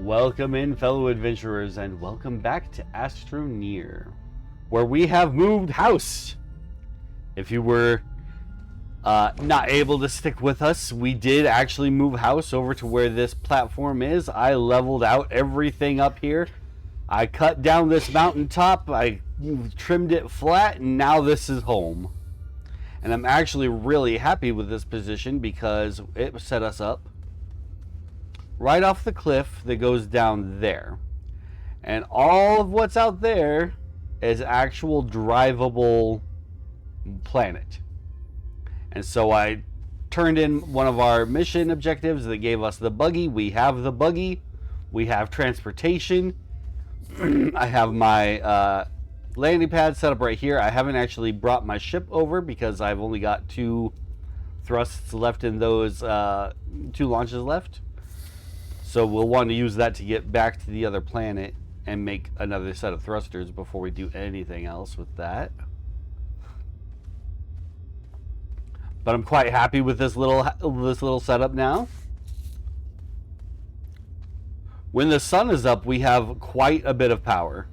Welcome in, fellow adventurers, and welcome back to Astroneer, where we have moved house. If you were not able to stick with us, we did actually move house over to where this platform is. I leveled out everything up here. I cut down this mountaintop, I trimmed it flat, and now this is home. And I'm actually really happy with this position because it set us up right off the cliff that goes down there. And all of what's out there is actual drivable planet. And so I turned in one of our mission objectives that gave us the buggy. We have the buggy. We have transportation. I have my landing pad set up right here. I haven't actually brought my ship over because I've only got 2 thrusts left in those 2 launches left. So we'll want to use that to get back to the other planet and make another set of thrusters before we do anything else with that. But I'm quite happy with this little setup now. When the sun is up, we have quite a bit of power.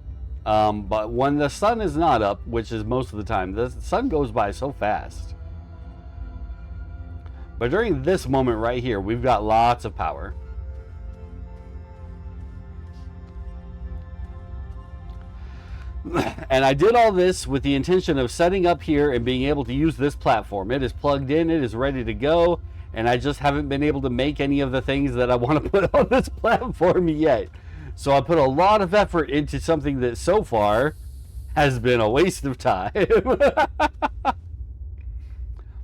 But when the sun is not up, which is most of the time, the sun goes by so fast. But during this moment right here, we've got lots of power. And I did all this with the intention of setting up here and being able to use this platform. It is plugged in, it is ready to go, and I just haven't been able to make any of the things that I want to put on this platform yet. So I put a lot of effort into something that so far has been a waste of time.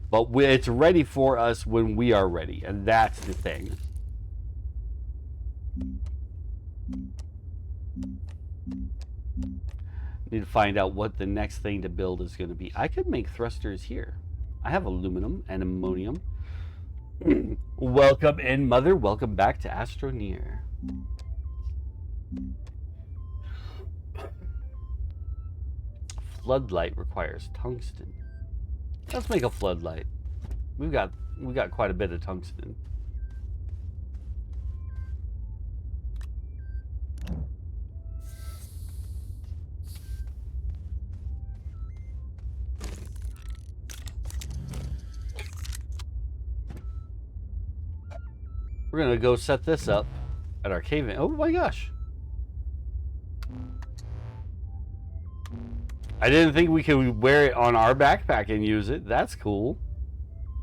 But it's ready for us when we are ready, and that's the thing. Need to find out what the next thing to build is going to be. I could make thrusters here. I have aluminum and ammonium. Welcome in, Mother. Welcome back to Astroneer. Floodlight requires tungsten. Let's make a floodlight. We've got quite a bit of tungsten. We're gonna go set this up at our cave in. Oh my gosh. I didn't think we could wear it on our backpack and use it. That's cool.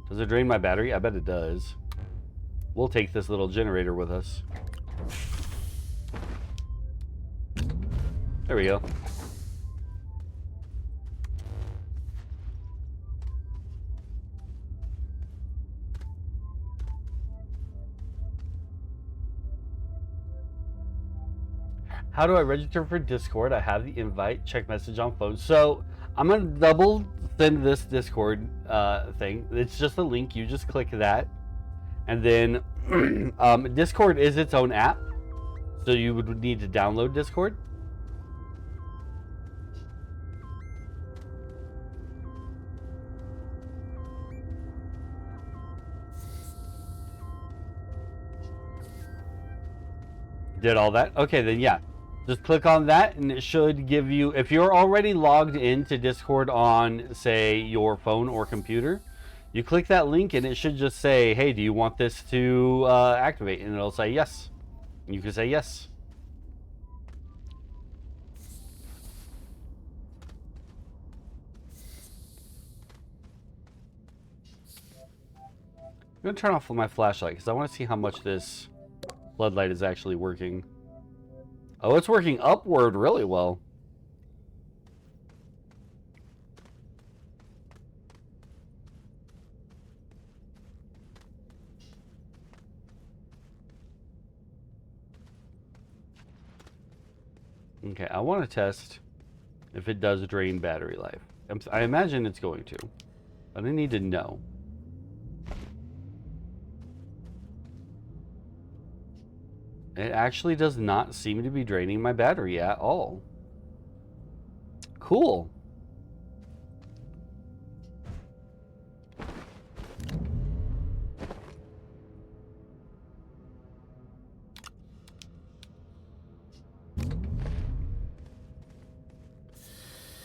Does it drain my battery? I bet it does. We'll take this little generator with us. There we go. How do I register for Discord? I have the invite, check message on phone. So I'm gonna double send this Discord thing. It's just a link, you just click that. And then Discord is its own app. So you would need to download Discord. Did all that? Okay, then yeah. Just click on that and it should give you, if you're already logged into Discord on, say, your phone or computer, you click that link and it should just say, hey, do you want this to activate? And it'll say yes. And you can say yes. I'm going to turn off my flashlight because I want to see how much this floodlight is actually working. Oh, it's working upward really well. Okay, I want to test if it does drain battery life. I imagine it's going to, but I need to know. It actually does not seem to be draining my battery at all. Cool.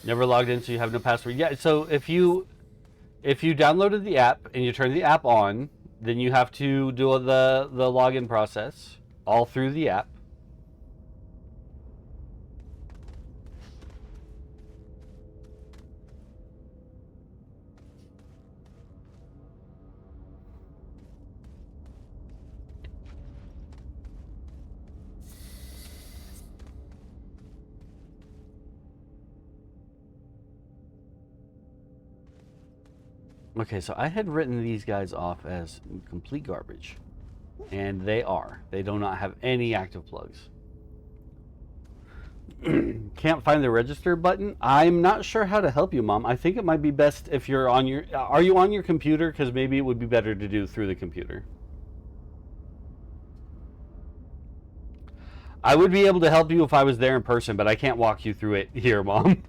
Never logged in, so you have no password. Yeah, so if you downloaded the app and you turn the app on, then you have to do the login process all through the app. Okay, so I had written these guys off as complete garbage. And they are. They do not have any active plugs. Can't find the register button. I'm not sure how to help you, Mom. I think it might be best if you're on your... Are you on your computer? Because maybe it would be better to do through the computer. I would be able to help you if I was there in person, but I can't walk you through it here, Mom.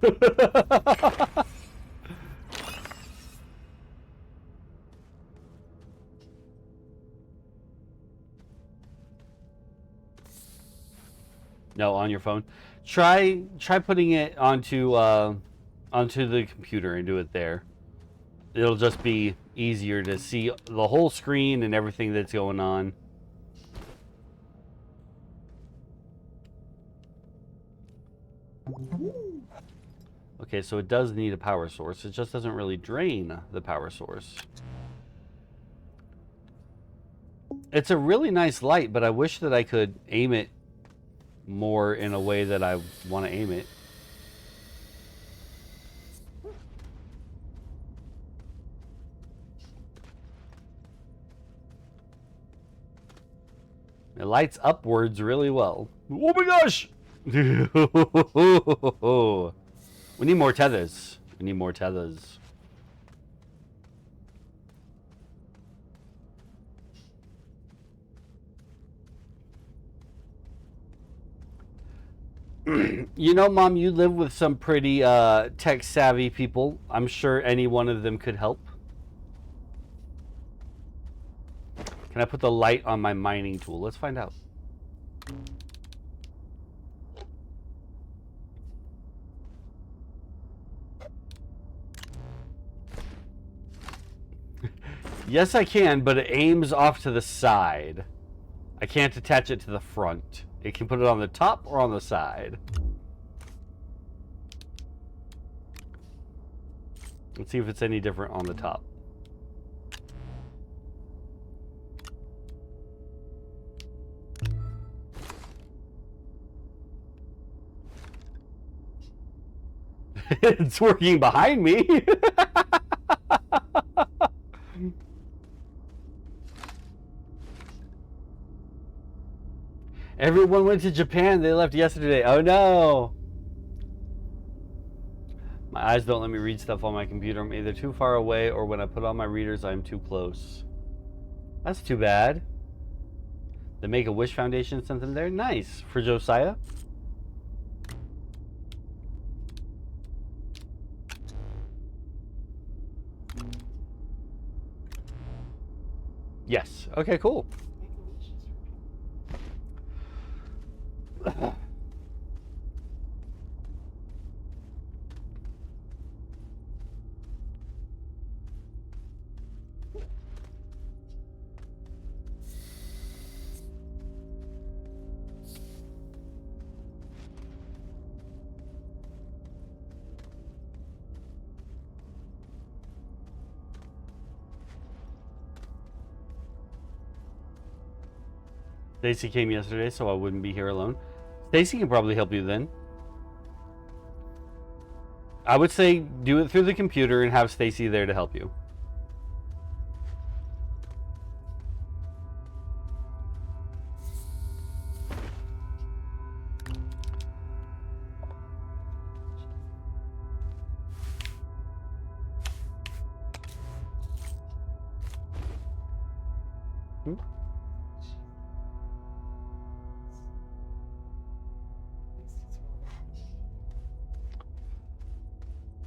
No, on your phone. Try putting it onto the computer and do it there. It'll just be easier to see the whole screen and everything that's going on. Okay, so it does need a power source. It just doesn't really drain the power source. It's a really nice light, but I wish that I could aim it more in a way that I want to aim it. It lights upwards really well. Oh my gosh! We need more tethers. We need more tethers. You know, Mom, you live with some pretty tech-savvy people. I'm sure any one of them could help. Can I put the light on my mining tool? Let's find out. Yes, I can, but it aims off to the side. I can't attach it to the front. It can put it on the top or on the side. Let's see if it's any different on the top. It's working behind me. Everyone went to Japan. They left yesterday. Oh no. My eyes don't let me read stuff on my computer. I'm either too far away or when I put on my readers, I'm too close. That's too bad. The Make-A-Wish Foundation sent them there. Nice. For Josiah. Yes. Okay, cool. Stacy came yesterday, so I wouldn't be here alone. Stacy can probably help you then. I would say do it through the computer and have Stacy there to help you.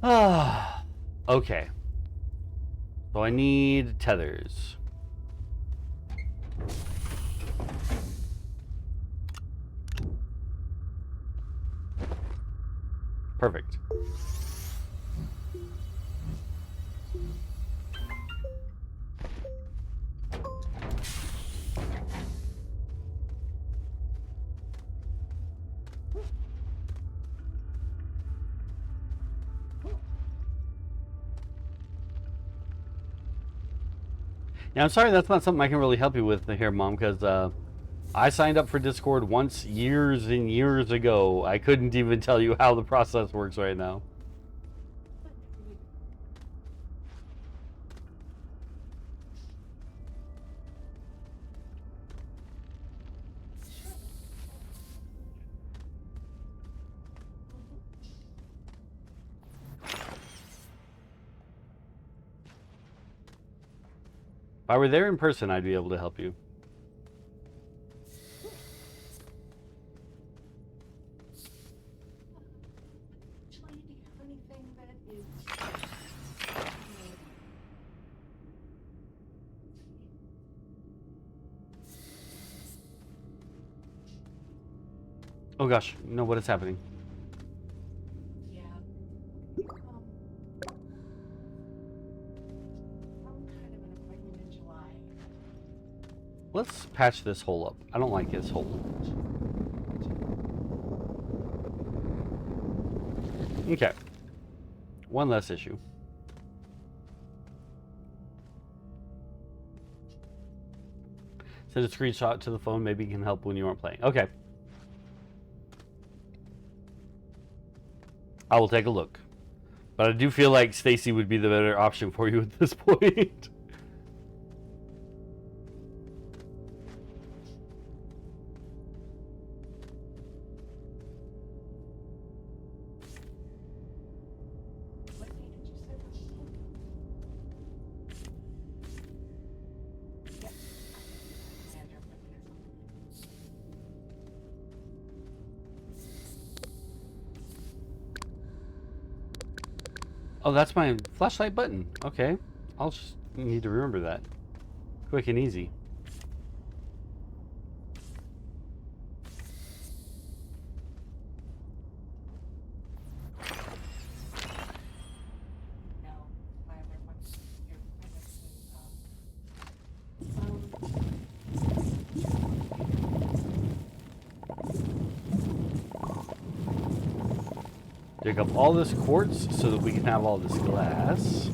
Ah, okay. So I need tethers. Perfect. Yeah, I'm sorry that's not something I can really help you with here, Mom, because I signed up for Discord once years and years ago. I couldn't even tell you how the process works right now. If I were there in person, I'd be able to help you. Actually, do you have anything that is Oh gosh, no, what is happening? yeah. Some kind of an appointment in July. Let's patch this hole up. I don't like this hole. Okay. One less issue. Send a screenshot to the phone. Maybe it can help when you aren't playing. Okay. I will take a look. But I do feel like Stacy would be the better option for you at this point. What day did you say was the Yep. Commander appointment or something. Oh, that's my flashlight button. Okay. I'll just need to remember that. Quick and easy. No, my other appointment. Your appointment Dig up all this quartz so that we can have all this glass.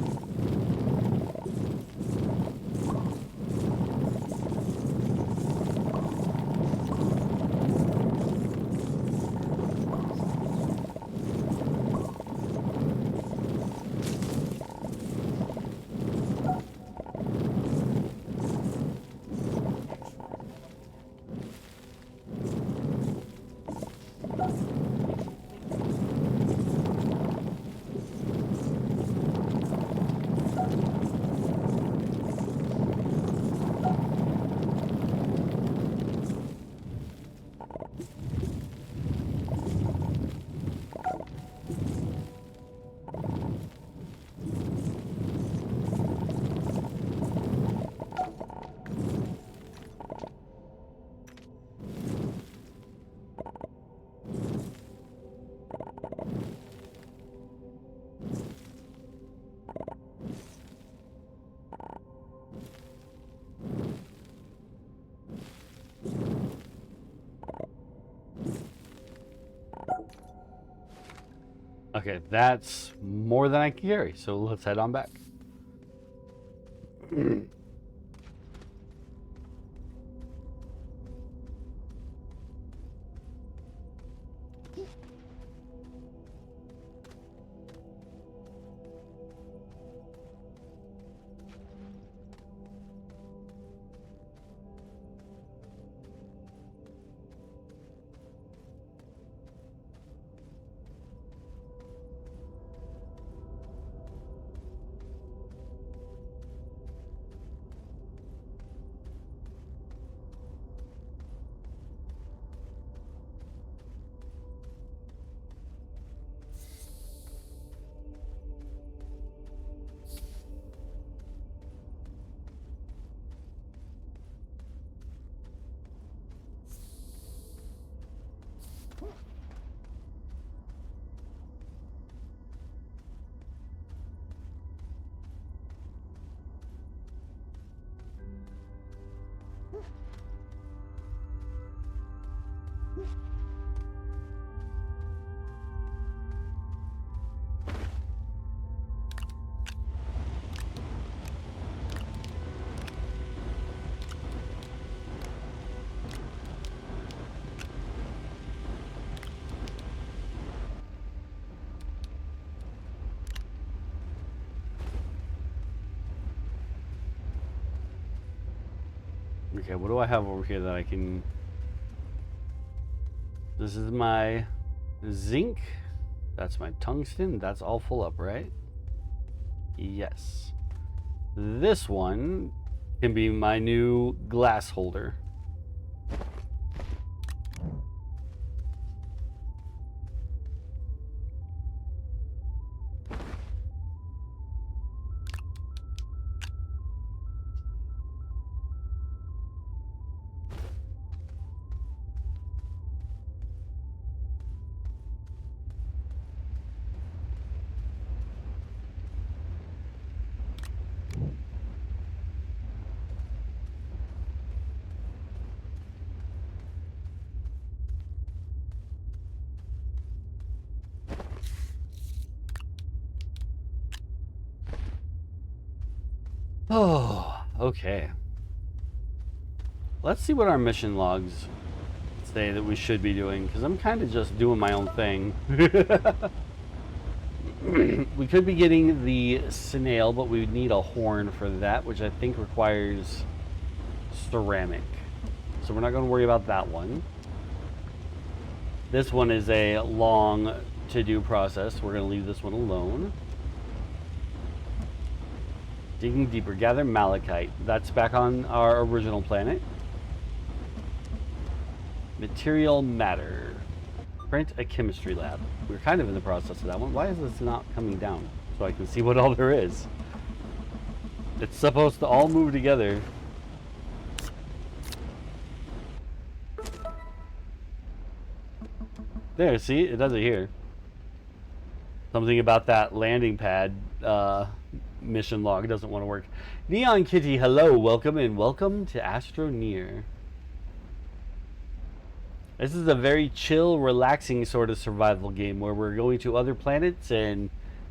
Okay, that's more than I can carry, so let's head on back. Okay, what do I have over here that I can... This is my zinc. That's my tungsten. That's all full up, right? Yes. This one can be my new glass holder. Oh, okay. Let's see what our mission logs say that we should be doing, because I'm kind of just doing my own thing. We could be getting the snail, but we would need a horn for that, which I think requires ceramic. So we're not going to worry about that one. This one is a long to-do process. We're going to leave this one alone. Digging deeper. Gather malachite. That's back on our original planet. Material matter. Print a chemistry lab. We're kind of in the process of that one. Why is this not coming down? So I can see what all there is. It's supposed to all move together. There, see? It does it here. Something about that landing pad mission log doesn't want to work. Neon Kitty, hello, welcome, and welcome to Astroneer. This is a very chill, relaxing sort of survival game where we're going to other planets and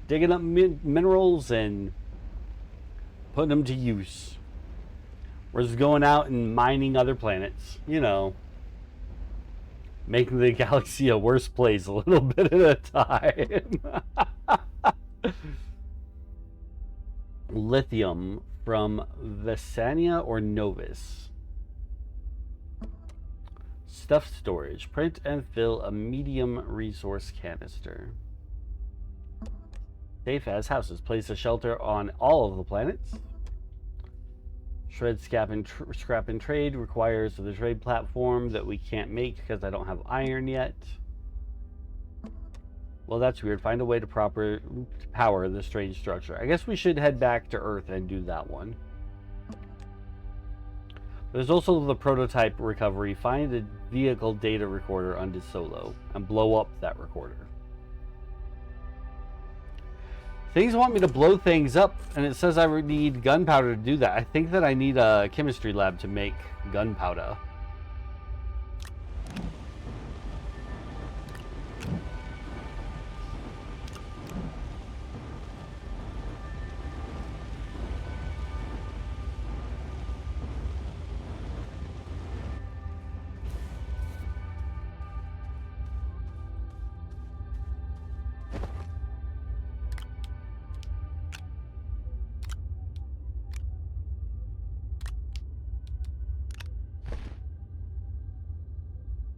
digging up minerals and putting them to use. We're just going out and mining other planets, you know, making the galaxy a worse place a little bit at a time. Lithium from Vesania or Novus. Stuff storage. Print and fill a medium resource canister. Safe as houses. Place a shelter on all of the planets. Shred, scrap, and trade requires the trade platform that we can't make because I don't have iron yet. Well, that's weird. Find a way to power the strange structure. I guess we should head back to Earth and do that one. There's also the prototype recovery. Find a vehicle data recorder on DeSolo and blow up that recorder. Things want me to blow things up, and it says I need gunpowder to do that. I think that I need a chemistry lab to make gunpowder.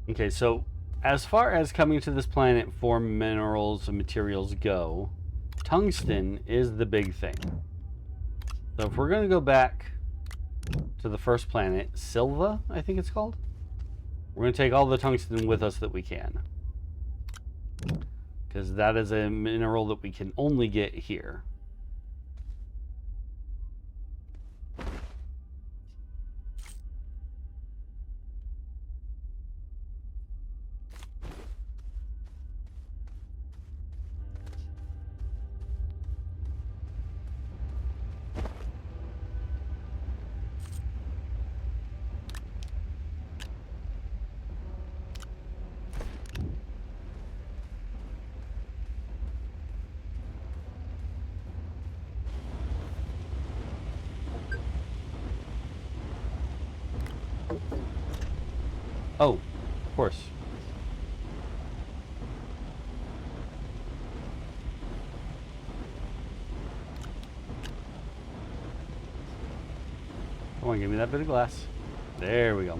Okay, so as far as coming to this planet for minerals and materials go, tungsten is the big thing. So if we're going to go back to the first planet, Silva, I think it's called, we're going to take all the tungsten with us that we can. Because that is a mineral that we can only get here. Oh, of course. Come on, give me that bit of glass. There we go.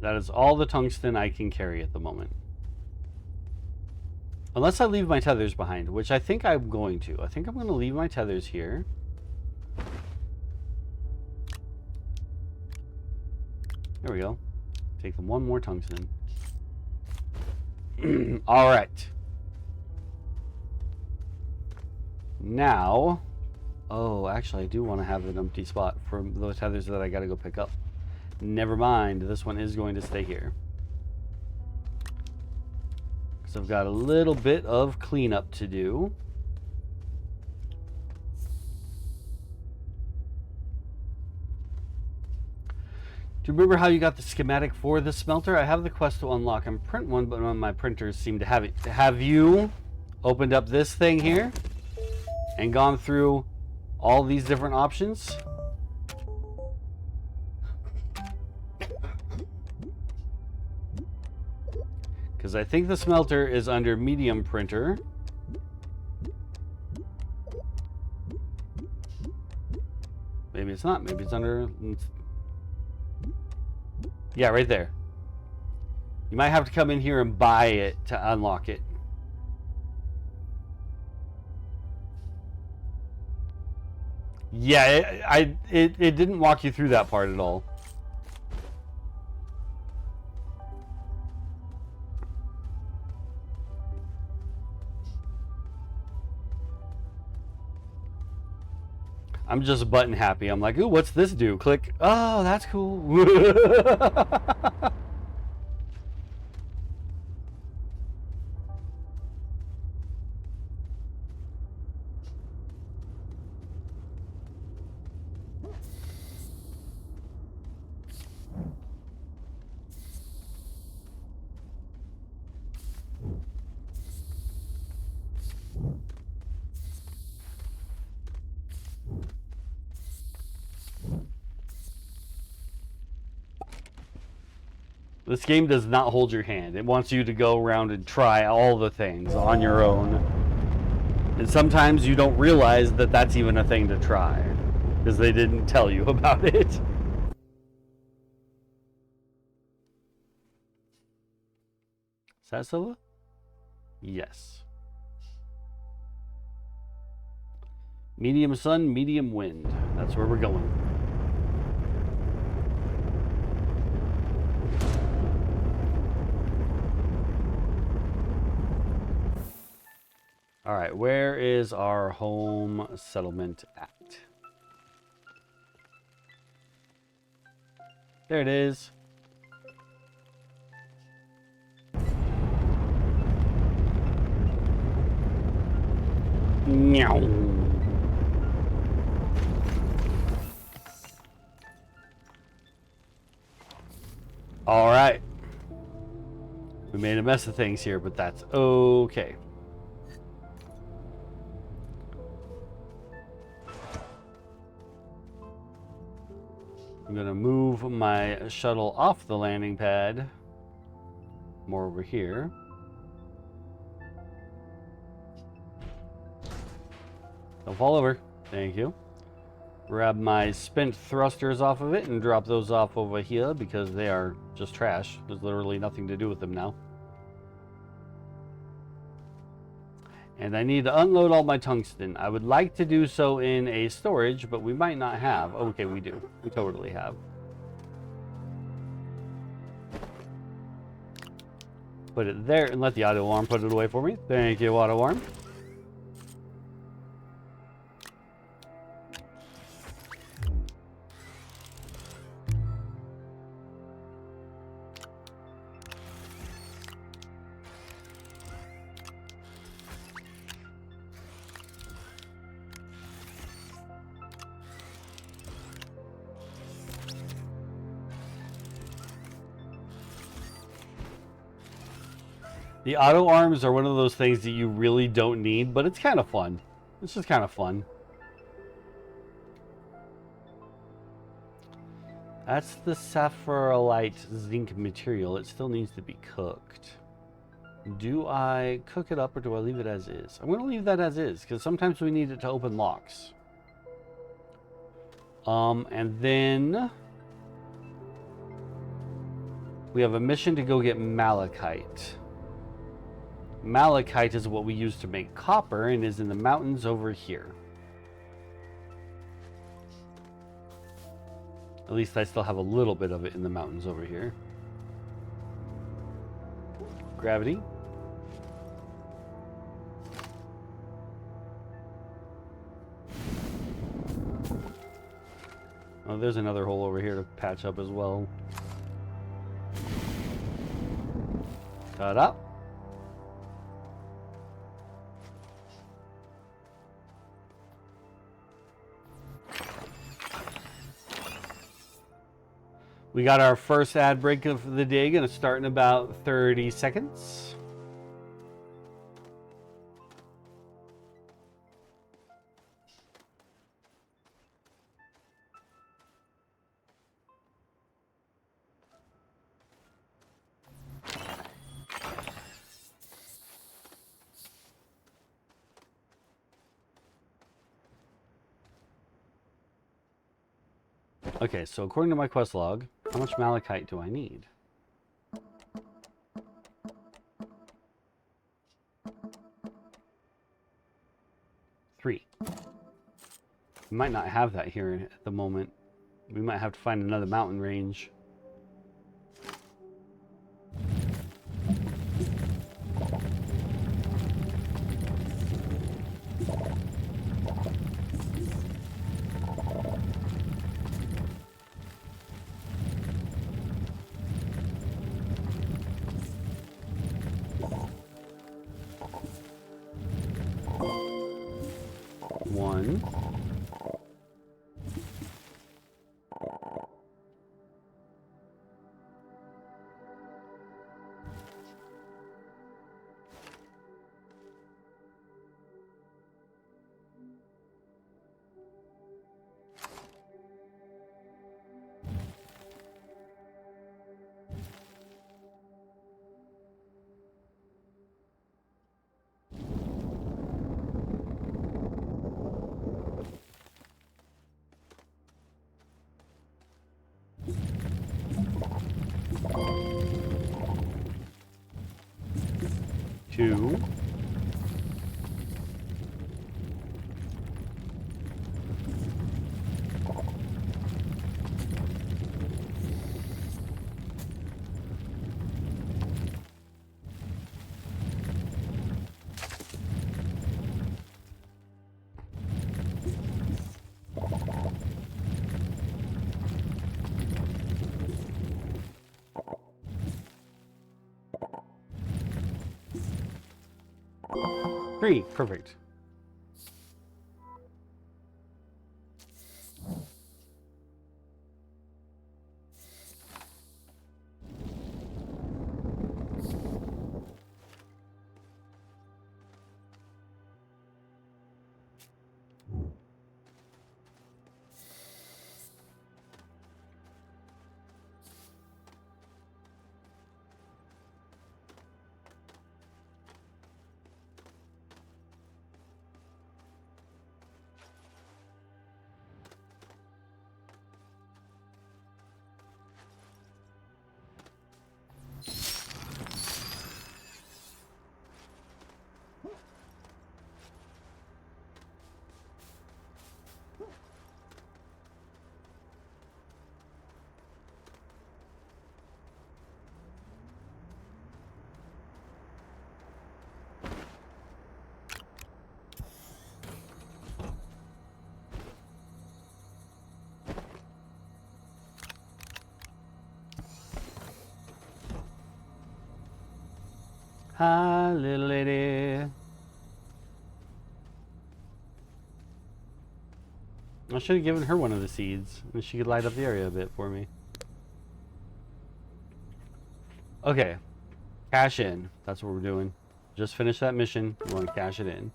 That is all the tungsten I can carry at the moment. Unless I leave my tethers behind, which I think I'm going to. I think I'm going to leave my tethers here. There we go. Take them one more tungsten. All right. Now, oh, actually, I do want to have an empty spot for those tethers that I got to go pick up. Never mind. This one is going to stay here. Because I've got a little bit of cleanup to do. Do you remember how you got the schematic for the smelter? I have the quest to unlock and print one, but none of my printers seem to have it. Have you opened up this thing here and gone through all these different options? Because I think the smelter is under medium printer. Maybe it's not. Maybe it's under... Yeah, right there. You might have to come in here and buy it to unlock it. Yeah, it didn't walk you through that part at all. I'm just button happy. I'm like, ooh, what's this do? Click. Oh, that's cool. This game does not hold your hand. It wants you to go around and try all the things on your own. And sometimes you don't realize that that's even a thing to try because they didn't tell you about it. Is that Silva? Yes. Medium sun, medium wind. That's where we're going. All right, where is our home settlement at? There it is. Meow. All right. We made a mess of things here, but that's okay. I'm going to move my shuttle off the landing pad. More over here. Don't fall over. Thank you. Grab my spent thrusters off of it and drop those off over here because they are just trash. There's literally nothing to do with them now. And I need to unload all my tungsten. I would like to do so in a storage, but we might not have. Okay, we do. We totally have. Put it there and let the auto alarm put it away for me. Thank you, auto alarm. The auto arms are one of those things that you really don't need, but it's kind of fun. It's just kind of fun. That's the sapphirolite zinc material. It still needs to be cooked. Do I cook it up or do I leave it as is? I'm going to leave that as is because sometimes we need it to open locks. And then we have a mission to go get malachite. Malachite is what we use to make copper and is in the mountains over here. At least I still have a little bit of it in the mountains over here. Gravity. Oh, there's another hole over here to patch up as well. Ta-da! We got our first ad break of the day, gonna start in about 30 seconds. Okay, so according to my quest log, how much malachite do I need? 3. We might not have that here at the moment. We might have to find another mountain range. One. Two. Three. Perfect. Hi, little lady. I should have given her one of the seeds, and she could light up the area a bit for me. Okay. Cash in. That's what we're doing. Just finish that mission. We want to cash it in.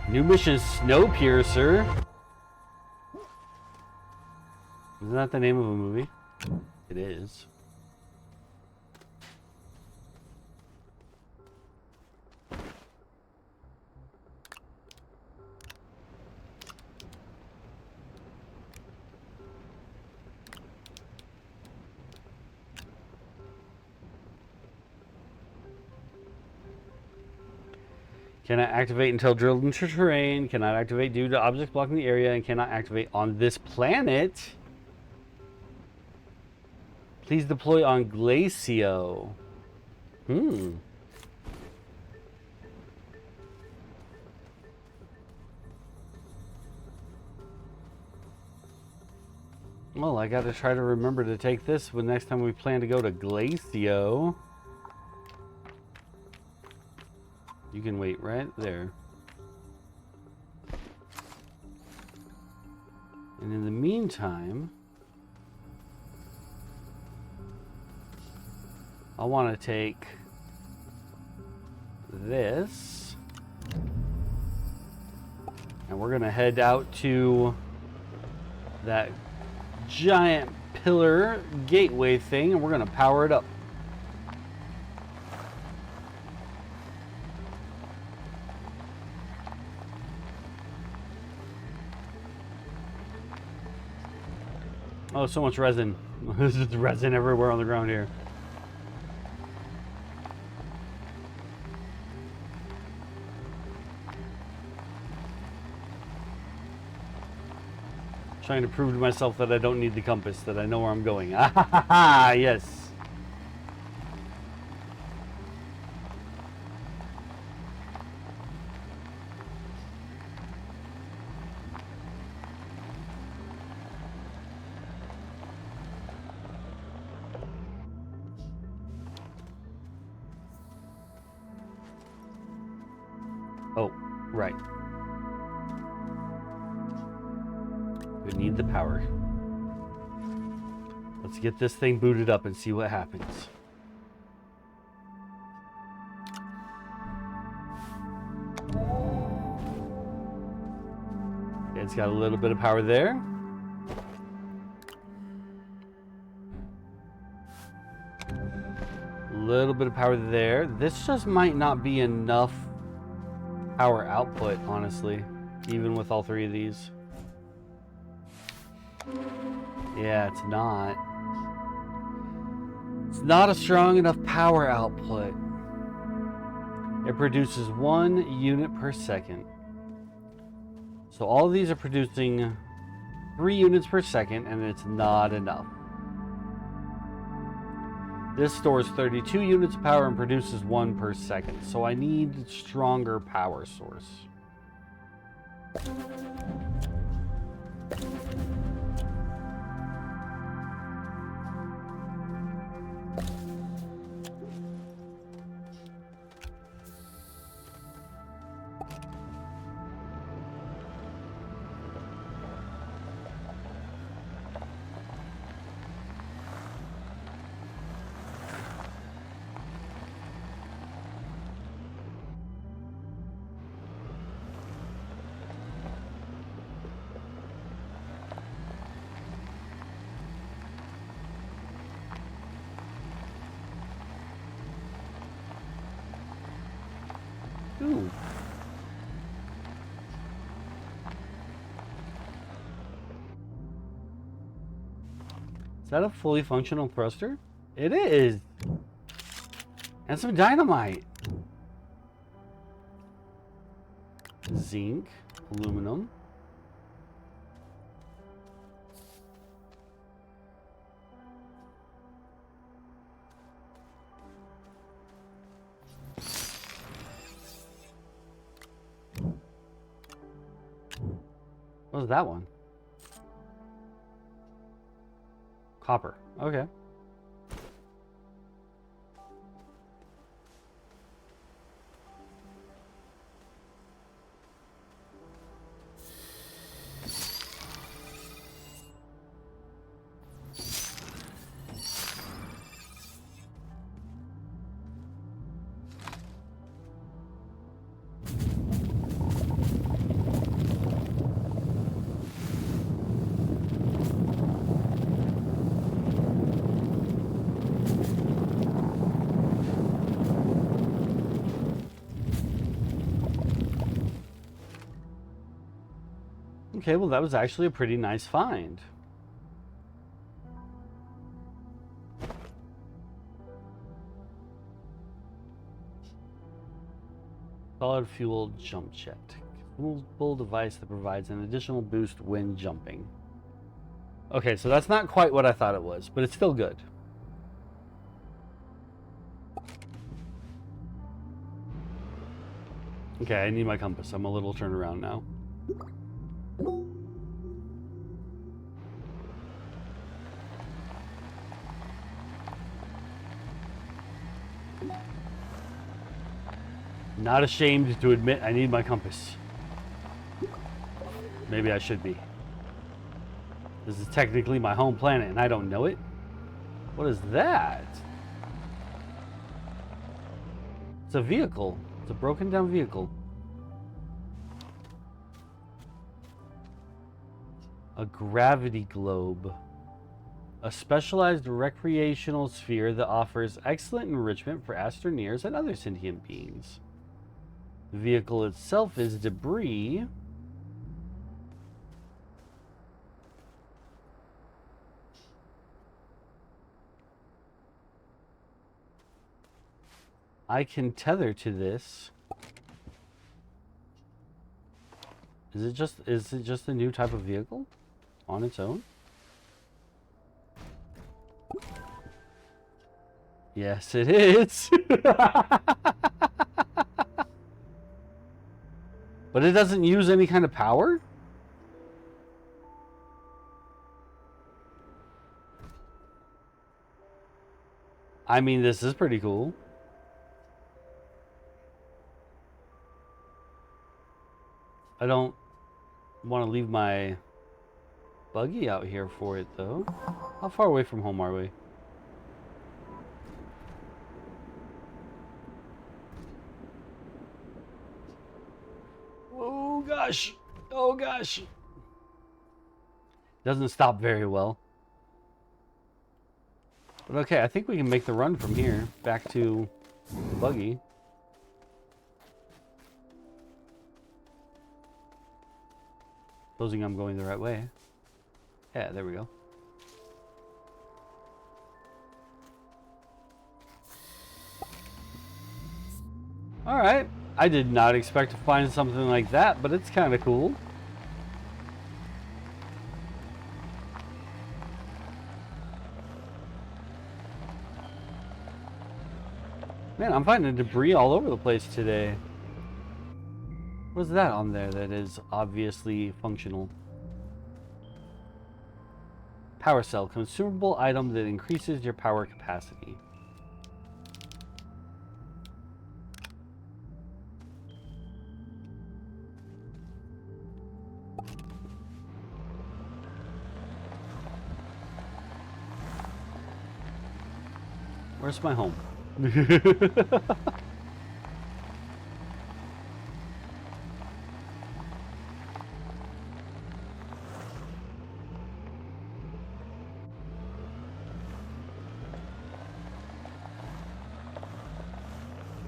New mission, Snowpiercer. Isn't that the name of a movie? It is. Cannot activate until drilled into terrain. Cannot activate due to objects blocking the area. And cannot activate on this planet. Please deploy on Glacio. Well, I gotta try to remember to take this when next time we plan to go to Glacio. You can wait right there. And in the meantime, I want to take this. And we're going to head out to that giant pillar gateway thing, and we're going to power it up. Oh, so much resin. There's just resin everywhere on the ground here. Trying to prove to myself that I don't need the compass, that I know where I'm going. Ah ha ha ha! Yes. Oh, right. We need the power. Let's get this thing booted up and see what happens. It's got a little bit of power there. A little bit of power there. This just might not be enough power output, honestly, even with all three of these. Yeah, it's not. It's not a strong enough power output. It produces 1 unit per second. So all of these are producing 3 units per second, and it's not enough. This stores 32 units of power and produces 1 per second. So I need stronger power source. Ooh. Is that a fully functional thruster? It is. And some dynamite. Zinc, aluminum. What was that one? Copper. Okay. Okay, well that was actually a pretty nice find. Solid fuel jump jet. Consumable device that provides an additional boost when jumping. Okay, so that's not quite what I thought it was, but it's still good. Okay, I need my compass. I'm a little turned around now. Not ashamed to admit I need my compass. Maybe I should be. This is technically my home planet and I don't know it? What is that? It's a vehicle. It's a broken down vehicle. A gravity globe. A specialized recreational sphere that offers excellent enrichment for astroneers and other sentient beings. The vehicle itself is debris. I can tether to this. Is it just a new type of vehicle on its own? Yes, it is. But it doesn't use any kind of power? I mean, this is pretty cool. I don't want to leave my buggy out here for it, though. How far away from home are we? Oh, gosh. Oh, gosh. Doesn't stop very well. But okay, I think we can make the run from here back to the buggy. Supposing I'm going the right way. Yeah, there we go. Alright. I did not expect to find something like that, but it's kind of cool. Man, I'm finding debris all over the place today. What's that on there that is obviously functional? Power cell, consumable item that increases your power capacity. Where's my home?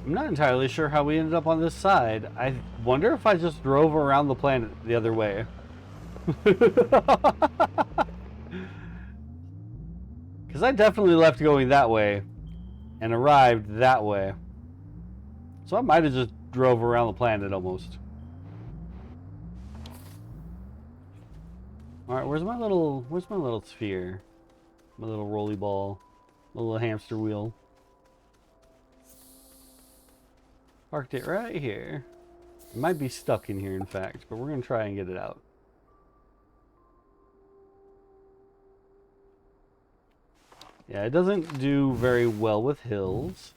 I'm not entirely sure how we ended up on this side. I wonder if I just drove around the planet the other way. Because I definitely left going that way and arrived that way. So I might have just drove around the planet almost. Alright, where's my little sphere? My little rolly ball. My little hamster wheel. Parked it right here. It might be stuck in here, in fact, but we're going to try and get it out. Yeah, it doesn't do very well with hills.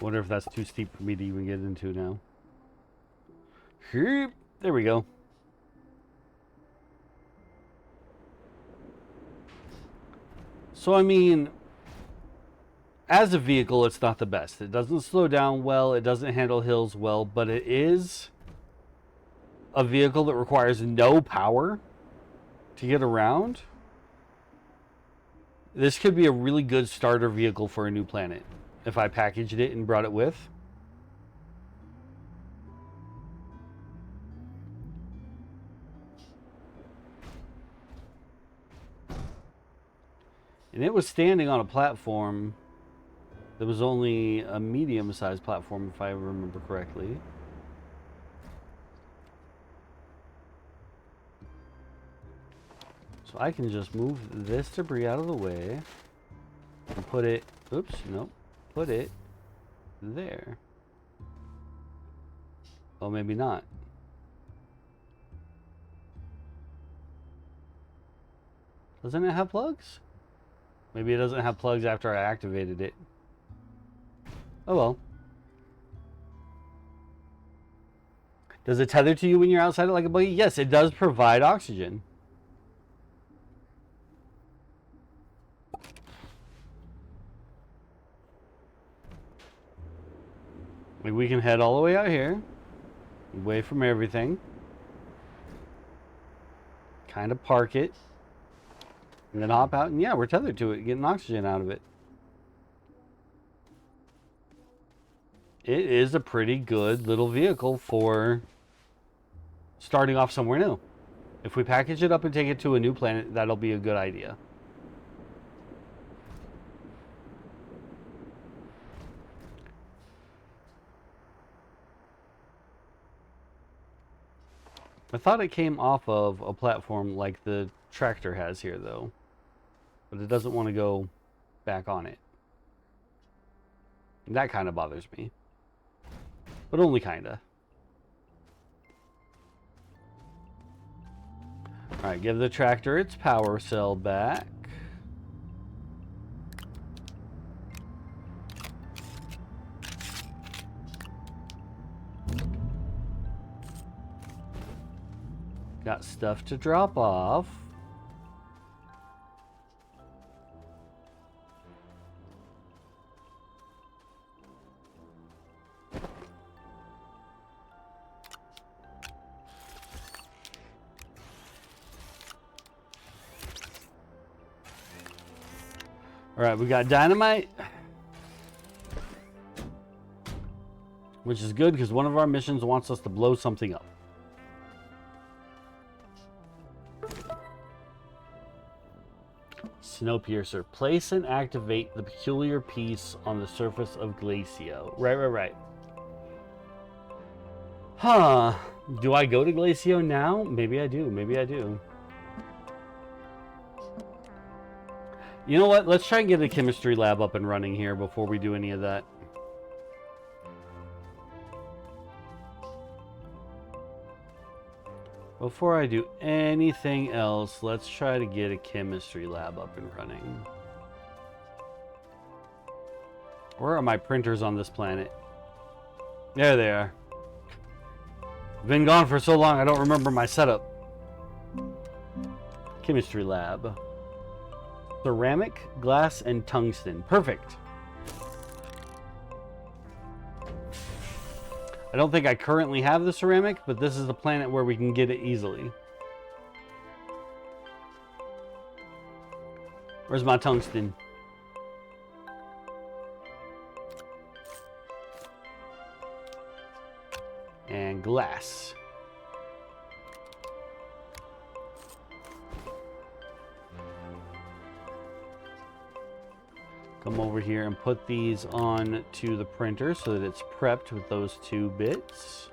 Wonder if that's too steep for me to even get into now. There we go. So, I mean, as a vehicle, it's not the best. It doesn't slow down well, it doesn't handle hills well, but it is a vehicle that requires no power to get around. This could be a really good starter vehicle for a new planet if I packaged it and brought it with. And it was standing on a platform that was only a medium-sized platform, if I remember correctly. So I can just move this debris out of the way and put it, oops, nope, put it there. Oh, maybe not. Doesn't it have plugs? Maybe it doesn't have plugs after I activated it. Oh well. Does it tether to you when you're outside like a buggy? Yes, it does provide oxygen. Like we can head all the way out here, away from everything. Kind of park it. And then hop out, and yeah, we're tethered to it, getting oxygen out of it. It is a pretty good little vehicle for starting off somewhere new. If we package it up and take it to a new planet, that'll be a good idea. I thought it came off of a platform like the tractor has here, though. But it doesn't want to go back on it. And that kind of bothers me. But only kinda. Alright, give the tractor its power cell back. Got stuff to drop off. Alright, we got dynamite. Which is good because one of our missions wants us to blow something up. Snowpiercer. Place and activate the peculiar piece on the surface of Glacio. Right. Huh. Do I go to Glacio now? Maybe I do. You know what? Let's try and get a chemistry lab up and running here before we do any of that. Before I do anything else, let's try to get a chemistry lab up and running. Where are my printers on this planet? There they are. Been gone for so long I don't remember my setup. Chemistry lab. Ceramic, glass, and tungsten. Perfect. I don't think I currently have the ceramic, but this is the planet where we can get it easily. Where's my tungsten? And glass. Come over here and put these on to the printer so that it's prepped with those 2 bits.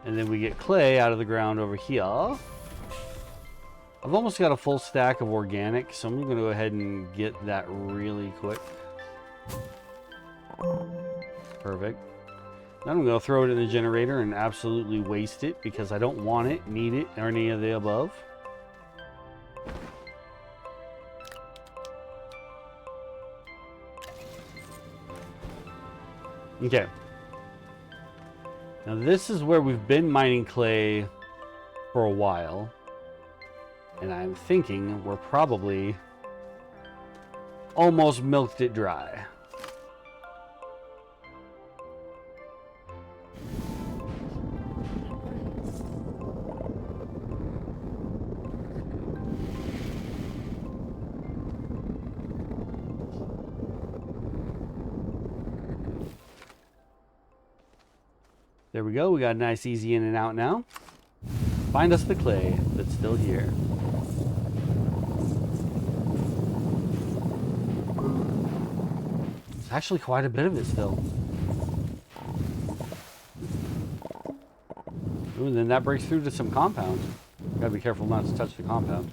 And then we get clay out of the ground over here. I've almost got a full stack of organic, so I'm going to go ahead and get that really quick. Perfect. Then I'm going to throw it in the generator and absolutely waste it because I don't want it, need it, or any of the above. Okay. Now this is where we've been mining clay for a while. And I'm thinking we're probably almost milked it dry. There we go. We got a nice easy in and out now. Find us the clay that's still here. There's actually quite a bit of it still. Ooh, and then that breaks through to some compound. Gotta be careful not to touch the compound.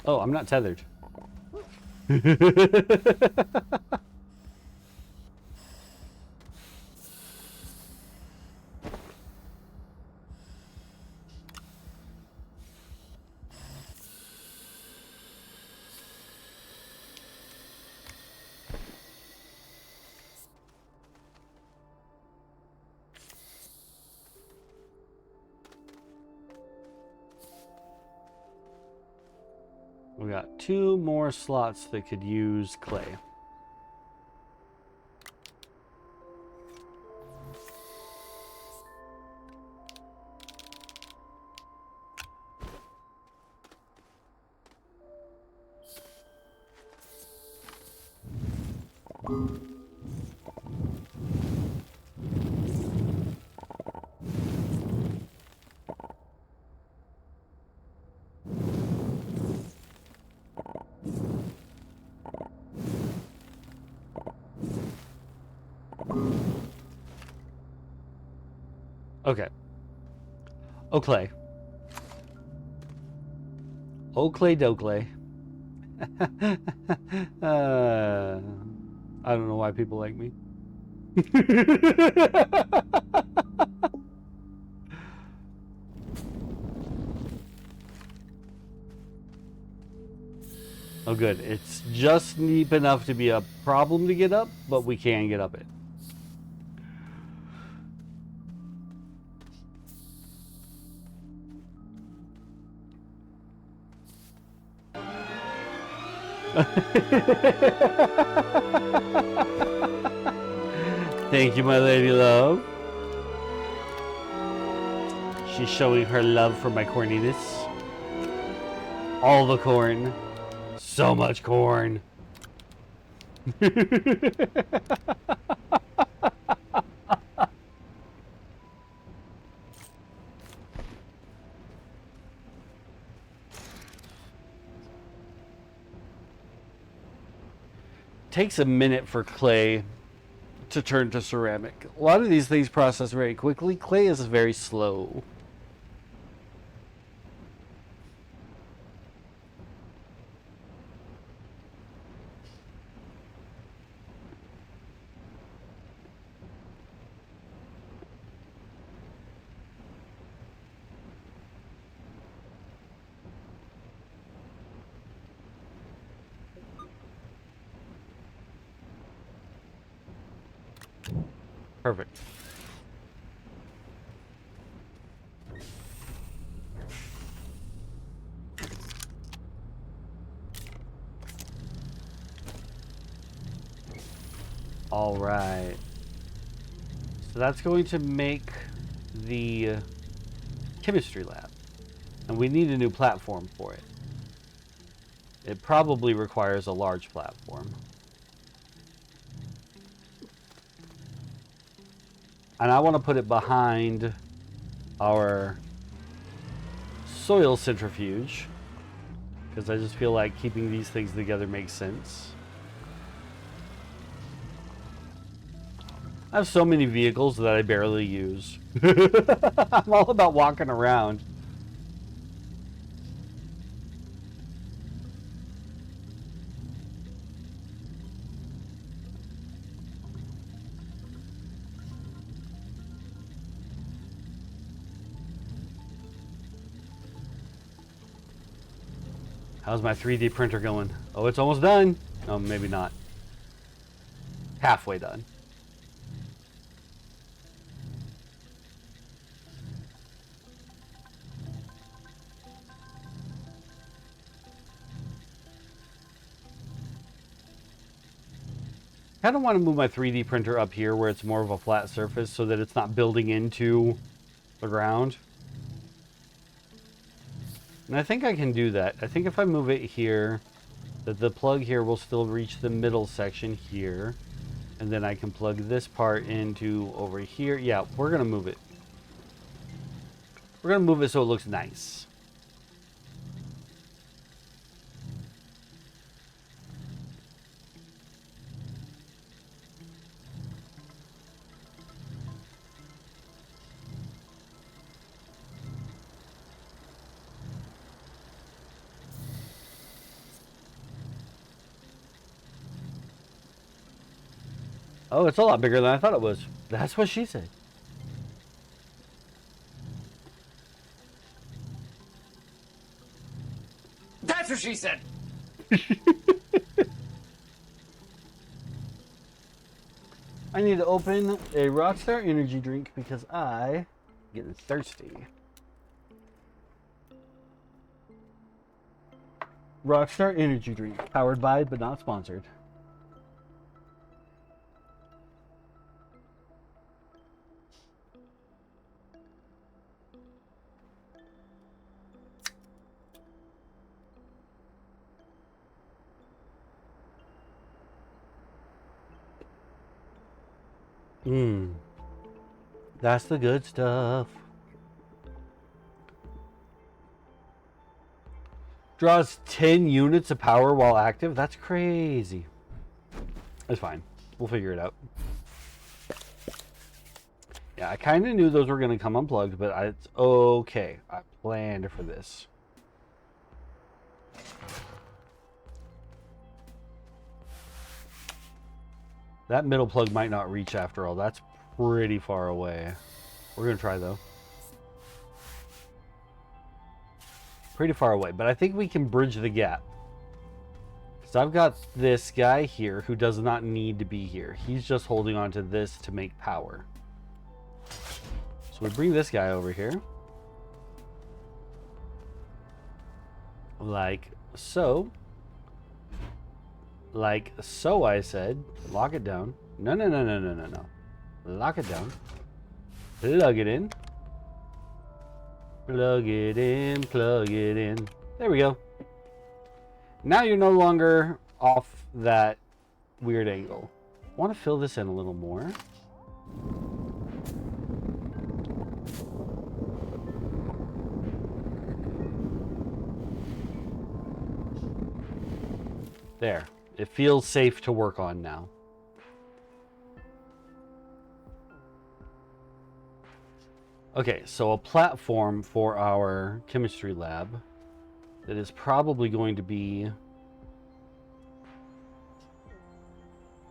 Oh, I'm not tethered. We got 2 more slots that could use clay. Okay. Oh, clay. Oh, clay, do clay. I don't know why people like me. Oh, good. It's just deep enough to be a problem to get up, but we can get up it. Thank you, my lady love. She's showing her love for my corniness. All the corn. So much corn. Takes a minute for clay to turn to ceramic. A lot of these things process very quickly. Clay is very slow. Perfect. All right. So that's going to make the chemistry lab. And we need a new platform for it. It probably requires a large platform. And I want to put it behind our soil centrifuge, because I just feel like keeping these things together makes sense. I have so many vehicles that I barely use. I'm all about walking around. How's my 3D printer going? Oh, it's almost done. Oh, maybe not. Halfway done. I kind of want to move my 3D printer up here where it's more of a flat surface so that it's not building into the ground. And I think I can do that. I think if I move it here, that the plug here will still reach the middle section here. And then I can plug this part into over here. Yeah, we're going to move it. We're going to move it so it looks nice. Oh, it's a lot bigger than I thought it was. That's what she said. That's what she said. I need to open a Rockstar energy drink because I'm getting thirsty. Rockstar energy drink, powered by but not sponsored. That's the good stuff. Draws 10 units of power while active. That's crazy. It's fine. We'll figure it out. Yeah, I kind of knew those were going to come unplugged, but it's okay. I planned for this. That middle plug might not reach after all. That's pretty far away. We're going to try, though. Pretty far away, but I think we can bridge the gap. Because I've got this guy here who does not need to be here. He's just holding on to this to make power. So we bring this guy over here. Like so. Like so, I said. Lock it down. No. Lock it down. Plug it in. Plug it in, plug it in. There we go. Now you're no longer off that weird angle. I want to fill this in a little more. There. It feels safe to work on now. Okay, so a platform for our chemistry lab that is probably going to be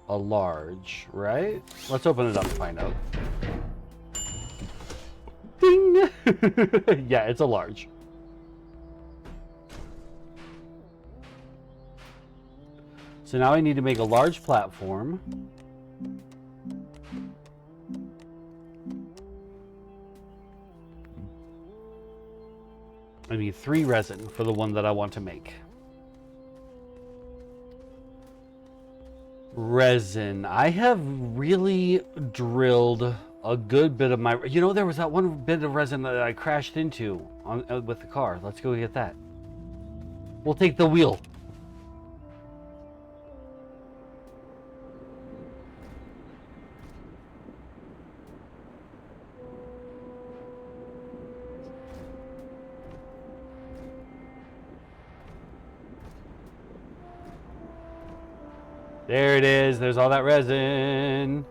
a large, right? Let's open it up and find out. Ding! Yeah, it's a large. So now I need to make a large platform. I need 3 resin for the one that I want to make. Resin. I have really drilled a good bit of my... You know, there was that one bit of resin that I crashed into on, with the car. Let's go get that. We'll take the wheel. There it is. There's all that resin.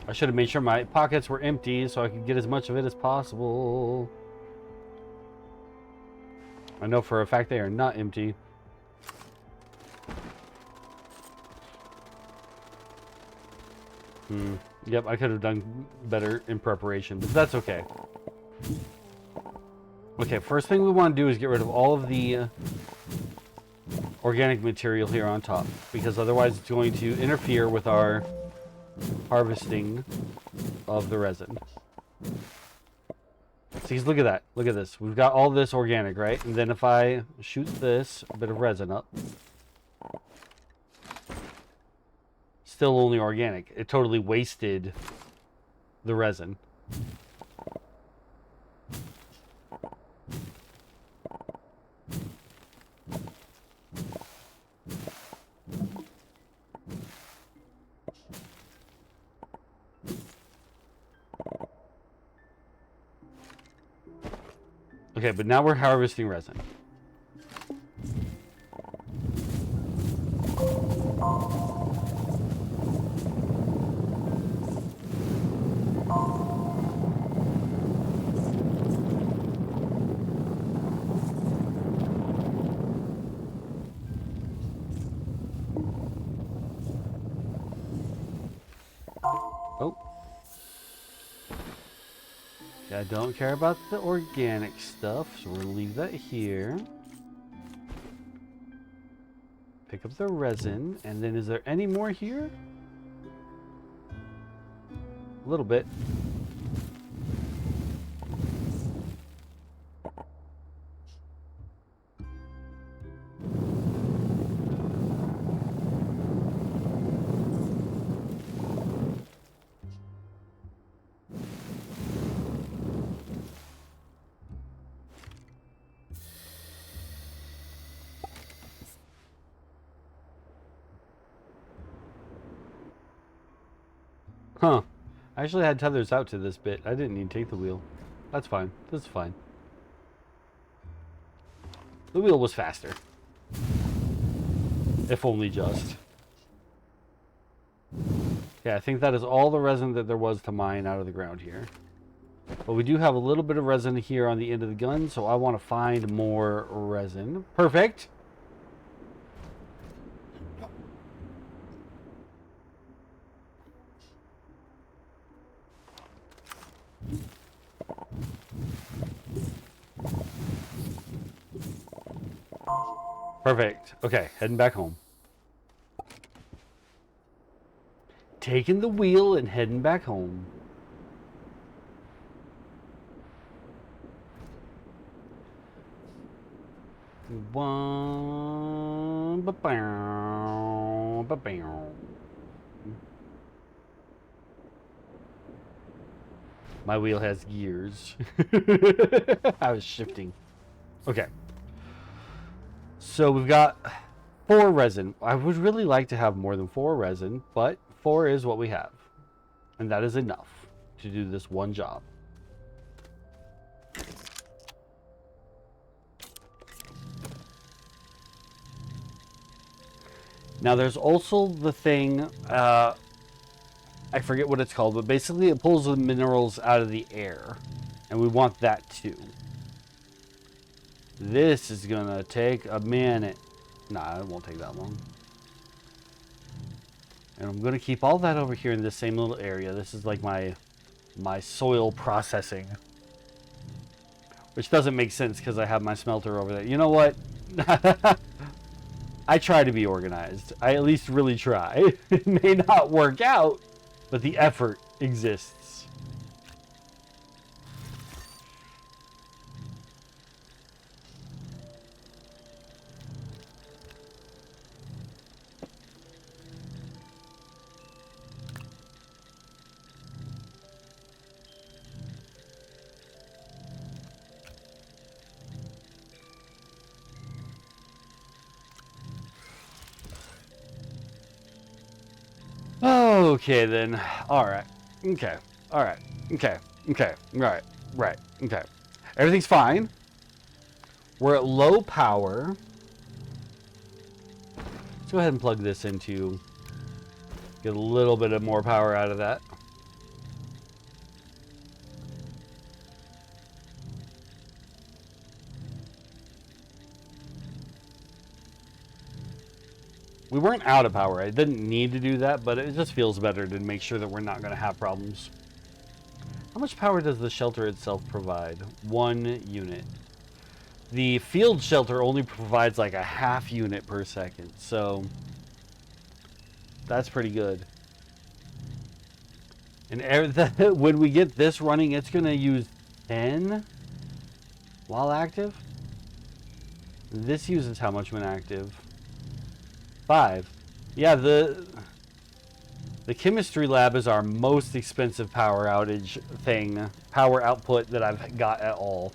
I should have made sure my pockets were empty so I could get as much of it as possible. I know for a fact they are not empty. Yep, I could have done better in preparation, but that's okay. Okay, first thing we want to do is get rid of all of the organic material here on top, because otherwise it's going to interfere with our harvesting of the resin. See, look at that. Look at this. We've got all this organic, right? And then if I shoot this bit of resin up, still only organic. It totally wasted the resin. Okay, but now we're harvesting resin. Oh. Yeah, I don't care about the organic stuff, so we're gonna leave that here. Pick up the resin, and then is there any more here? A little bit. Huh. I actually had tethers out to this bit. I didn't need to take the wheel. That's fine. This is fine. The wheel was faster. If only just. Yeah, I think that is all the resin that there was to mine out of the ground here. But we do have a little bit of resin here on the end of the gun, so I want to find more resin. Perfect. Perfect. Okay, heading back home. Taking the wheel and heading back home. One, ba-bow, ba-bow. My wheel has gears. I was shifting. Okay. So we've got 4 resin. I would really like to have more than 4 resin, but 4 is what we have. And that is enough to do this one job. Now there's also the thing, I forget what it's called, but basically it pulls the minerals out of the air. And we want that too. This is gonna take a minute. Nah, it won't take that long. And I'm gonna keep all that over here in this same little area. This is like my soil processing. Which doesn't make sense because I have my smelter over there. You know what? I try to be organized. I at least really try. It may not work out, but the effort exists. Okay then. Alright. Okay. Alright. Okay. Okay. Right. Right. Okay. Everything's fine. We're at low power. Let's go ahead and plug this into get a little bit of more power out of that. We weren't out of power. I didn't need to do that, but it just feels better to make sure that we're not going to have problems. How much power does the shelter itself provide? 1 unit. The field shelter only provides like a half unit per second, so that's pretty good. And when we get this running, it's going to use 10 while active. This uses how much when active? 5. Yeah, the chemistry lab is our most expensive power outage thing, power output that I've got at all.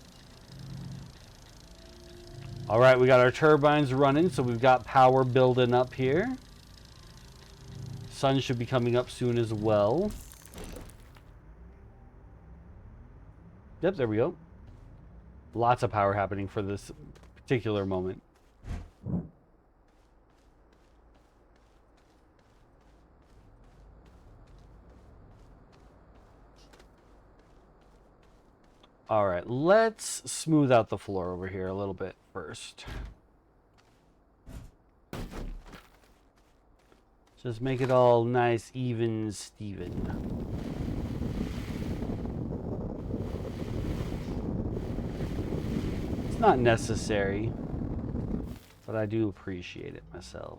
All right, we got our turbines running, so we've got power building up here. Sun should be coming up soon as well. Yep, there we go. Lots of power happening for this particular moment. All right, let's smooth out the floor over here a little bit first. Just make it all nice, even, Steven. It's not necessary, but I do appreciate it myself.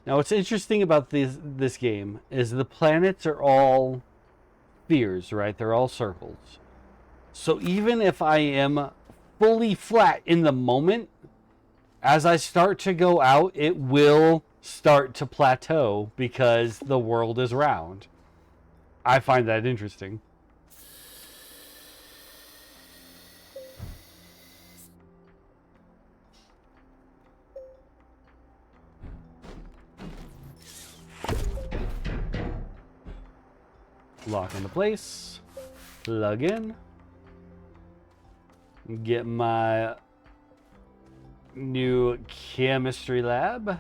Now, what's interesting about this game is the planets are all spheres, right? They're all circles. So even if I am fully flat in the moment, as I start to go out, it will start to plateau because the world is round. I find that interesting. Lock into place. Plug in. Get my new chemistry lab.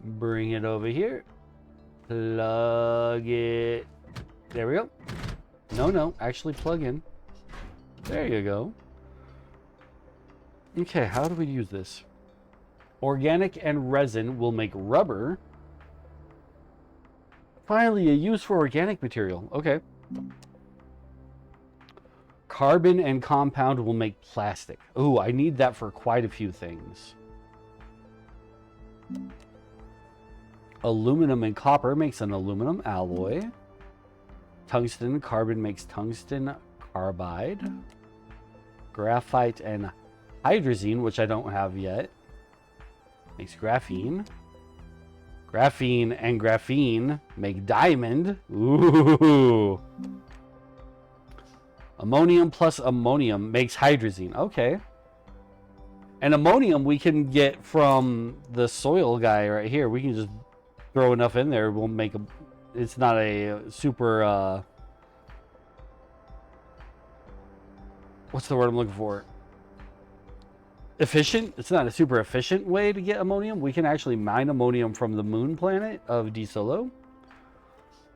Bring it over here. Plug it. There we go. No, actually plug in. There you go. Okay, how do we use this? Organic and resin will make rubber. Finally, a use for organic material. Okay. Carbon and compound will make plastic. Ooh, I need that for quite a few things. Aluminum and copper makes an aluminum alloy. Tungsten and carbon makes tungsten carbide. Graphite and hydrazine, which I don't have yet, makes graphene. Graphene and graphene make diamond. Ooh. Ammonium plus ammonium makes hydrazine. Okay. And ammonium we can get from the soil guy right here. We can just throw enough in there. We'll make a... It's not a super... what's the word I'm looking for? Efficient. It's not a super efficient way to get ammonium. We can actually mine ammonium from the moon planet of D Solo,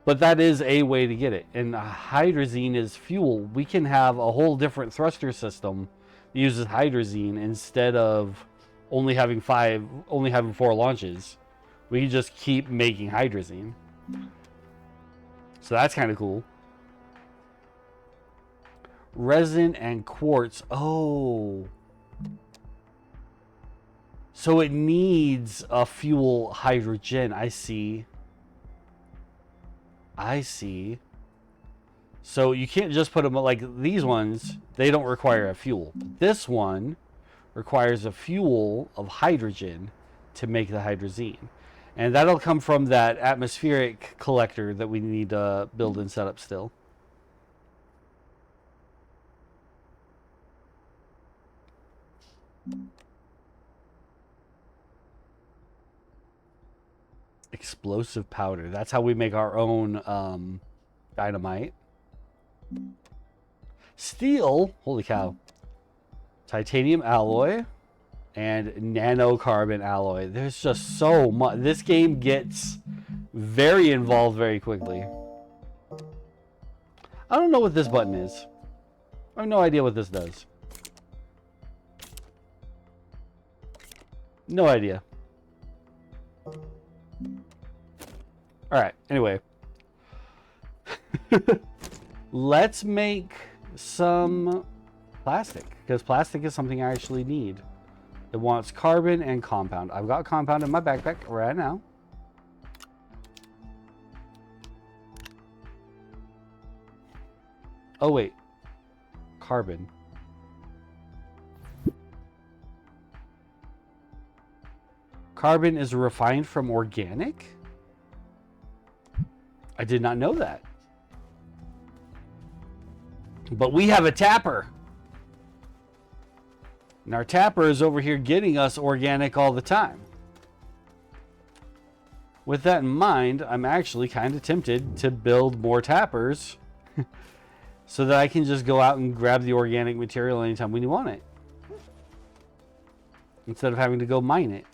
but that is a way to get it. And hydrazine is fuel. We can have a whole different thruster system that uses hydrazine instead of only having 4 launches. We can just keep making hydrazine. So that's kind of cool. Resin and quartz. Oh. So it needs a fuel hydrogen. I see. So you can't just put them like these ones. They don't require a fuel. This one requires a fuel of hydrogen to make the hydrazine. And that'll come from that atmospheric collector that we need to build and set up still. Explosive powder. That's how we make our own dynamite. Steel. Holy cow. Titanium alloy. And nanocarbon alloy. There's just so much. This game gets very involved very quickly. I don't know what this button is. I have no idea what this does. No idea. Alright, anyway. Let's make some plastic, because plastic is something I actually need. It wants carbon and compound. I've got compound in my backpack right now. Oh wait, carbon. Carbon is refined from organic? I did not know that. But we have a tapper. And our tapper is over here getting us organic all the time. With that in mind, I'm actually kind of tempted to build more tappers so that I can just go out and grab the organic material anytime we want it, instead of having to go mine it.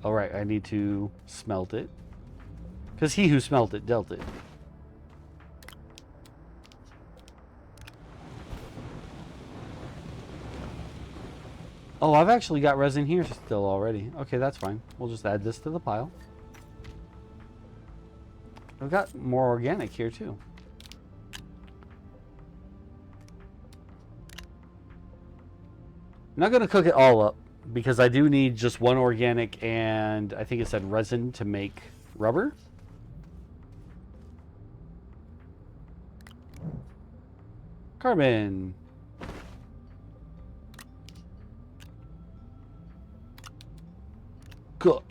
All right, I need to smelt it, because he who smelt it dealt it. Oh, I've actually got resin here still already. Okay, that's fine. We'll just add this to the pile. I've got more organic here too. I'm not going to cook it all up, because I do need just one organic and I think it said resin to make rubber. Carbon. Cook.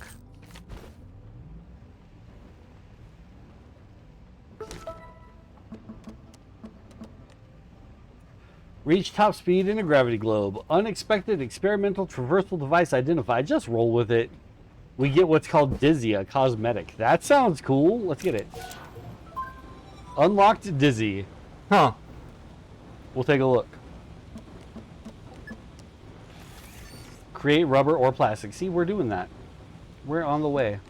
Reach top speed in a gravity globe. Unexpected experimental traversal device identified. Just roll with it. We get what's called Dizzy, a cosmetic. That sounds cool. Let's get it. Unlocked Dizzy. Huh. We'll take a look. Create rubber or plastic. See, we're doing that. We're on the way.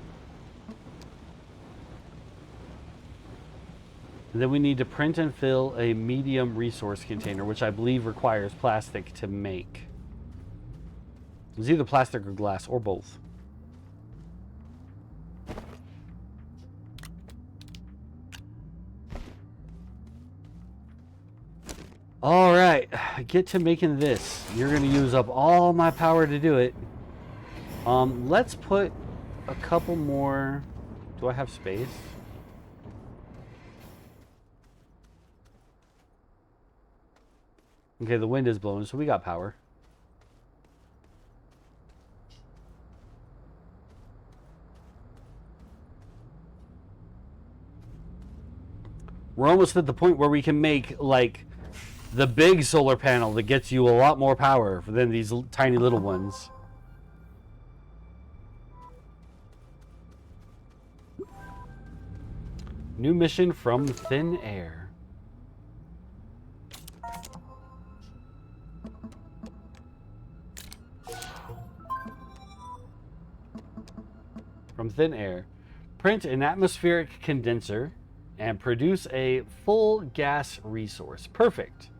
And then we need to print and fill a medium resource container, which I believe requires plastic to make. It's either plastic or glass, or both. All right, get to making this. You're going to use up all my power to do it. Let's put a couple more. Do I have space? Okay, the wind is blowing, so we got power. We're almost at the point where we can make, like, the big solar panel that gets you a lot more power than these tiny little ones. New mission from thin air. From thin air. Print an atmospheric condenser and produce a full gas resource. Perfect.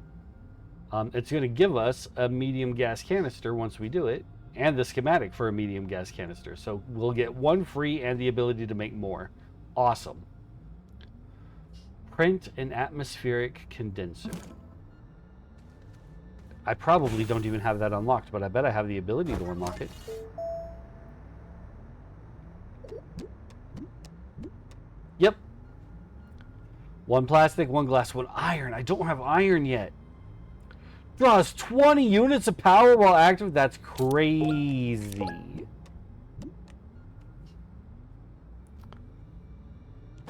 It's going to give us a medium gas canister once we do it, and the schematic for a medium gas canister. So we'll get one free and the ability to make more. Awesome. Print an atmospheric condenser. I probably don't even have that unlocked, but I bet I have the ability to unlock it. Yep. One plastic, one glass, one iron. I don't have iron yet. Draws 20 units of power while active. That's crazy.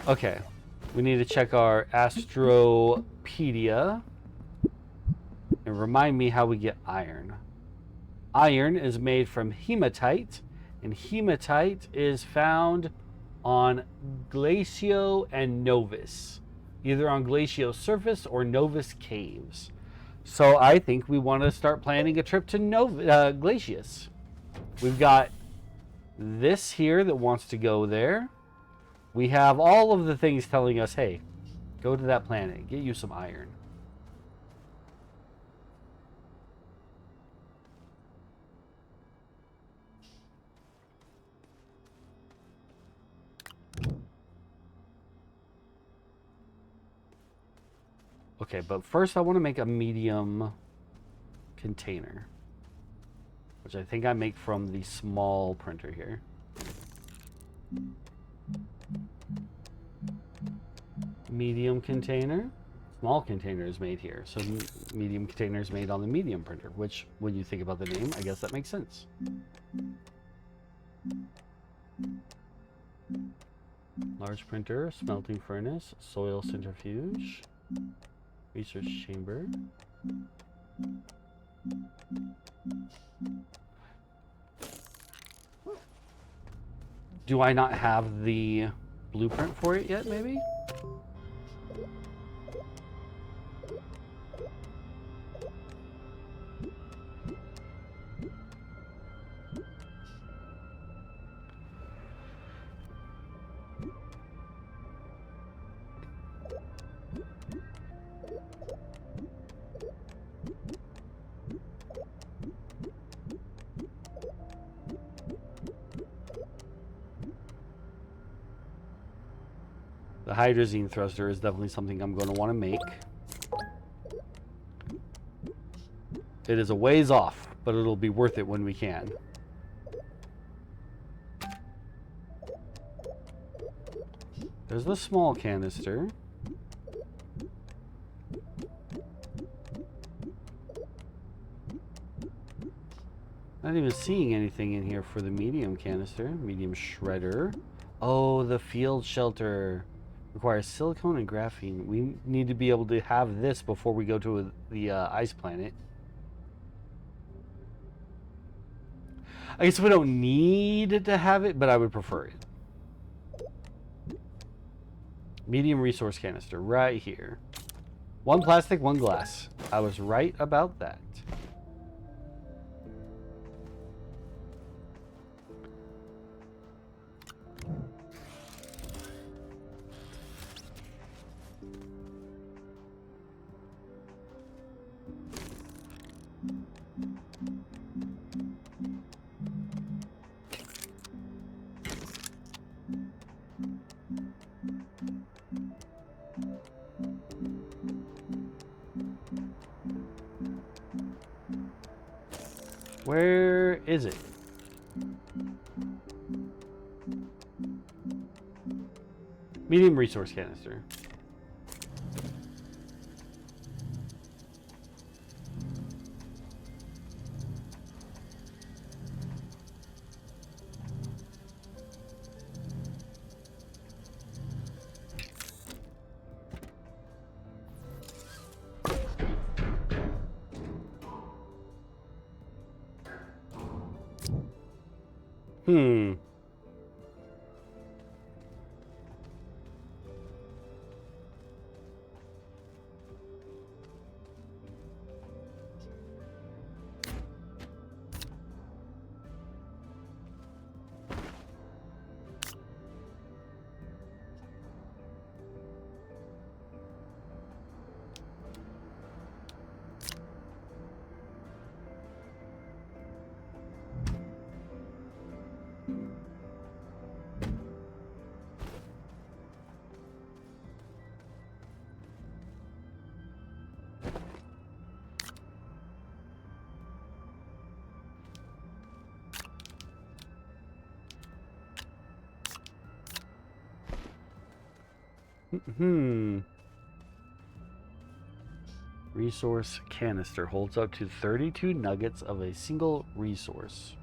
Okay. We need to check our Astropedia and remind me how we get iron. Iron is made from hematite, and hematite is found on Glacio and Novus, either on Glacio's surface or Novus caves. So I think we want to start planning a trip to Glacius. We've got this here that wants to go there. We have all of the things telling us, hey, go to that planet, get you some iron. Okay, but first I want to make a medium container, which I think I make from the small printer here. Medium container. Small container is made here. So medium container is made on the medium printer, which when you think about the name, I guess that makes sense. Large printer, smelting furnace, soil centrifuge, research chamber. Do I not have the blueprint for it yet, maybe? The hydrazine thruster is definitely something I'm going to want to make. It is a ways off, but it'll be worth it when we can. There's the small canister. Not even seeing anything in here for the medium canister. Medium shredder. Oh, the field shelter. Requires silicone and graphene. We need to be able to have this before we go to the ice planet. I guess we don't need to have it, but I would prefer it. Medium resource canister right here. One plastic, one glass. I was right about that. Where is it? Medium resource canister. Resource canister holds up to 32 nuggets of a single resource.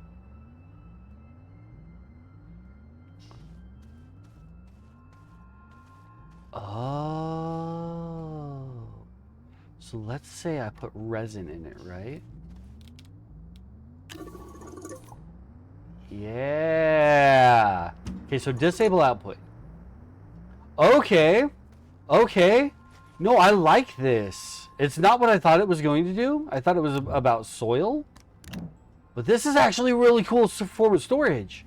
Oh. So let's say I put resin in it, right? Yeah. Okay, so disable output. Okay. Okay. No, I like this. It's not what I thought it was going to do. I thought it was about soil. But this is actually really cool form of storage.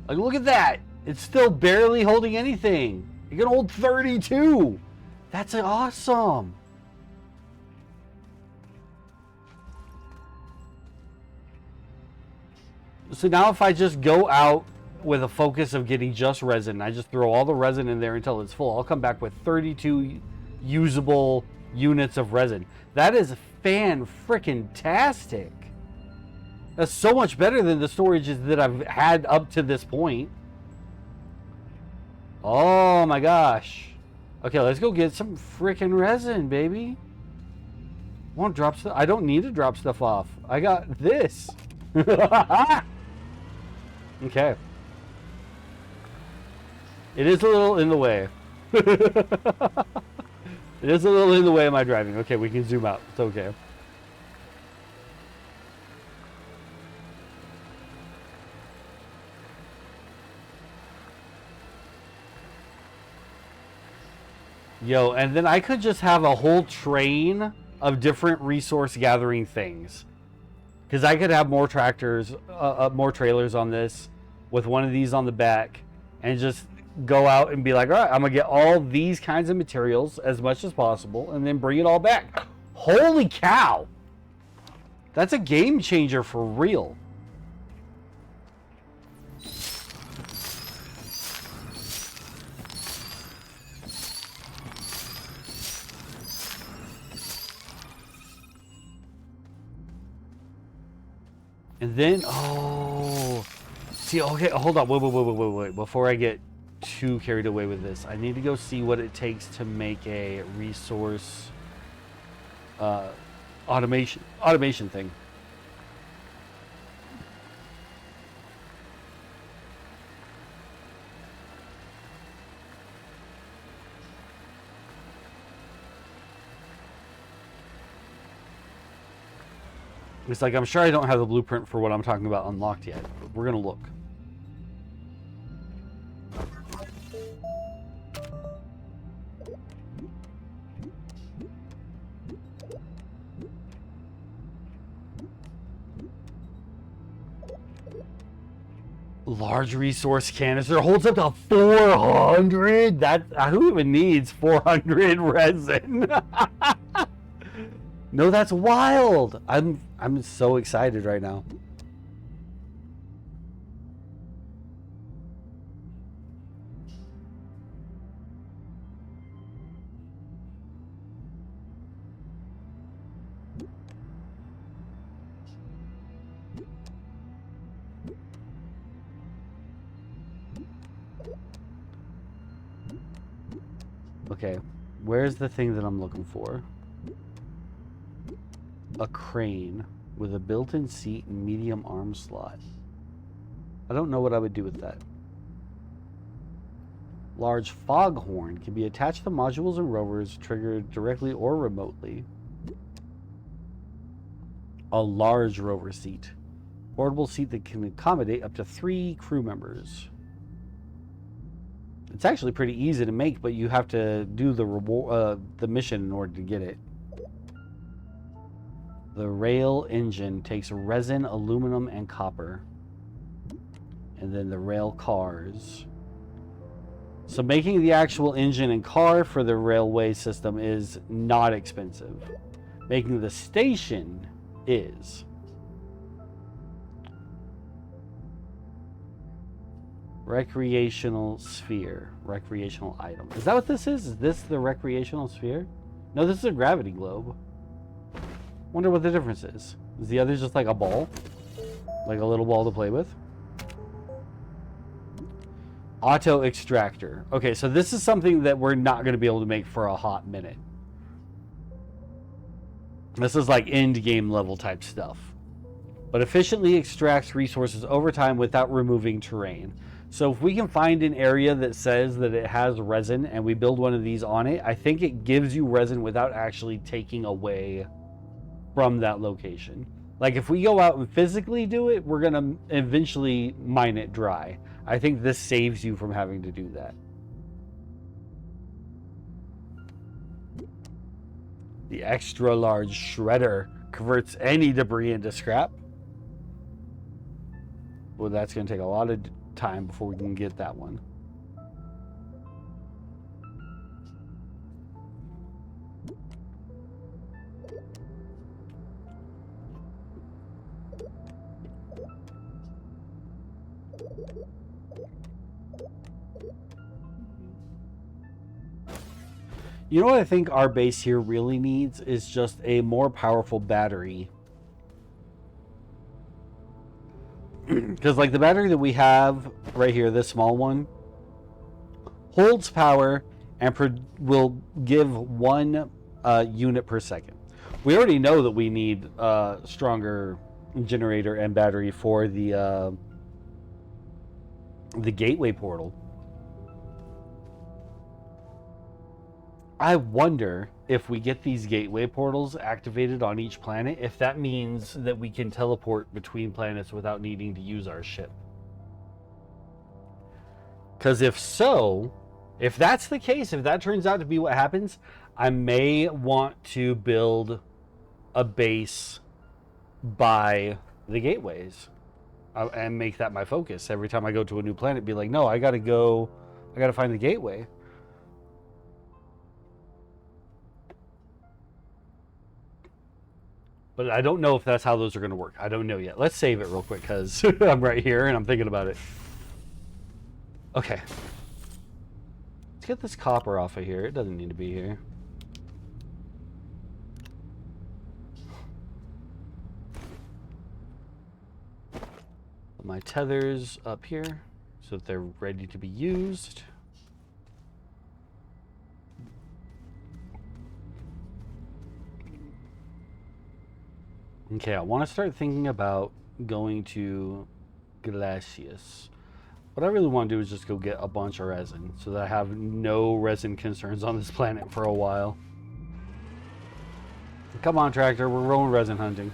Like, look at that. It's still barely holding anything. It can hold 32. That's awesome. So now if I just go out with a focus of getting just resin, I just throw all the resin in there until it's full, I'll come back with 32 usable units of resin. That is fan-frickin-tastic. That's so much better than the storages that I've had up to this point. Oh my gosh. Okay, let's go get some frickin' resin, baby. Won't drop stuff. I don't need to drop stuff off. I got this. Okay. It is a little in the way. It is a little in the way of my driving. Okay, we can zoom out. It's okay. Yo, and then I could just have a whole train of different resource gathering things. Because I could have more tractors, more trailers on this with one of these on the back and just go out and be like, all right, I'm going to get all these kinds of materials as much as possible and then bring it all back. Holy cow. That's a game changer for real. And then, oh, see, okay, hold on, wait. Before I get too carried away with this, I need to go see what it takes to make a resource automation thing. It's like, I'm sure I don't have the blueprint for what I'm talking about unlocked yet, but we're going to look. Large resource canister holds up to 400? Who even needs 400 resin? No, that's wild. I'm so excited right now. Okay, where's the thing that I'm looking for? A crane with a built-in seat and medium arm slot. I don't know what I would do with that. Large foghorn can be attached to modules and rovers, triggered directly or remotely. A large rover seat. Portable seat that can accommodate up to 3 crew members. It's actually pretty easy to make, but you have to do the mission in order to get it. The rail engine takes resin, aluminum, and copper. And then the rail cars. So making the actual engine and car for the railway system is not expensive. Making the station is. Recreational sphere. Recreational item. Is that what this is? Is this the recreational sphere? No, this is a gravity globe. Wonder what the difference is. Is the other just like a ball? Like a little ball to play with? Auto extractor. Okay, so this is something that we're not going to be able to make for a hot minute. This is like end game level type stuff. But efficiently extracts resources over time without removing terrain. So if we can find an area that says that it has resin and we build one of these on it, I think it gives you resin without actually taking away from that location. Like if we go out and physically do it, we're gonna eventually mine it dry. I think this saves you from having to do that. The extra large shredder converts any debris into scrap. Well, that's gonna take a lot of time before we can get that one. You know what I think our base here really needs is just a more powerful battery. Because like the battery that we have right here, this small one, holds power and will give 1 unit per second. We already know that we need stronger generator and battery for the gateway portal. I wonder if we get these gateway portals activated on each planet, if that means that we can teleport between planets without needing to use our ship. Because if so, if that's the case, if that turns out to be what happens, I may want to build a base by the gateways and make that my focus. Every time I go to a new planet, be like, no, I gotta find the gateway. But I don't know if that's how those are going to work. I don't know yet. Let's save it real quick because I'm right here and I'm thinking about it. Okay. Let's get this copper off of here. It doesn't need to be here. Put my tethers up here so that they're ready to be used. Okay, I want to start thinking about going to Glacius. What I really want to do is just go get a bunch of resin so that I have no resin concerns on this planet for a while. Come on, tractor, we're rolling resin hunting.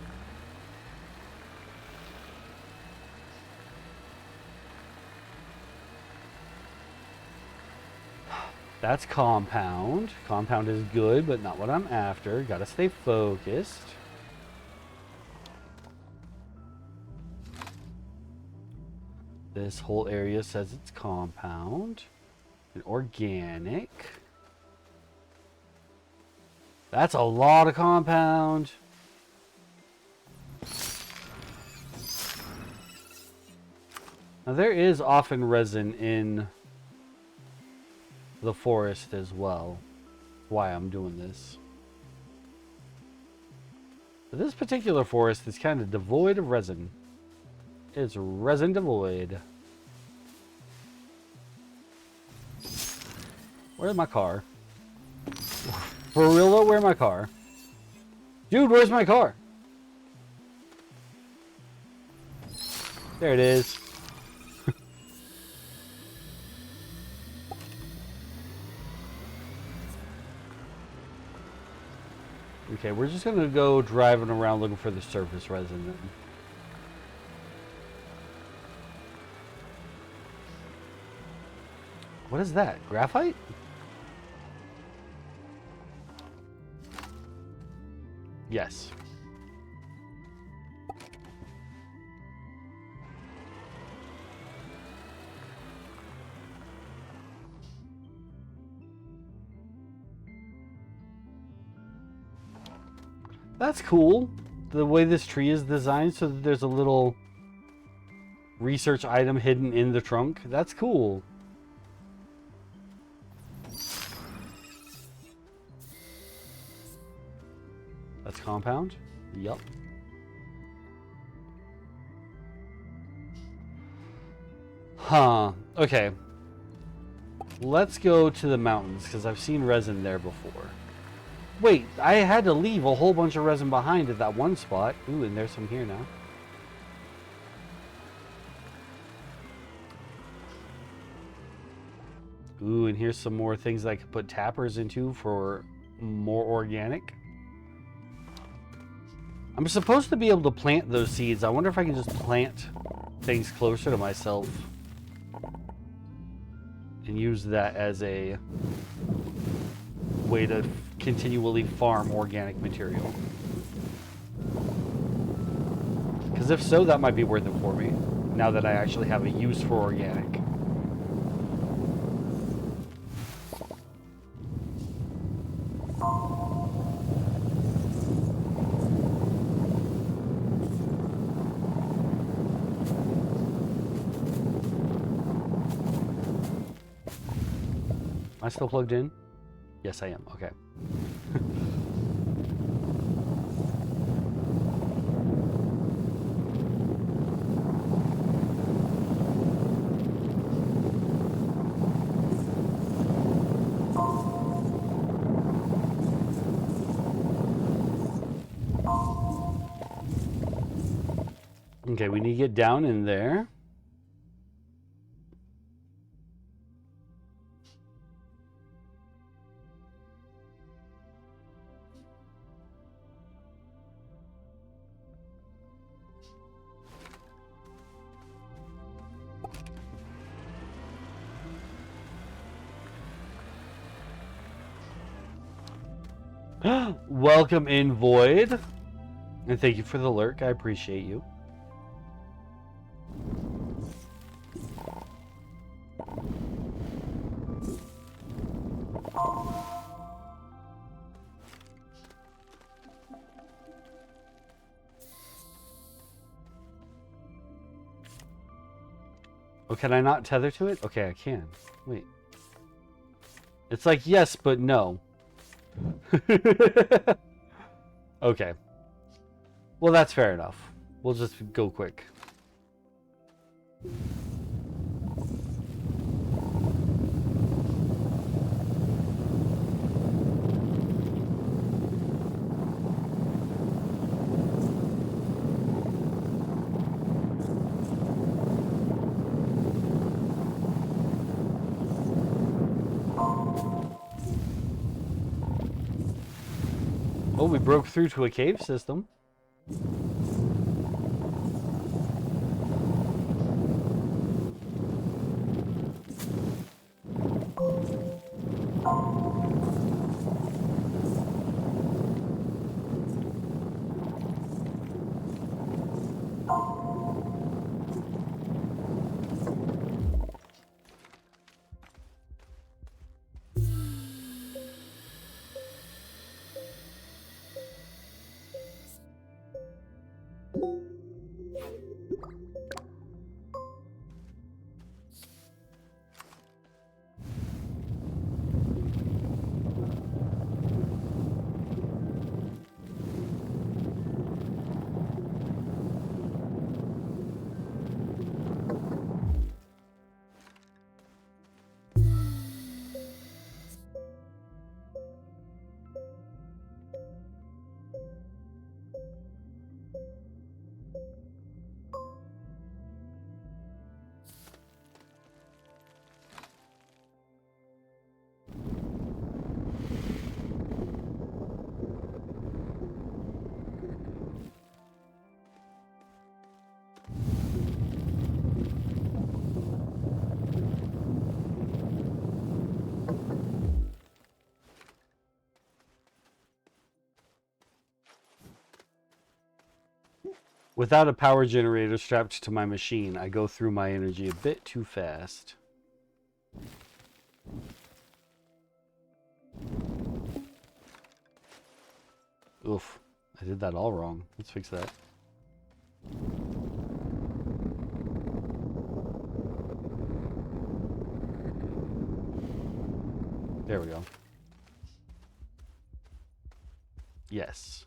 That's compound. Compound is good, but not what I'm after. Gotta stay focused. This whole area says it's compound and organic. That's a lot of compound. Now there is often resin in the forest as well. Why I'm doing this. But this particular forest is kind of devoid of resin. It's resin devoid. Where's my car? For real though, where's my car? Dude, where's my car? There it is. Okay, we're just gonna go driving around looking for the surface resin then. What is that? Graphite? Yes. That's cool. The way this tree is designed so that there's a little research item hidden in the trunk. That's cool. That's compound? Yup. Huh. Okay. Let's go to the mountains, because I've seen resin there before. Wait, I had to leave a whole bunch of resin behind at that one spot. Ooh, and there's some here now. Ooh, and here's some more things that I could put tappers into for more organic. I'm supposed to be able to plant those seeds. I wonder if I can just plant things closer to myself and use that as a way to continually farm organic material. Because if so, that might be worth it for me. now that I actually have a use for organic. Am I still plugged in? Yes, I am. Okay. Okay, we need to get down in there. Welcome in, Void. And thank you for the lurk. I appreciate you. Oh, can I not tether to it? Okay, I can. Wait. It's like yes, but no. Okay. Well, that's fair enough. We'll just go quick. Oh, we broke through to a cave system. Without a power generator strapped to my machine, I go through my energy a bit too fast. Oof, I did that all wrong. Let's fix that. There we go. Yes.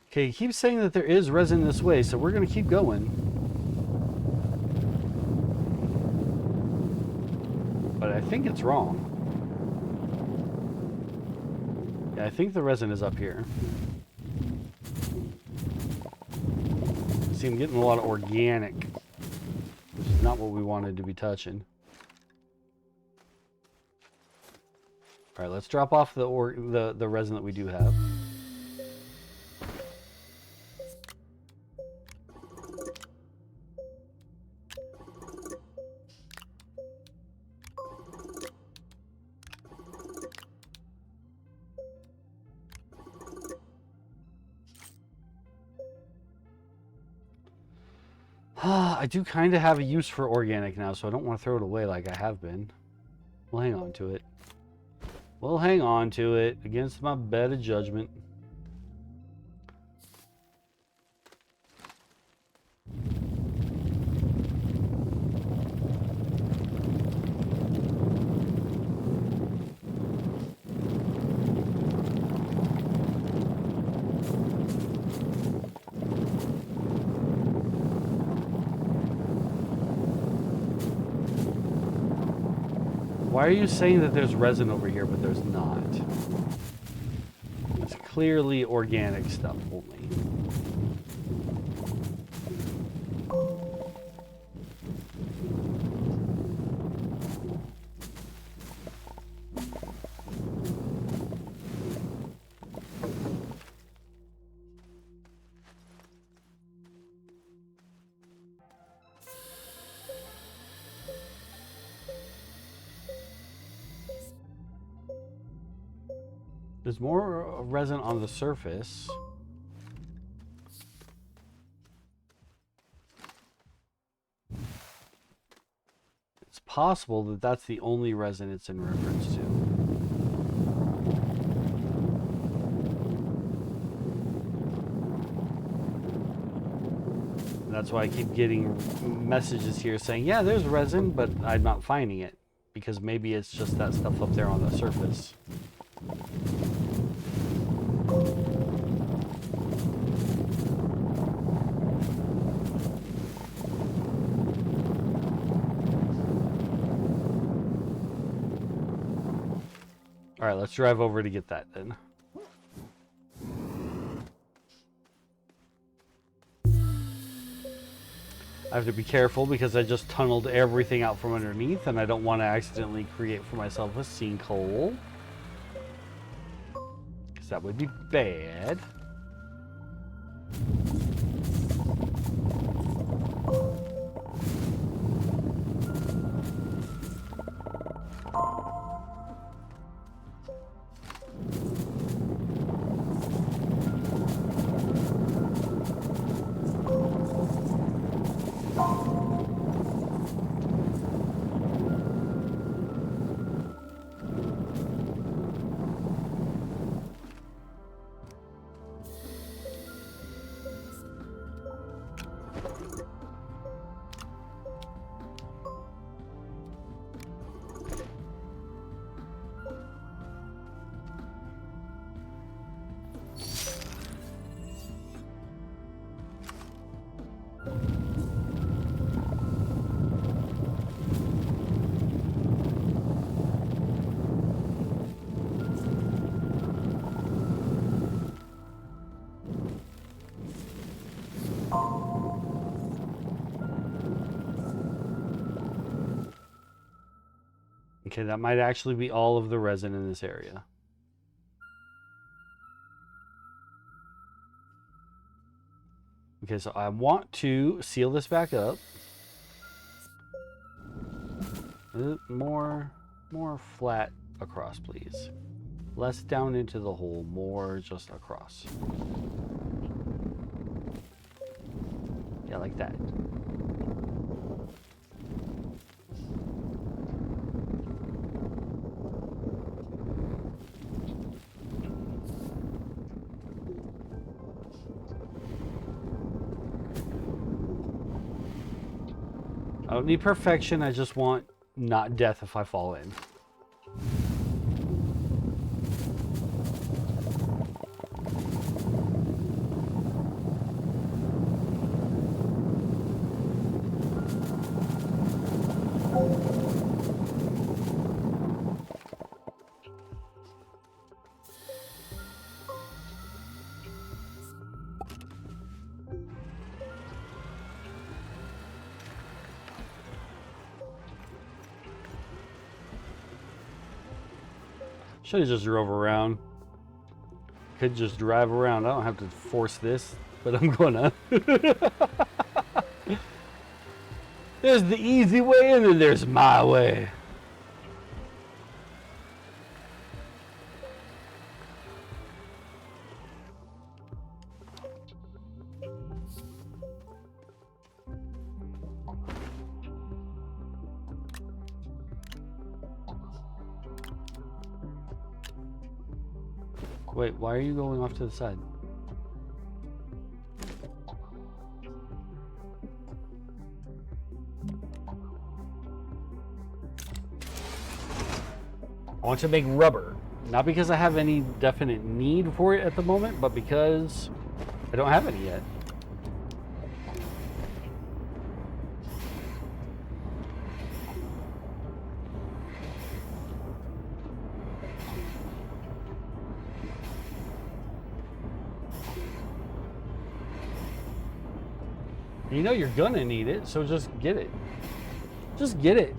Okay, he keeps saying that there is resin this way, so we're going to keep going. But I think it's wrong. Yeah, I think the resin is up here. See, I'm getting a lot of organic, which is not what we wanted to be touching. All right, let's drop off the resin that we do have. I do kind of have a use for organic now, so I don't want to throw it away like I have been. We'll hang on to it. We'll hang on to it against my better judgment. Why are you saying that there's resin over here, but there's not? It's clearly organic stuff only. There's more resin on the surface. It's possible that that's the only resin it's in reference to. And that's why I keep getting messages here saying, yeah, there's resin, but I'm not finding it. Because maybe it's just that stuff up there on the surface. All right, let's drive over to get that then. I have to be careful because I just tunneled everything out from underneath and I don't want to accidentally create for myself a sinkhole. Because that would be bad. Okay, that might actually be all of the resin in this area. Okay, so I want to seal this back up. More flat across, please. Less down into the hole, more just across. Yeah, like that. I don't need perfection, I just want not death if I fall in. Should have just drove around. Could just drive around. I don't have to force this, but I'm gonna. There's the easy way and then there's my way. Wait, why are you going off to the side? I want to make rubber. Not because I have any definite need for it at the moment, but because I don't have any yet. You know you're gonna need it, so just get it. Just get it.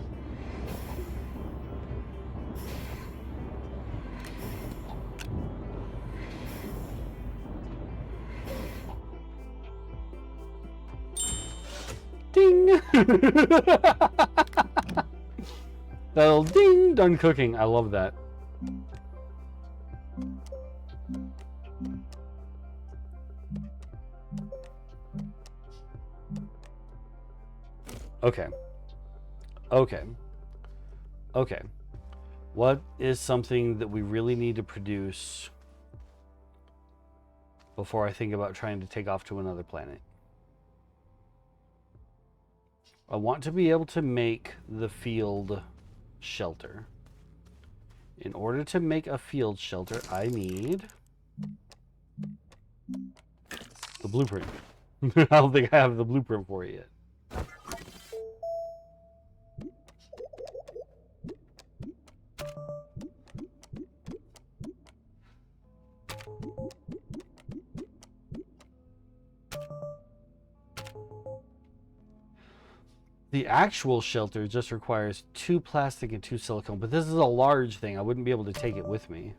Ding! That'll ding, done cooking. I love that. Okay. Okay. Okay. What is something that we really need to produce before I think about trying to take off to another planet? I want to be able to make the field shelter. In order to make a field shelter, I need the blueprint. I don't think I have the blueprint for it yet. The actual shelter just requires 2 plastic and 2 silicone, but this is a large thing. I wouldn't be able to take it with me.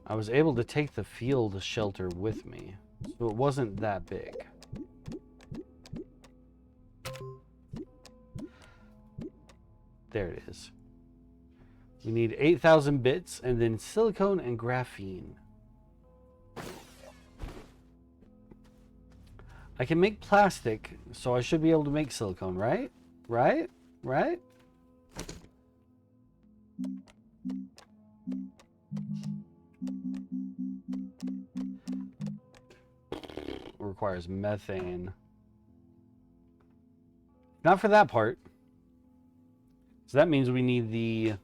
I was able to take the field shelter with me, so it wasn't that big. There it is. We need 8,000 bits and then silicone and graphene. I can make plastic, so I should be able to make silicone, right? Right? Right? Requires methane. Not for that part. So that means we need the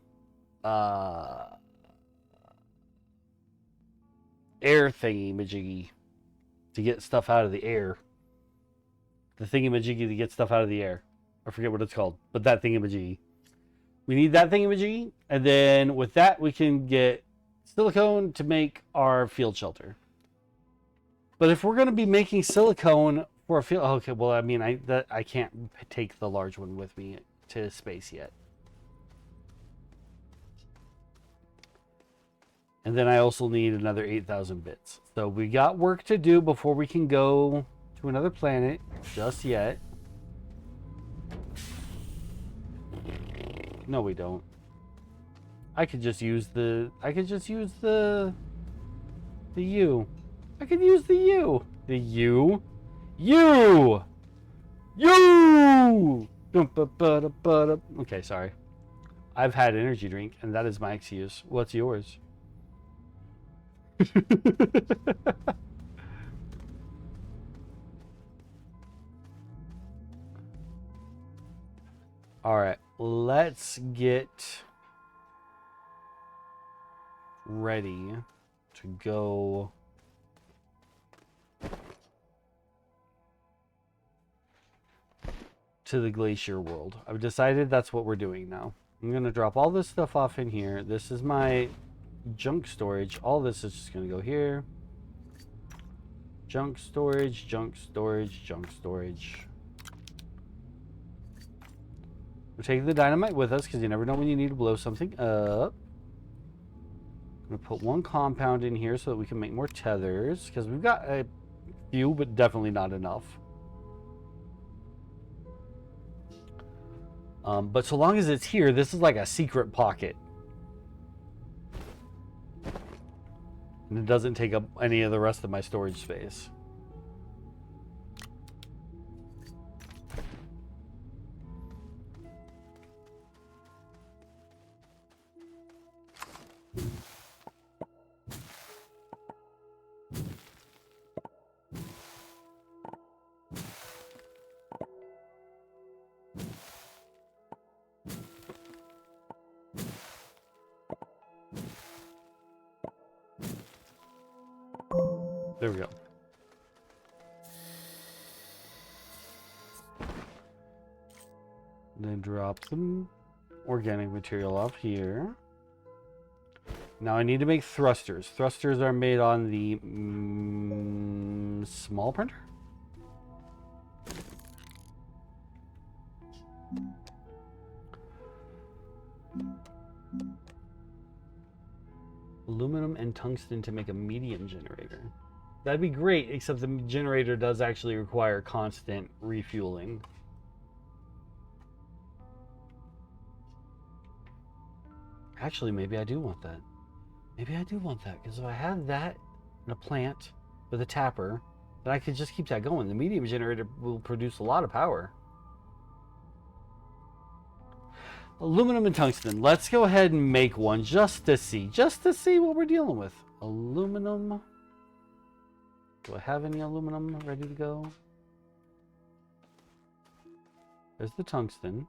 air thingy-majiggy to get stuff out of the air. The thingy-majiggy to get stuff out of the air. I forget what it's called, but that thingy-majiggy. We need that thingy-majiggy, and then with that we can get silicone to make our field shelter. But if we're going to be making silicone for a field... Okay, well, I mean, I can't take the large one with me to space yet. And then I also need another 8,000 bits. So we got work to do before we can go to another planet just yet. No, we don't. I could just use the U. I could use the U. The U. U. U. Okay, sorry. I've had energy drink, and that is my excuse. What's yours? All right, let's get ready to go to the glacier world. I've decided that's what we're doing now. I'm going to drop all this stuff off in here. This is my junk storage. All this is just going to go here. Junk storage, junk storage, junk storage. We're taking the dynamite with us because you never know when you need to blow something up. I'm going to put 1 compound in here so that we can make more tethers because we've got a few, but definitely not enough. But so long as it's here, this is like a secret pocket. And it doesn't take up any of the rest of my storage space. There we go. Then drop some organic material off here. Now I need to make thrusters. Thrusters are made on the small printer. Aluminum and tungsten to make a medium generator. That'd be great, except the generator does actually require constant refueling. Actually, maybe I do want that. Maybe I do want that, because if I have that in a plant with a tapper, then I could just keep that going. The medium generator will produce a lot of power. Aluminum and tungsten. Let's go ahead and make one just to see what we're dealing with. Aluminum. Do I have any aluminum ready to go? There's the tungsten.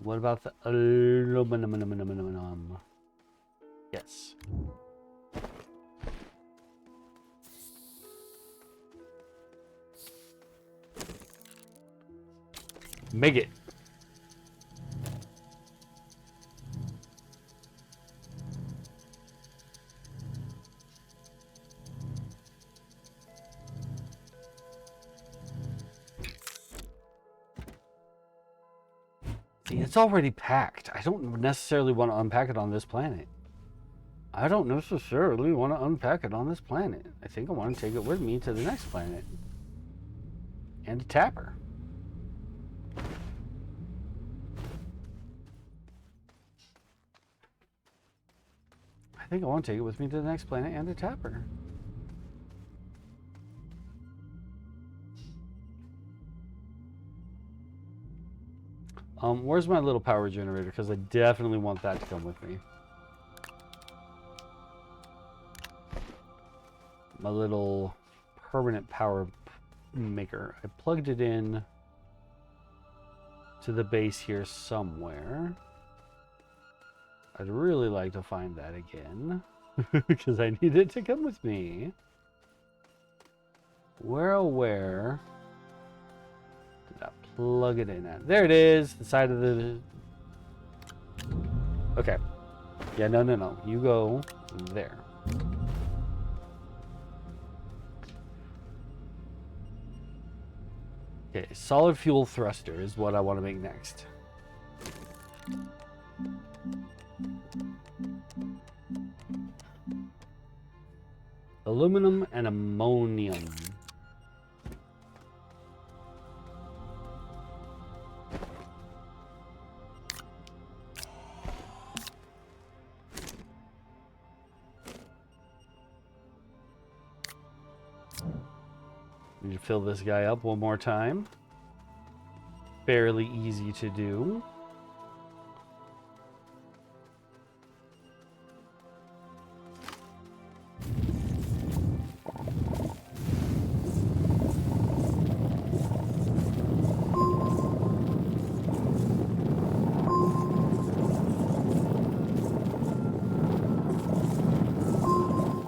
What about the aluminum? Yes. Make it. See, it's already packed. I don't necessarily want to unpack it on this planet. I don't necessarily want to unpack it on this planet. I think I want to take it with me to the next planet. And a tapper. I think I want to take it with me to the next planet and a tapper. Where's my little power generator? Because I definitely want that to come with me. My little permanent power maker. I plugged it in to the base here somewhere. I'd really like to find that again. Because I need it to come with me. Where did I plug it in at? There it is. The side of the... Okay. Yeah, no. You go there. Okay, solid fuel thruster is what I want to make next. Aluminum and ammonium. Need to fill this guy up one more time. Fairly easy to do.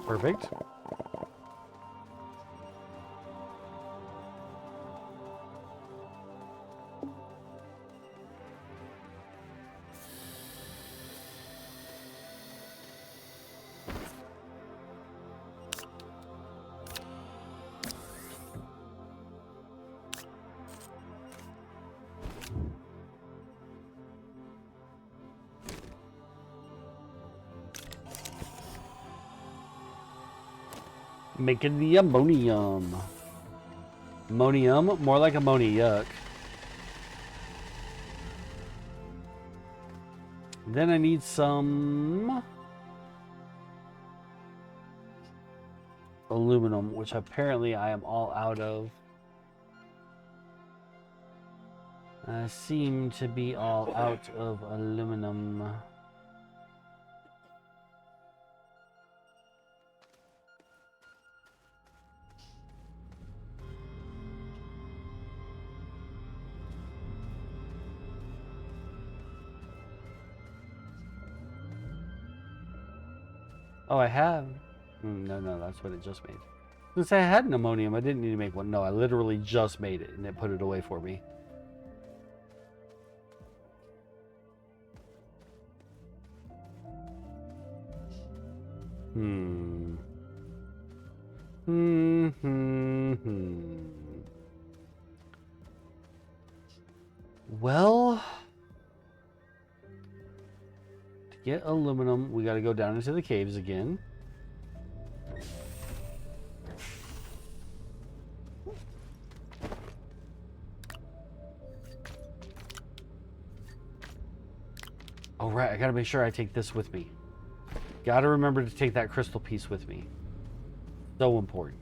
Perfect. Making the ammonium. Ammonium? More like ammonia, yuck. Then I need some aluminum, which apparently I am all out of. I seem to be all out of aluminum. Oh, I have. No, that's what it just made. Since I had an ammonium, I didn't need to make one. No, I literally just made it, and it put it away for me. Well, to get aluminum, we got to go down into the caves again. Oh, right. I got to make sure I take this with me. Got to remember to take that crystal piece with me. So important.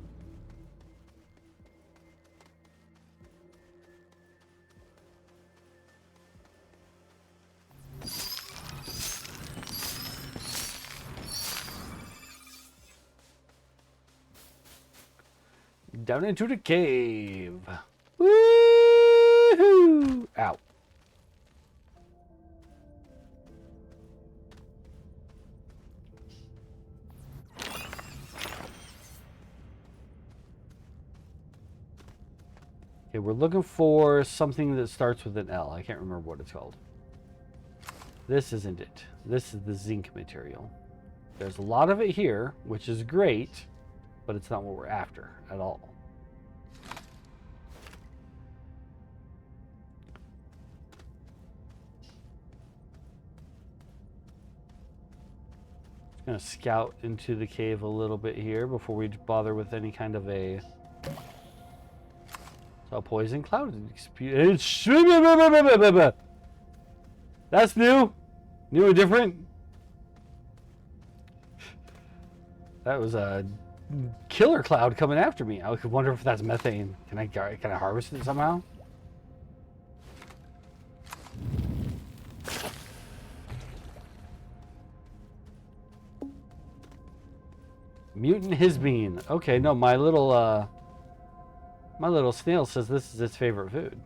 Down into the cave. Woohoo! Ow. Okay, we're looking for something that starts with an L. I can't remember what it's called. This isn't it. This is the zinc material. There's a lot of it here, which is great, but it's not what we're after at all. Just gonna scout into the cave a little bit here before we bother with any kind of a... So poison cloud. That's new. New and different. That was a killer cloud coming after me. I could wonder if that's methane. Can I harvest it somehow? Mutant Hisbean. Okay, no, my little snail says this is its favorite food.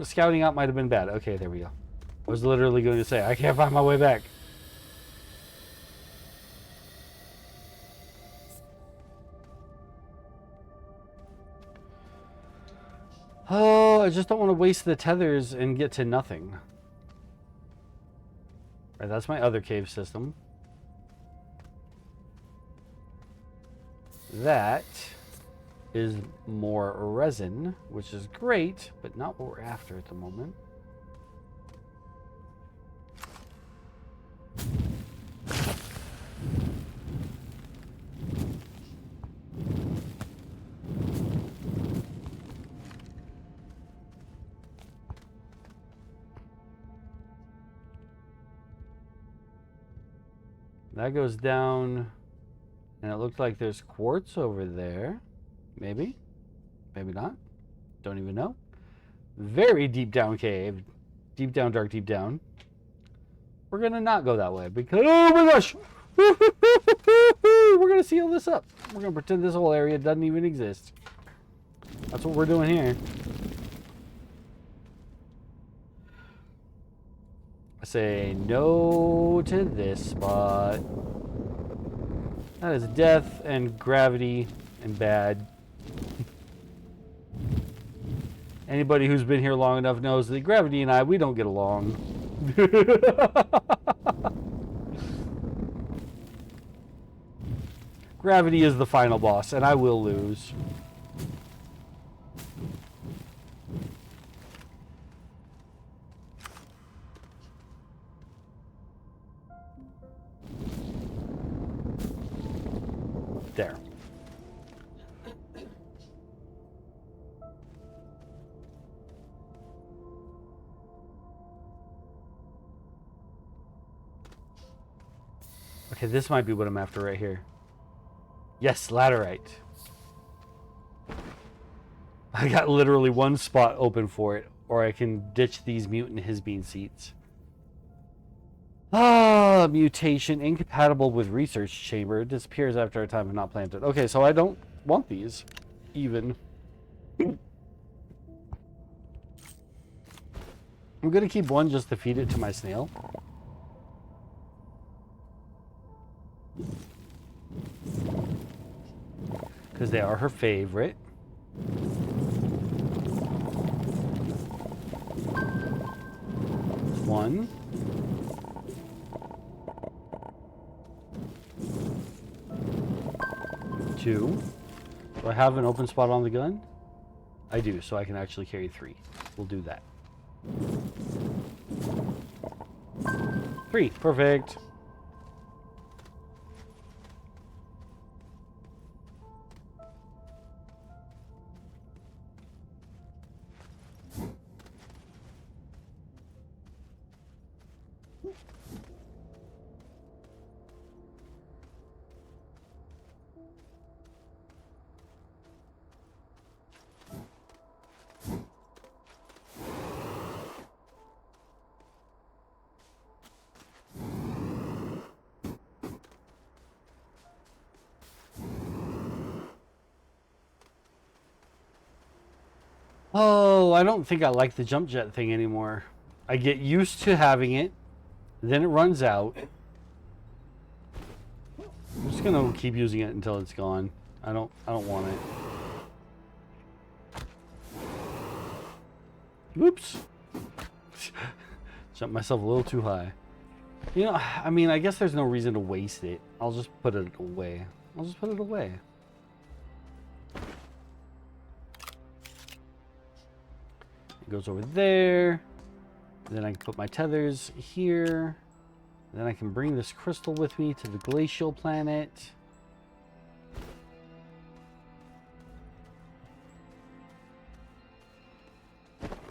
Scouting out might have been bad. Okay, there we go. I was literally going to say, I can't find my way back. Oh, I just don't want to waste the tethers and get to nothing. Right, that's my other cave system. That is more resin, which is great, but not what we're after at the moment. That goes down, and it looks like there's quartz over there. Maybe. Maybe not. Don't even know. Very deep down cave. Deep down, dark, deep down. We're going to not go that way because... Oh my gosh! We're going to seal this up. We're going to pretend this whole area doesn't even exist. That's what we're doing here. I say no to this spot. That is death and gravity and bad. Anybody who's been here long enough knows that gravity and I, we don't get along. Gravity is the final boss, and I will lose. There. Okay, this might be what I'm after right here. Yes, laterite. I got literally one spot open for it, or I can ditch these mutant Hisbean seeds. Ah, mutation incompatible with research chamber. It disappears after a time of not planted. Okay, so I don't want these, even. I'm gonna keep one just to feed it to my snail. because they are her favorite. One. Two. Do I have an open spot on the gun? I do, so I can actually carry 3. We'll do that. 3. Perfect. Oh, I don't think I like the jump jet thing anymore. I get used to having it, then it runs out. I'm just gonna keep using it until it's gone. I don't want it. Oops. Jumped myself a little too high. You know, I mean, I guess there's no reason to waste it. I'll just put it away. I'll just put it away. It goes over there. Then I can put my tethers here. Then I can bring this crystal with me to the glacial planet.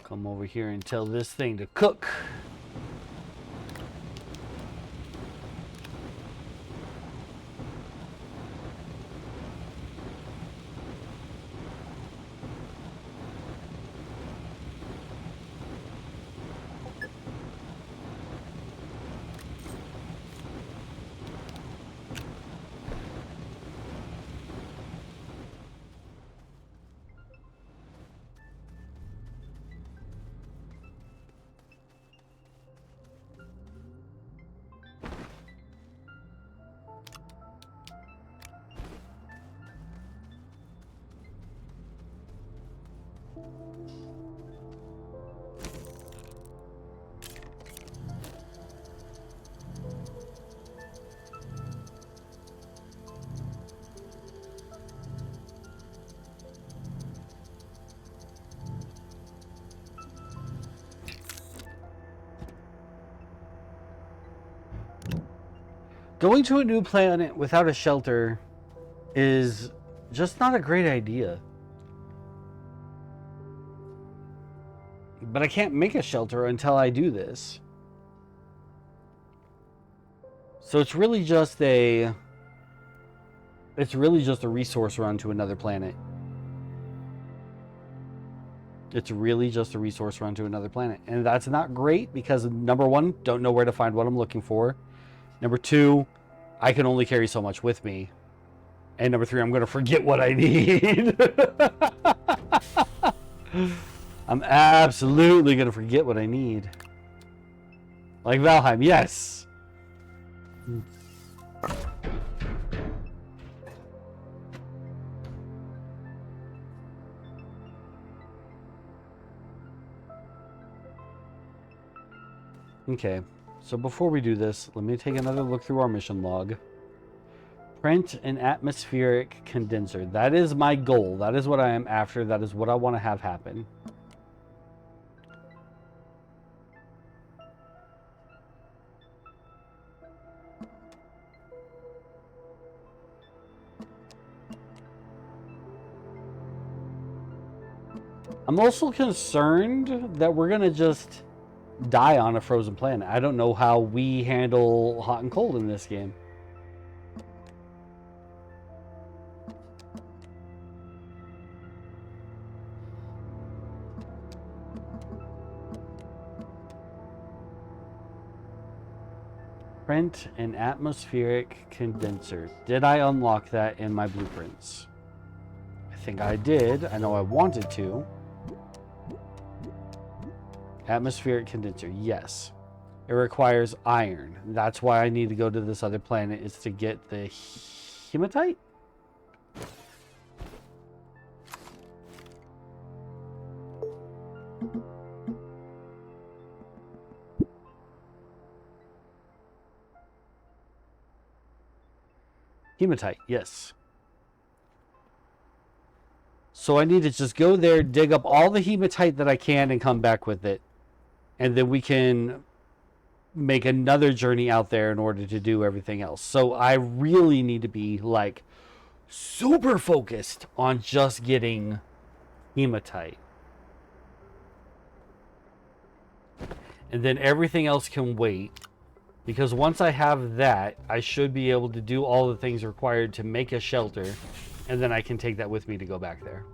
Come over here and tell this thing to cook. Going to a new planet without a shelter is just not a great idea. But I can't make a shelter until I do this. So it's really just a resource run to another planet. It's really just a resource run to another planet. And that's not great because, number one, don't know where to find what I'm looking for. Number two, I can only carry so much with me. And number three, I'm going to forget what I need. I'm absolutely going to forget what I need. Like Valheim, yes. Okay. So before we do this, let me take another look through our mission log. Print an atmospheric condenser. That is my goal. That is what I am after. That is what I want to have happen. I'm also concerned that we're going to just die on a frozen planet. I don't know how we handle hot and cold in this game. Print an atmospheric condenser. Did I unlock that in my blueprints? I think I did. I know I wanted to. Atmospheric condenser, yes. It requires iron. That's why I need to go to this other planet, is to get the hematite? Hematite, yes. So I need to just go there, dig up all the hematite that I can, and come back with it. And then we can make another journey out there in order to do everything else. So I really need to be, like, super focused on just getting hematite. And then everything else can wait. Because once I have that, I should be able to do all the things required to make a shelter. And then I can take that with me to go back there.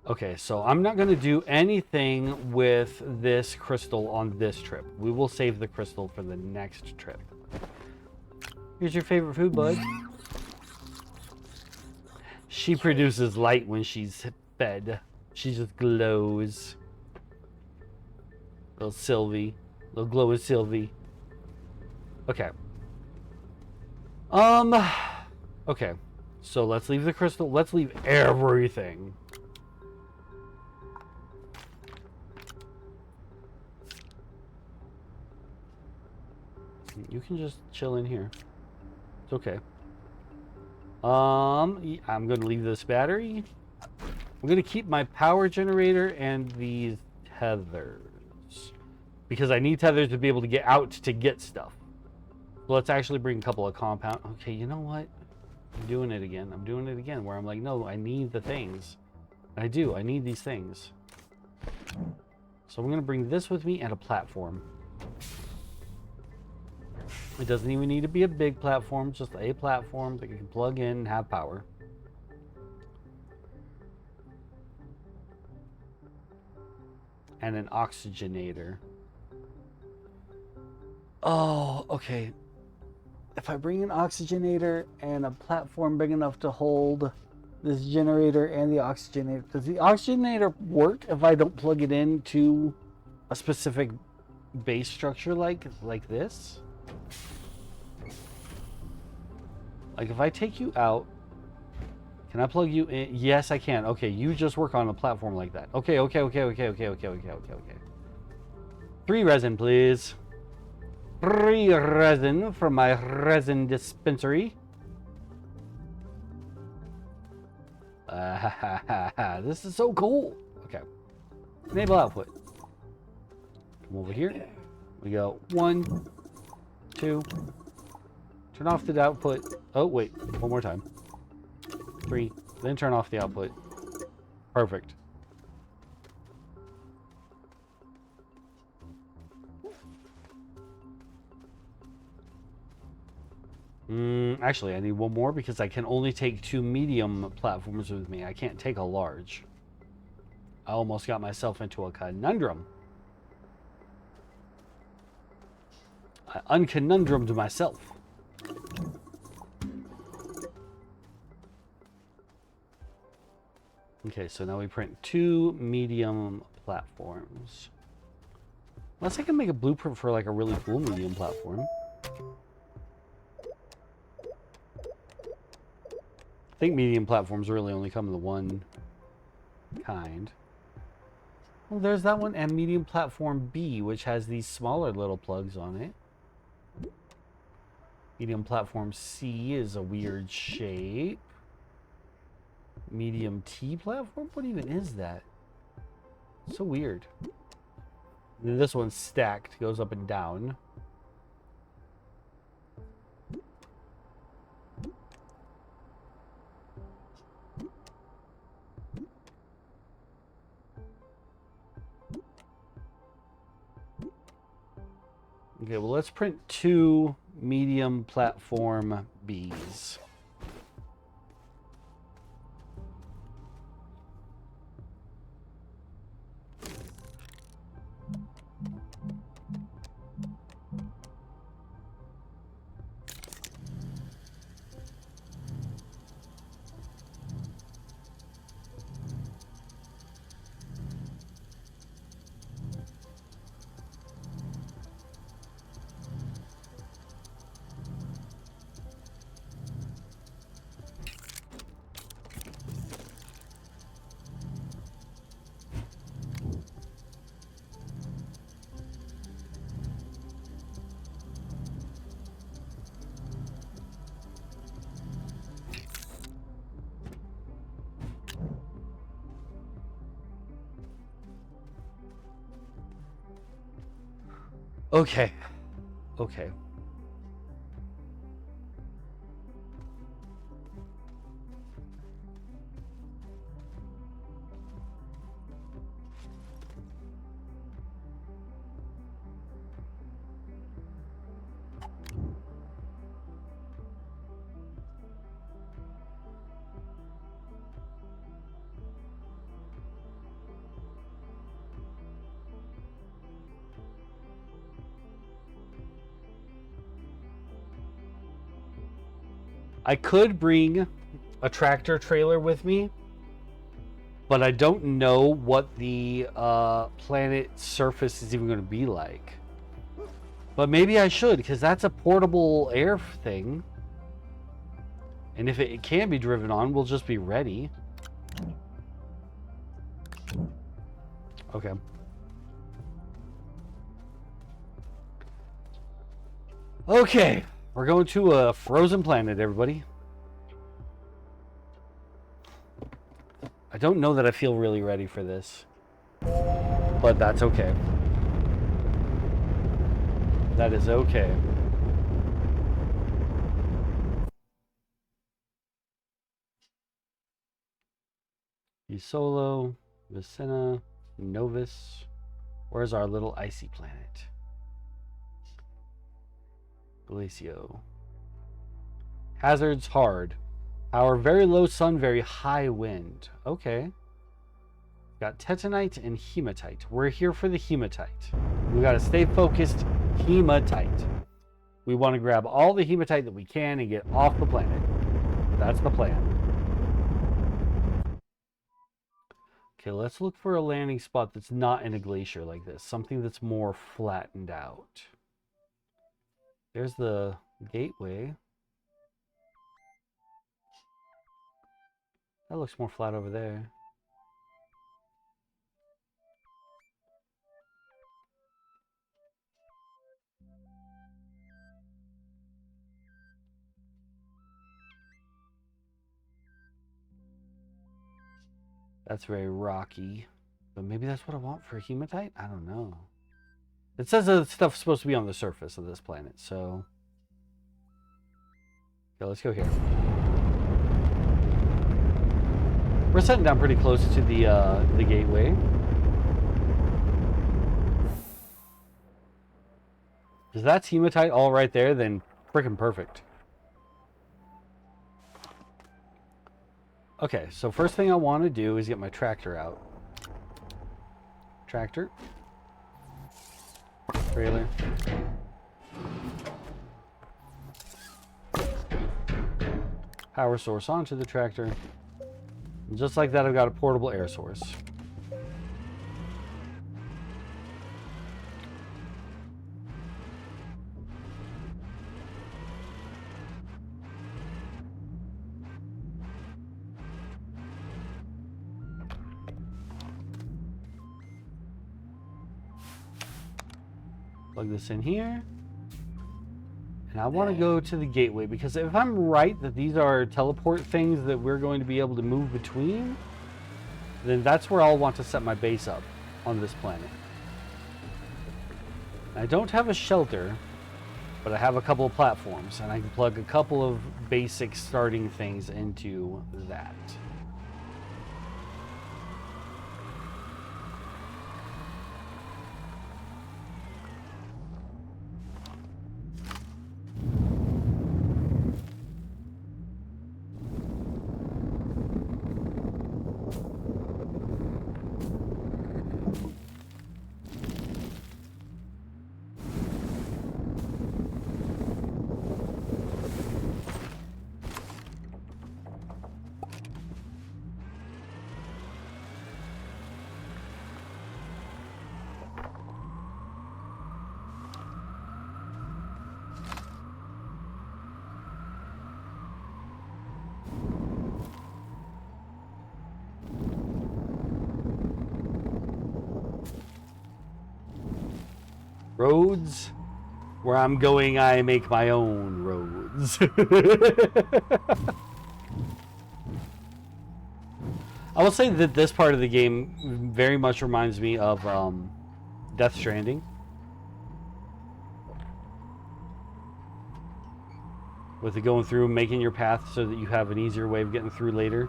Okay, so I'm not going to do anything with this crystal on this trip. We will save the crystal for the next trip. Here's your favorite food, bud. She produces light when she's fed. She just glows. Little Sylvie. Little glowing Sylvie. Okay. Okay. So let's leave the crystal. Let's leave everything. You can just chill in here. It's okay. I'm going to leave this battery. I'm going to keep my power generator and these tethers. Because I need tethers to be able to get out to get stuff. So let's actually bring a couple of compound. Okay, you know what? I'm doing it again. I'm doing it again where I'm like, no, I need the things. I do. I need these things. So I'm going to bring this with me and a platform. It doesn't even need to be a big platform, just a platform that you can plug in and have power. And an oxygenator. Oh, okay. If I bring an oxygenator and a platform big enough to hold this generator and the oxygenator, does the oxygenator work if I don't plug it into a specific base structure like this? Like if I take you out, can I plug you in? Yes, I can. Okay, you just work on a platform like that. Okay. 3 resin, please. 3 resin from my resin dispensary. This is so cool. Okay. Enable output. Come over here. We go 1, 2. Turn off the output. Oh, wait. One more time. 3. Then turn off the output. Perfect. Actually, I need one more because I can only take 2 medium platforms with me. I can't take a large. I almost got myself into a conundrum. I unconundrumed myself. Okay, so now we print 2 medium platforms. Unless I can make a blueprint for like a really cool medium platform. I think medium platforms really only come in the one kind. Well, there's that one, and medium platform B, which has these smaller little plugs on it. Medium platform C is a weird shape. Medium T platform? What even is that? So weird. And then this one's stacked, goes up and down. Okay, well, let's print 2 medium platform Bs. Okay. Okay. I could bring a tractor trailer with me, but I don't know what the planet surface is even going to be like. But maybe I should, because that's a portable air thing. And if it can be driven on, we'll just be ready. Okay. Okay, we're going to a frozen planet, everybody. I don't know that I feel really ready for this, but that's okay. That is okay. Solo, Vicina, Novus. Where's our little icy planet? Glacio. Hazards hard. Power very low sun, very high wind. Okay. Got Tetanite and Hematite. We're here for the Hematite. We gotta stay focused. Hematite. We want to grab all the Hematite that we can and get off the planet. That's the plan. Okay, let's look for a landing spot that's not in a glacier like this. Something that's more flattened out. There's the gateway. That looks more flat over there. That's very rocky. But maybe that's what I want for hematite? I don't know. It says that stuff's supposed to be on the surface of this planet, so... Okay, let's go here. We're setting down pretty close to the gateway. If that's hematite all right there, then freaking perfect. Okay, so first thing I want to do is get my tractor out. Tractor. Trailer. Power source onto the tractor. And just like that, I've got a portable air source. Plug this in here. And I want to go to the gateway, because if I'm right that these are teleport things that we're going to be able to move between, then that's where I'll want to set my base up on this planet. I don't have a shelter, but I have a couple of platforms, and I can plug a couple of basic starting things into that. Roads. Where I'm going, I make my own roads. I will say that this part of the game very much reminds me of Death Stranding. with it going through, making your path so that you have an easier way of getting through later,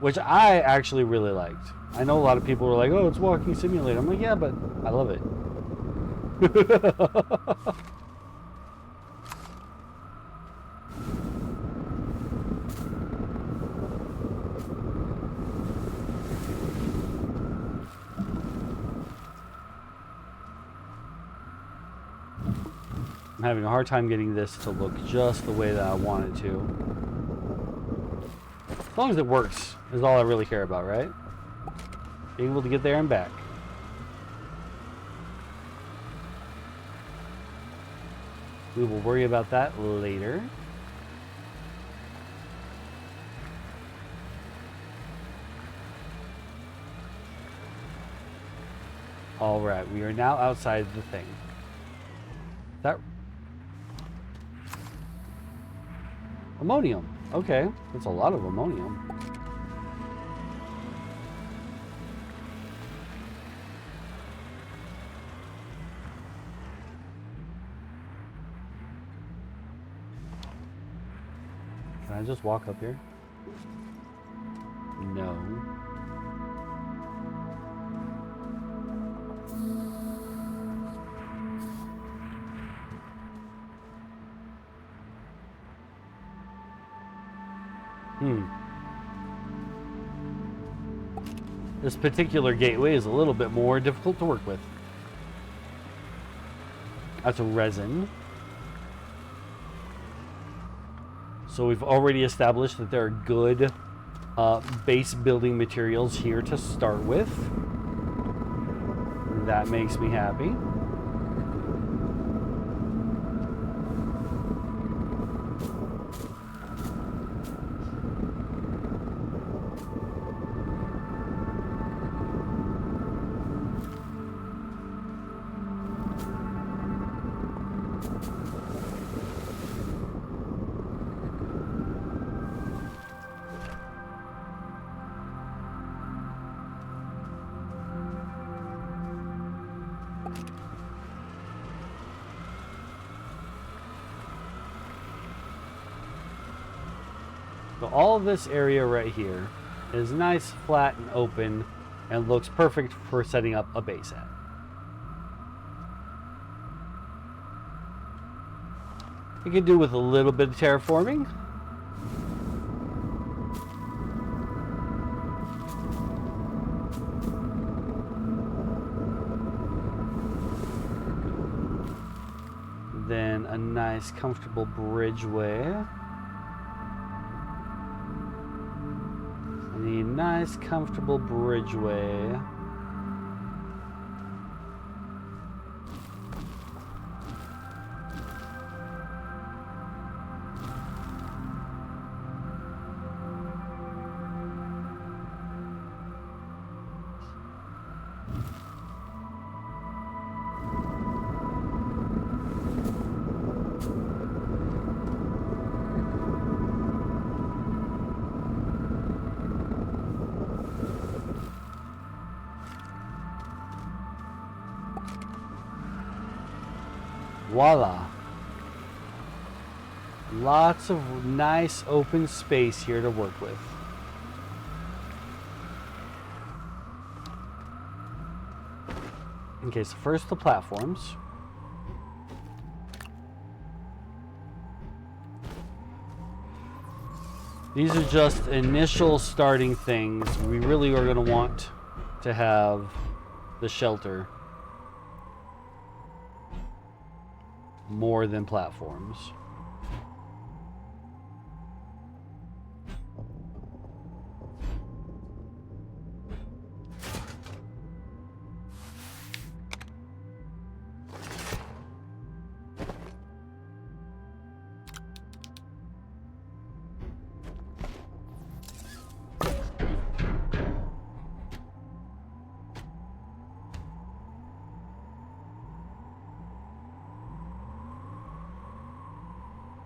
which I actually really liked. I know a lot of people were like, oh, it's walking simulator. I'm like, yeah, but I love it. I'm having a hard time getting this to look just the way that I want it to. As long as it works is all I really care about, right? Being able to get there and back. We will worry about that later. All right, we are now outside the thing. That ammonium. Okay, that's a lot of ammonium. Can I just walk up here? No. This particular gateway is a little bit more difficult to work with. That's a resin. So we've already established that there are good base building materials here to start with. That makes me happy. So all of this area right here is nice, flat, and open, and looks perfect for setting up a base at. You could do with a little bit of terraforming. Then a nice, comfortable bridgeway. The nice, comfortable bridgeway. Voila. Lots of nice open space here to work with. Okay, so first the platforms. These are just initial starting things. We really are going to want to have the shelter more than platforms.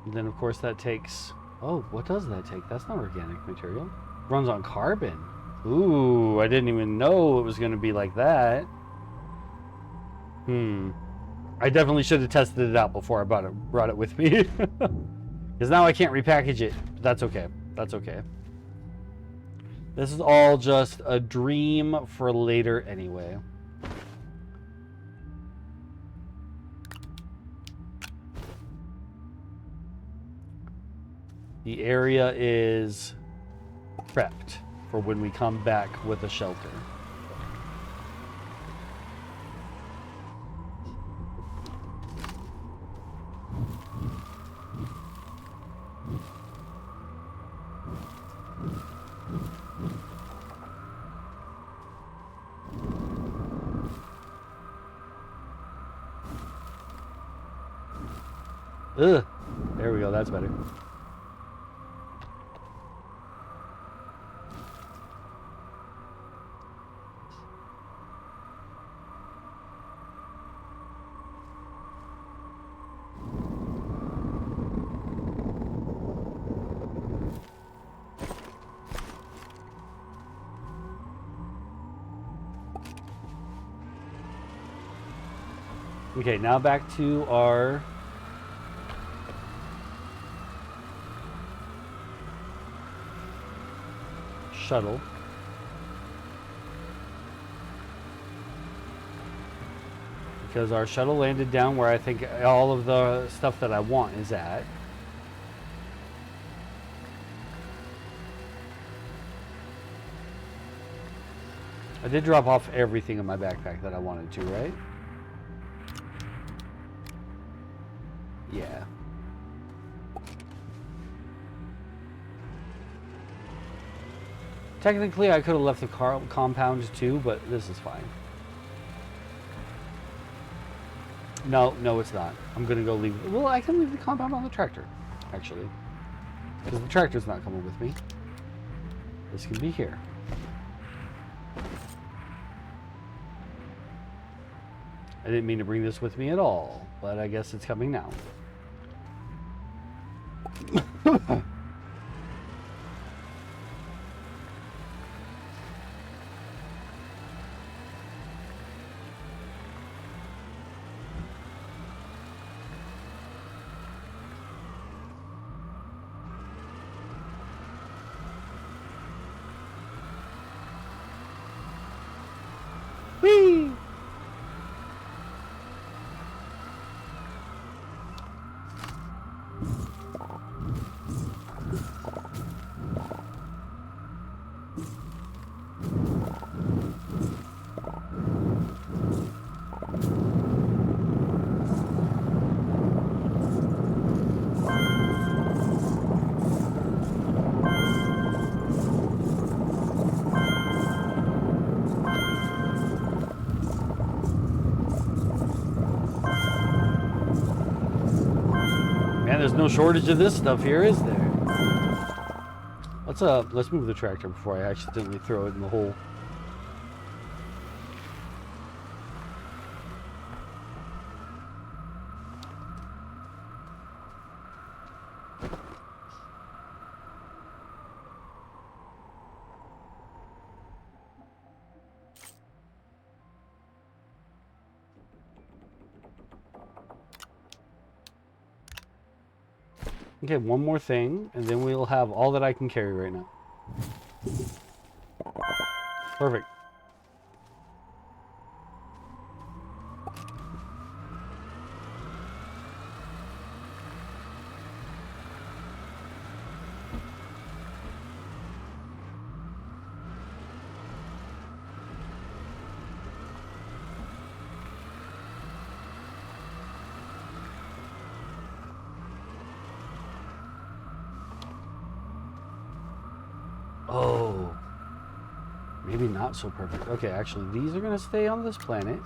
And then of course that takes, oh, what does that take? That's not organic material. Runs on carbon. Ooh, I didn't even know it was going to be like that. I definitely should have tested it out before I brought it with me. Because Because now I can't repackage it. But that's okay. That's okay. This is all just a dream for later anyway. The area is prepped for when we come back with a shelter. Ugh. There we go, that's better. Okay, now back to our shuttle. Because our shuttle landed down where I think all of the stuff that I want is at. I did drop off everything in my backpack that I wanted to, right? Yeah. Technically, I could have left the compound too, but this is fine. No, it's not. I'm gonna go leave. Well, I can leave the compound on the tractor, actually, because the tractor's not coming with me. This can be here. I didn't mean to bring this with me at all, but I guess it's coming now. Whee! Man, there's no shortage of this stuff here, is there? Let's move the tractor before I accidentally throw it in the hole. Okay, one more thing, and then we'll have all that I can carry right now. Perfect. Oh, maybe not so perfect. Okay, actually, these are going to stay on this planet.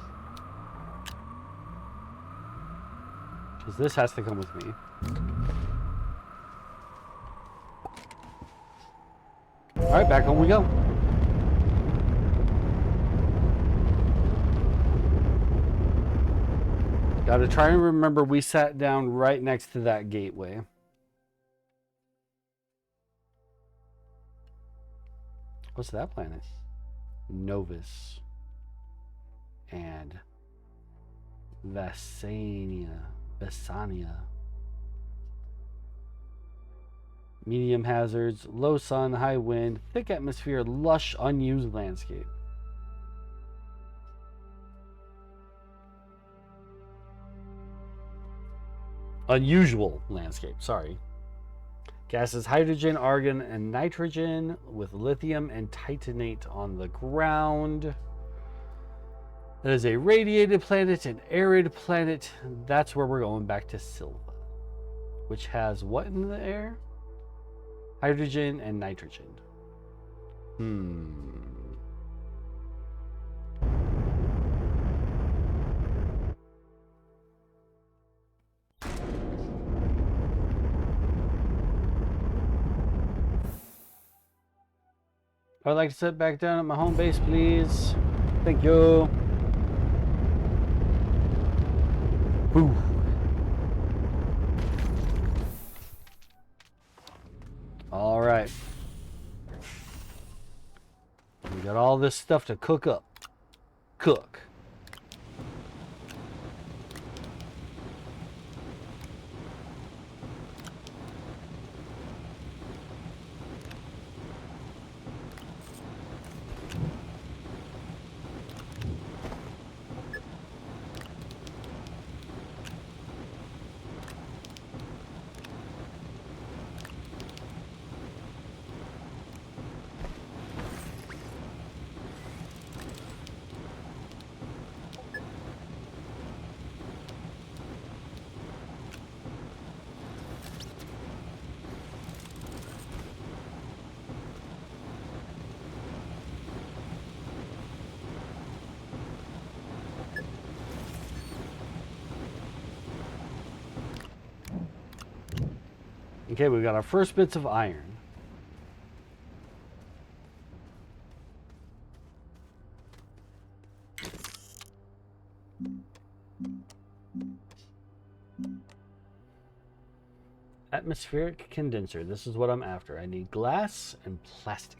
Because this has to come with me. Alright, back home we go. Gotta try and remember we sat down right next to that gateway. What's that planet? Novus. And Vasania. Medium hazards, low sun, high wind, thick atmosphere, lush, unused landscape. Unusual landscape, sorry. Gases hydrogen, argon, and nitrogen with lithium and titanate on the ground. That is a radiated planet, an arid planet. That's where we're going, back to Silva, which has what in the air? Hydrogen and nitrogen. I'd like to sit back down at my home base, please. Thank you. Whew. All right. We got all this stuff to cook up. Cook. Okay, we got our first bits of iron. Atmospheric condenser. This is what I'm after. I need glass and plastic.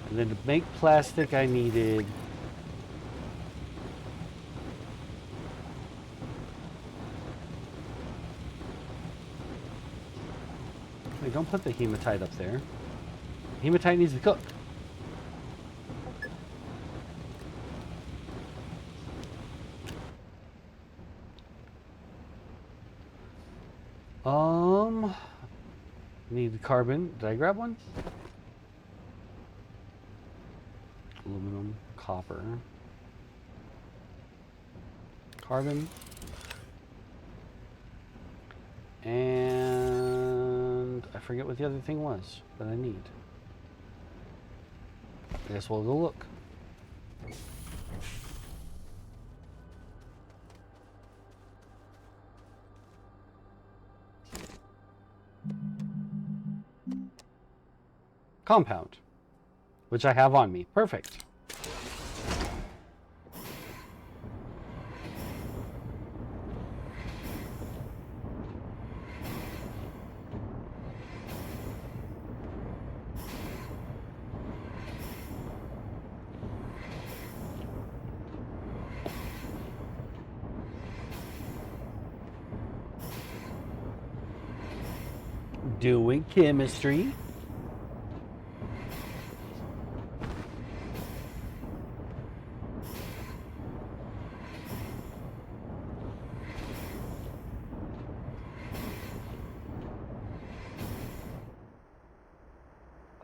And then to make plastic, I needed wait, don't put the hematite up there. Hematite needs to cook. Need carbon. Did I grab one? Aluminum, copper, carbon, and I forget what the other thing was that I need. I guess we'll go look. Compound, which I have on me. Perfect. Doing chemistry.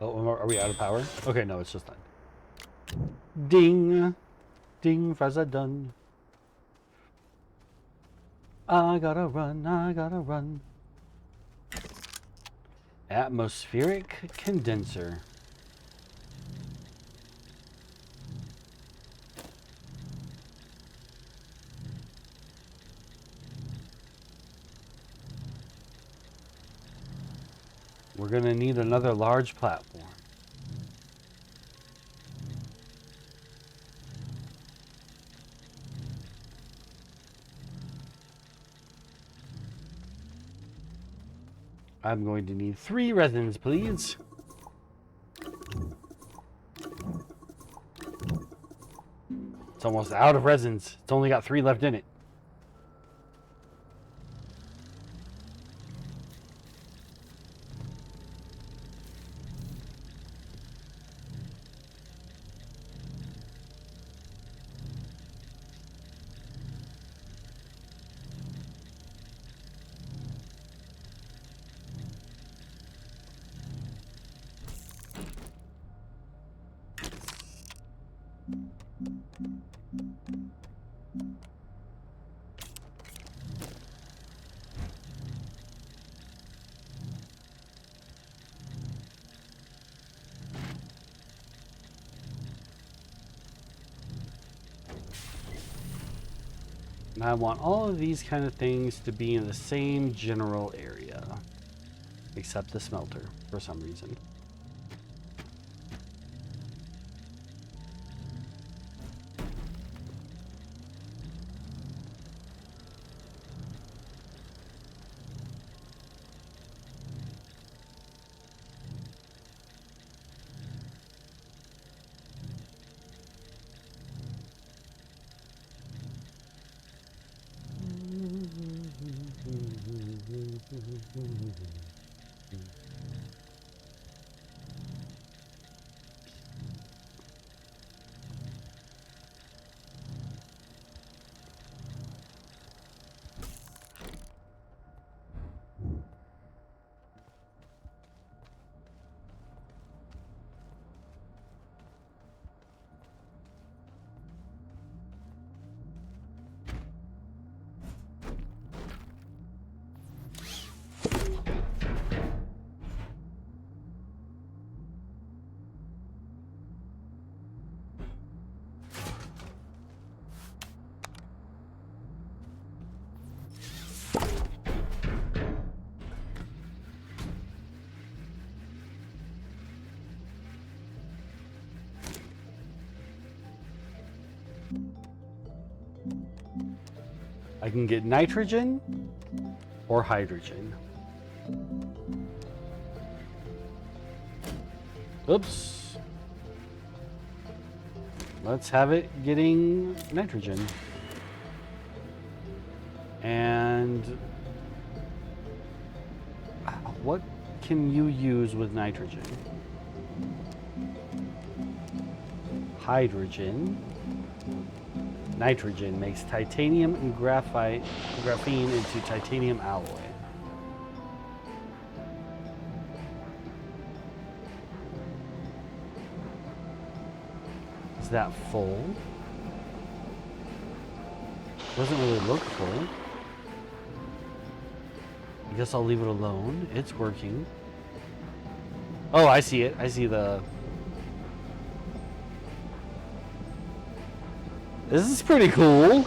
Oh, are we out of power? Okay, no, it's just done. Ding. Ding, Fraza done. I gotta run, I gotta run. Atmospheric condenser. We're gonna need another large platform. I'm going to need 3 resins, please. It's almost out of resins. It's only got 3 left in it. And I want all of these kind of things to be in the same general area. Except the smelter, for some reason. I can get nitrogen or hydrogen. Oops. Let's have it getting nitrogen. And what can you use with nitrogen? Hydrogen. Nitrogen makes titanium and graphene into titanium alloy. Is that full? Doesn't really look full. I guess I'll leave it alone. It's working. Oh, I see it. I see the... This is pretty cool.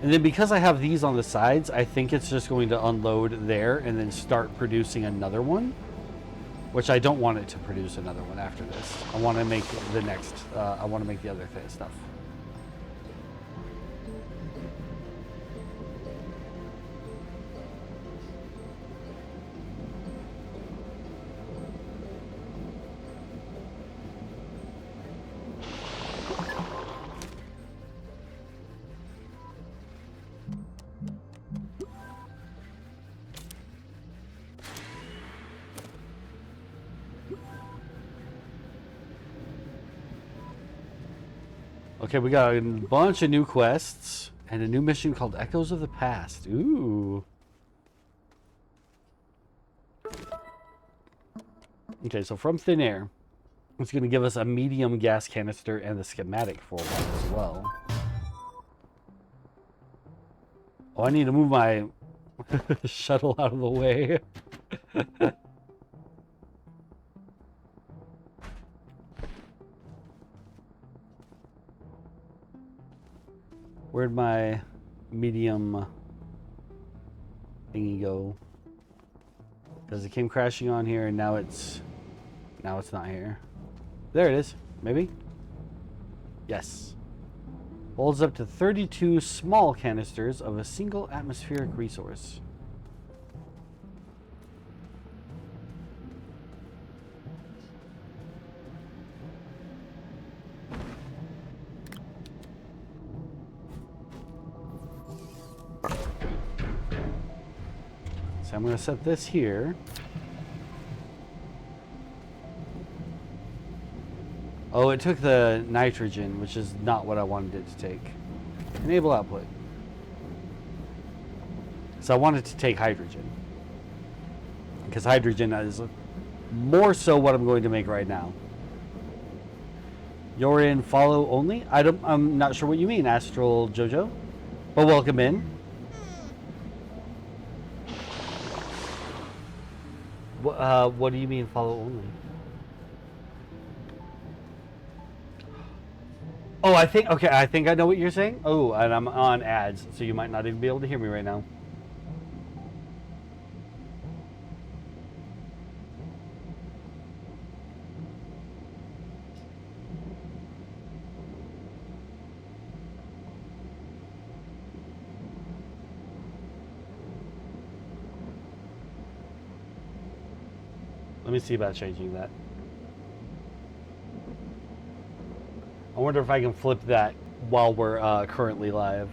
And then because I have these on the sides, I think it's just going to unload there and then start producing another one. Which I don't want it to produce another one after this. I want to make the next, I want to make the other stuff. Okay, we got a bunch of new quests and a new mission called Echoes of the Past. Ooh. Okay, so from thin air, it's going to give us a medium gas canister and the schematic for one as well. Oh, I need to move my shuttle out of the way. Where'd my medium thingy go? Because it came crashing on here and now it's not here. There it is. Maybe? Yes. Holds up to 32 small canisters of a single atmospheric resource. So I'm going to set this here. Oh, it took the nitrogen, which is not what I wanted it to take. Enable output. So I wanted to take hydrogen. Because hydrogen is more so what I'm going to make right now. You're in follow only? I'm not sure what you mean, Astral Jojo. But welcome in. What do you mean follow only? Oh, I think I know what you're saying. Oh, and I'm on ads, so you might not even be able to hear me right now. Let me see about changing that. I wonder if I can flip that while we're currently live.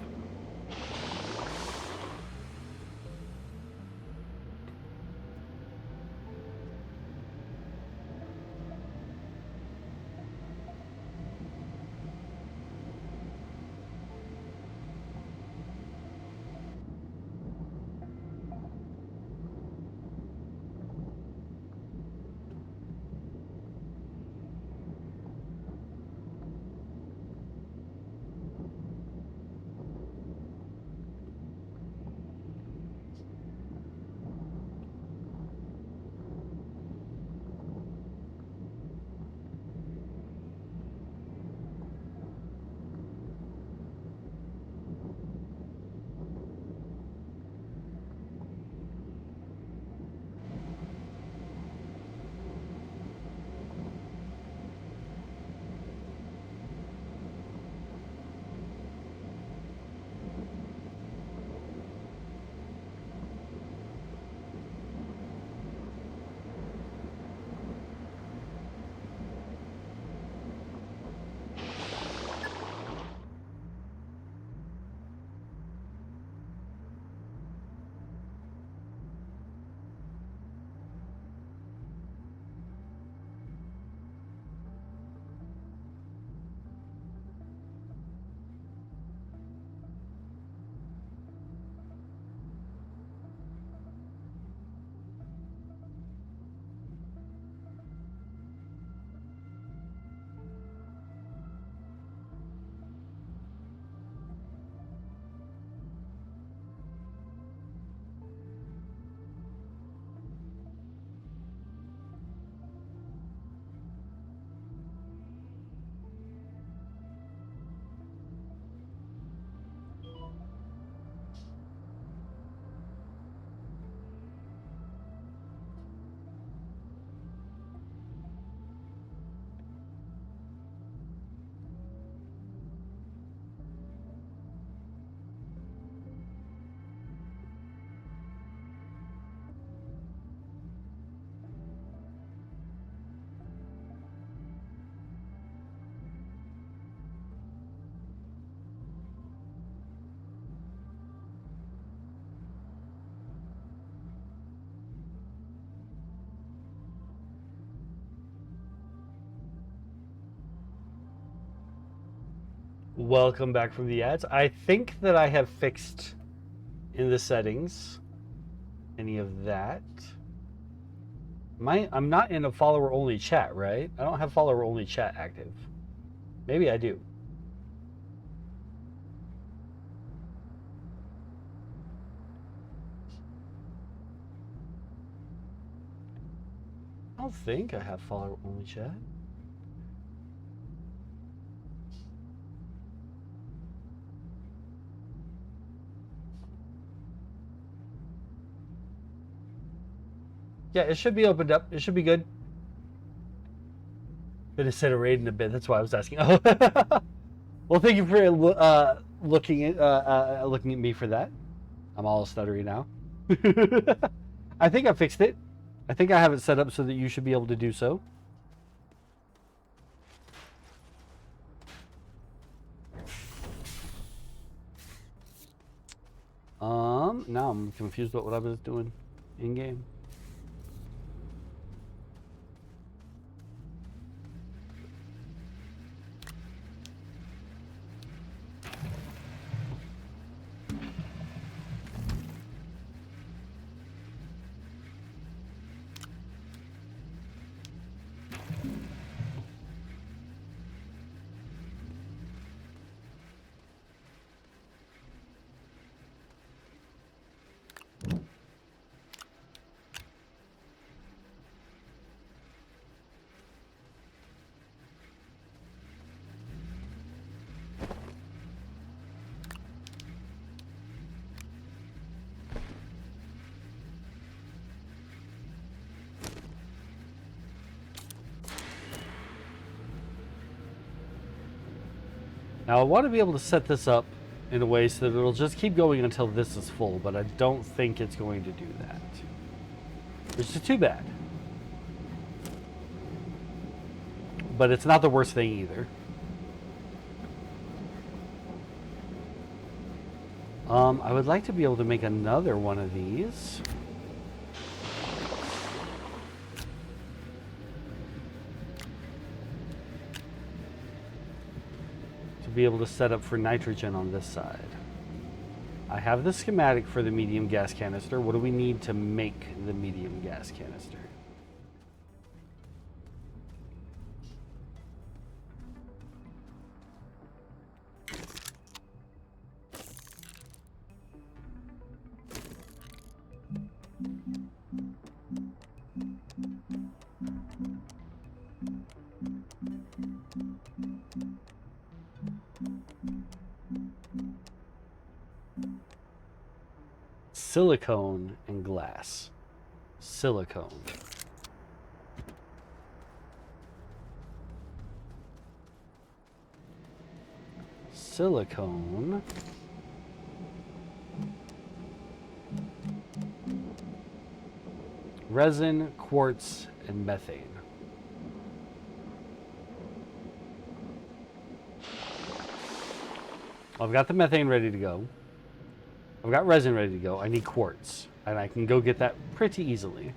Welcome back from the ads. I think that I have fixed in the settings any of that. I'm not in a follower only chat, right? I don't have follower only chat active. Maybe I do. I don't think I have follower only chat. Yeah, it should be opened up. It should be good. Been a set of raid in a bit. That's why I was asking. Well, thank you for looking at me for that. I'm all stuttery now. I think I fixed it. I think I have it set up so that you should be able to do so. Now I'm confused about what I was doing in game. Now I want to be able to set this up in a way so that it'll just keep going until this is full, but I don't think it's going to do that. Which is too bad. But it's not the worst thing either. I would like to be able to make another one of these. To be able to set up for nitrogen on this side. I have the schematic for the medium gas canister. What do we need to make the medium gas canister? Silicone and glass. Silicone. Silicone. Resin, quartz, and methane. I've got the methane ready to go. I've got resin ready to go. I need quartz. And I can go get that pretty easily.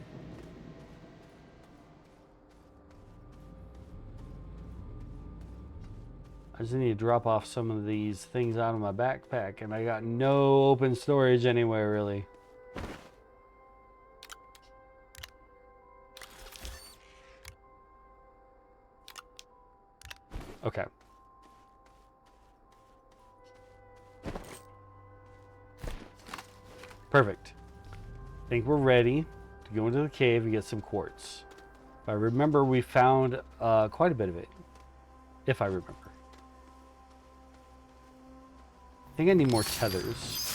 I just need to drop off some of these things out of my backpack. And I got no open storage anywhere, really. Okay. Perfect. I think we're ready to go into the cave and get some quartz. If I remember, we found quite a bit of it. If I remember. I think I need more tethers.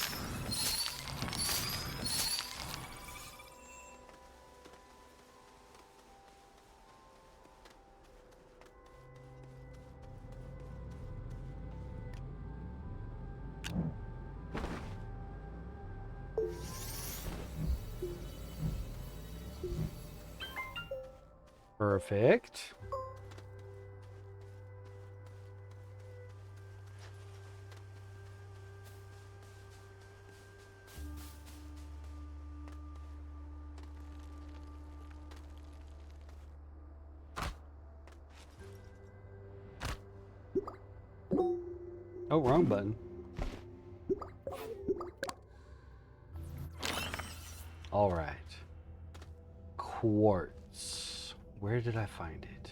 Perfect. Oh, wrong button. All right. Quartz. Where did I find it?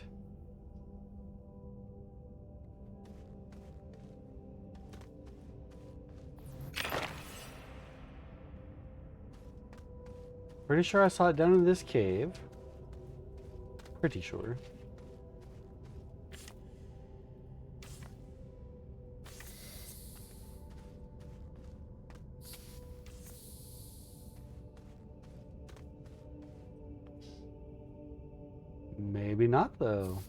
Pretty sure I saw it down in this cave. Pretty sure. Maybe not, though.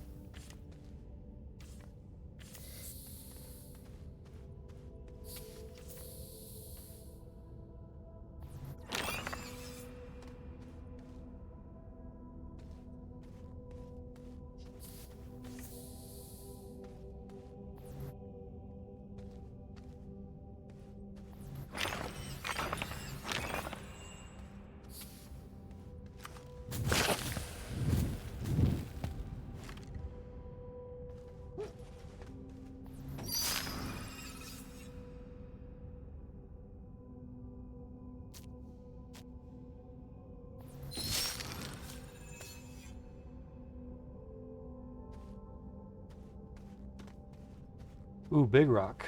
Ooh, big rock.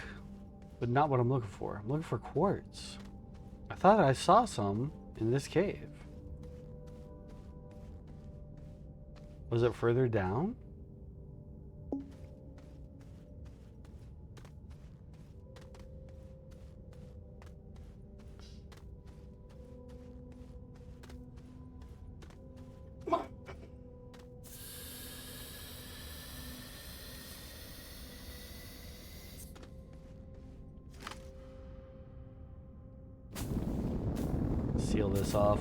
But not what I'm looking for. I'm looking for quartz. I thought I saw some in this cave. Was it further down? Seal this off.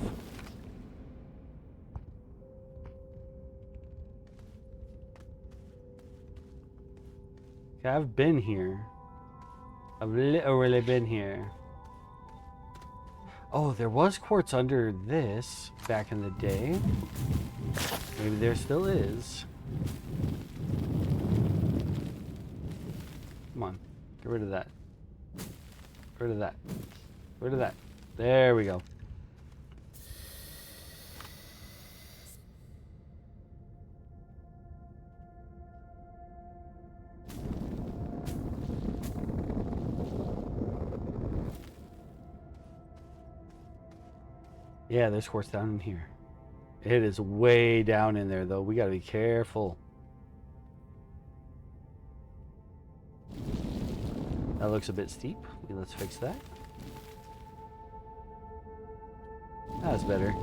Okay, I've been here. I've literally been here. Oh, there was quartz under this back in the day. Maybe there still is. Come on. Get rid of that. Get rid of that. Get rid of that. There we go. Yeah, there's quartz down in here. It is way down in there, though. We gotta be careful. That looks a bit steep. Let's fix that. That's better.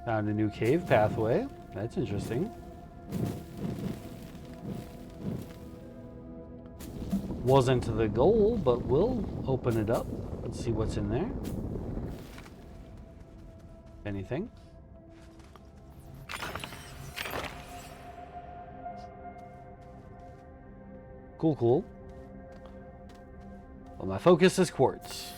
Found a new cave pathway. That's interesting. Wasn't the goal, but we'll open it up and see what's in there. Anything? Cool, cool. Well, my focus is quartz.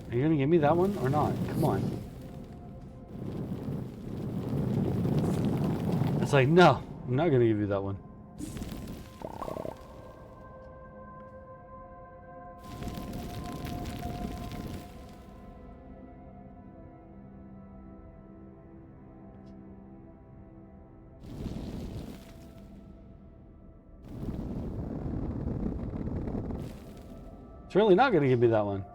Are you gonna give me that one or not? Come on. It's like, no, I'm not gonna give you that one. It's really not gonna give me that one.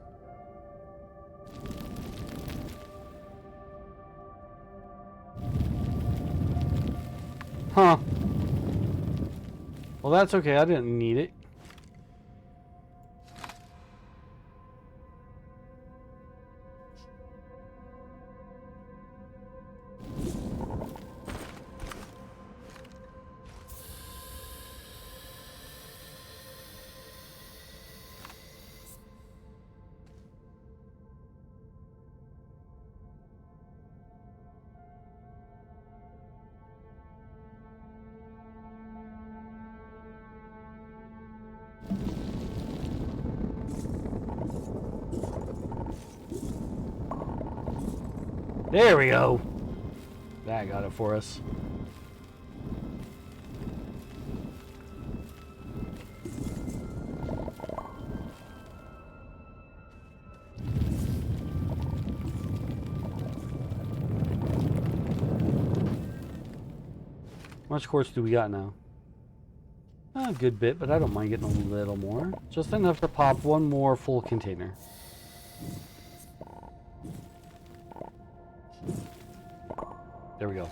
Huh. Well, that's okay. I didn't need it. There we go. That got it for us. How much quartz do we got now? A good bit, but I don't mind getting a little more. Just enough to pop one more full container. There we go.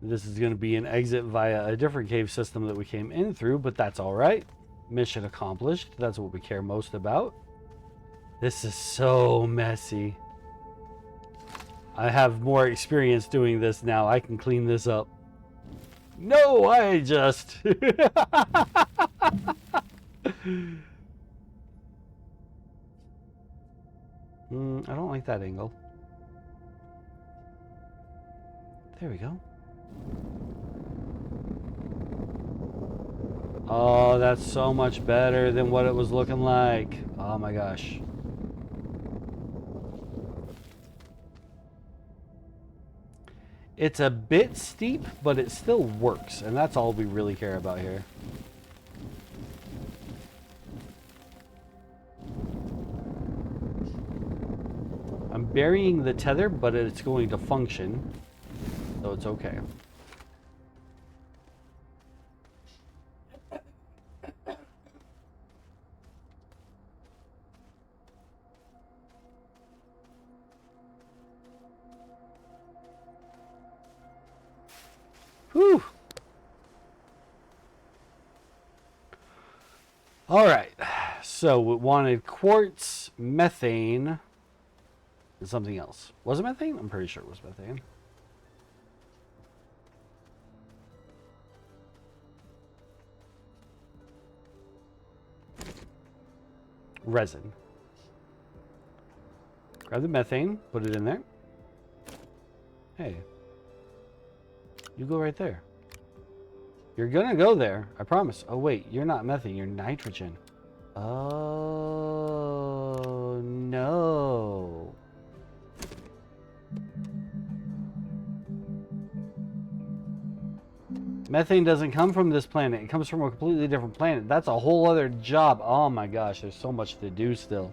This is going to be an exit via a different cave system that we came in through, but that's all right. Mission accomplished. That's what we care most about. This is so messy. I have more experience doing this now. I can clean this up. No, I just. I don't like that angle. There we go. Oh, that's so much better than what it was looking like. Oh my gosh. It's a bit steep, but it still works, and that's all we really care about here. I'm burying the tether, but it's going to function, so it's okay. Whew. All right. So we wanted quartz, methane, and something else. Was it methane? I'm pretty sure it was methane. Resin. Grab the methane, put it in there. Hey. You go right there. You're gonna go there, I promise. Oh wait, you're not methane, you're nitrogen. Oh no. Methane doesn't come from this planet. It comes from a completely different planet. That's a whole other job. Oh my gosh, there's so much to do still.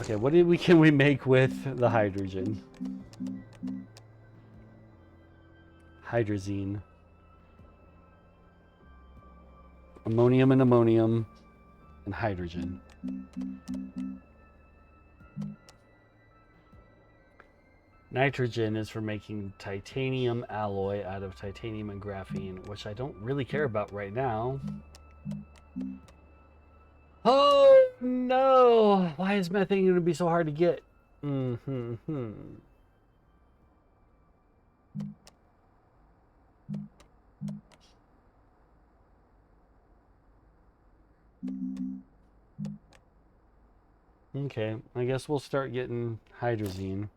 Okay, what can we make with the hydrogen? Hydrazine. Ammonium and ammonium and hydrogen. Nitrogen is for making titanium alloy out of titanium and graphene, which I don't really care about right now. Oh no! Why is methane going to be so hard to get? Okay, I guess we'll start getting hydrazine.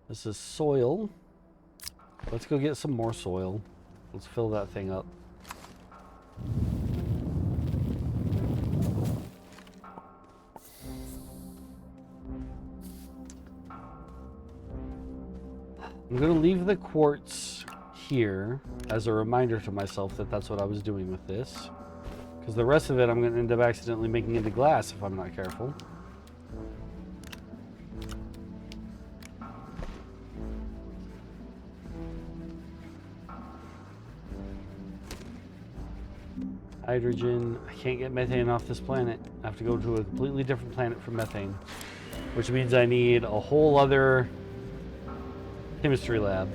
This is soil. Let's go get some more soil. Let's fill that thing up. I'm going to leave the quartz here as a reminder to myself that that's what I was doing with this. Because the rest of it I'm going to end up accidentally making into glass if I'm not careful. Hydrogen. I can't get methane off this planet. I have to go to a completely different planet for methane. Which means I need a whole other chemistry lab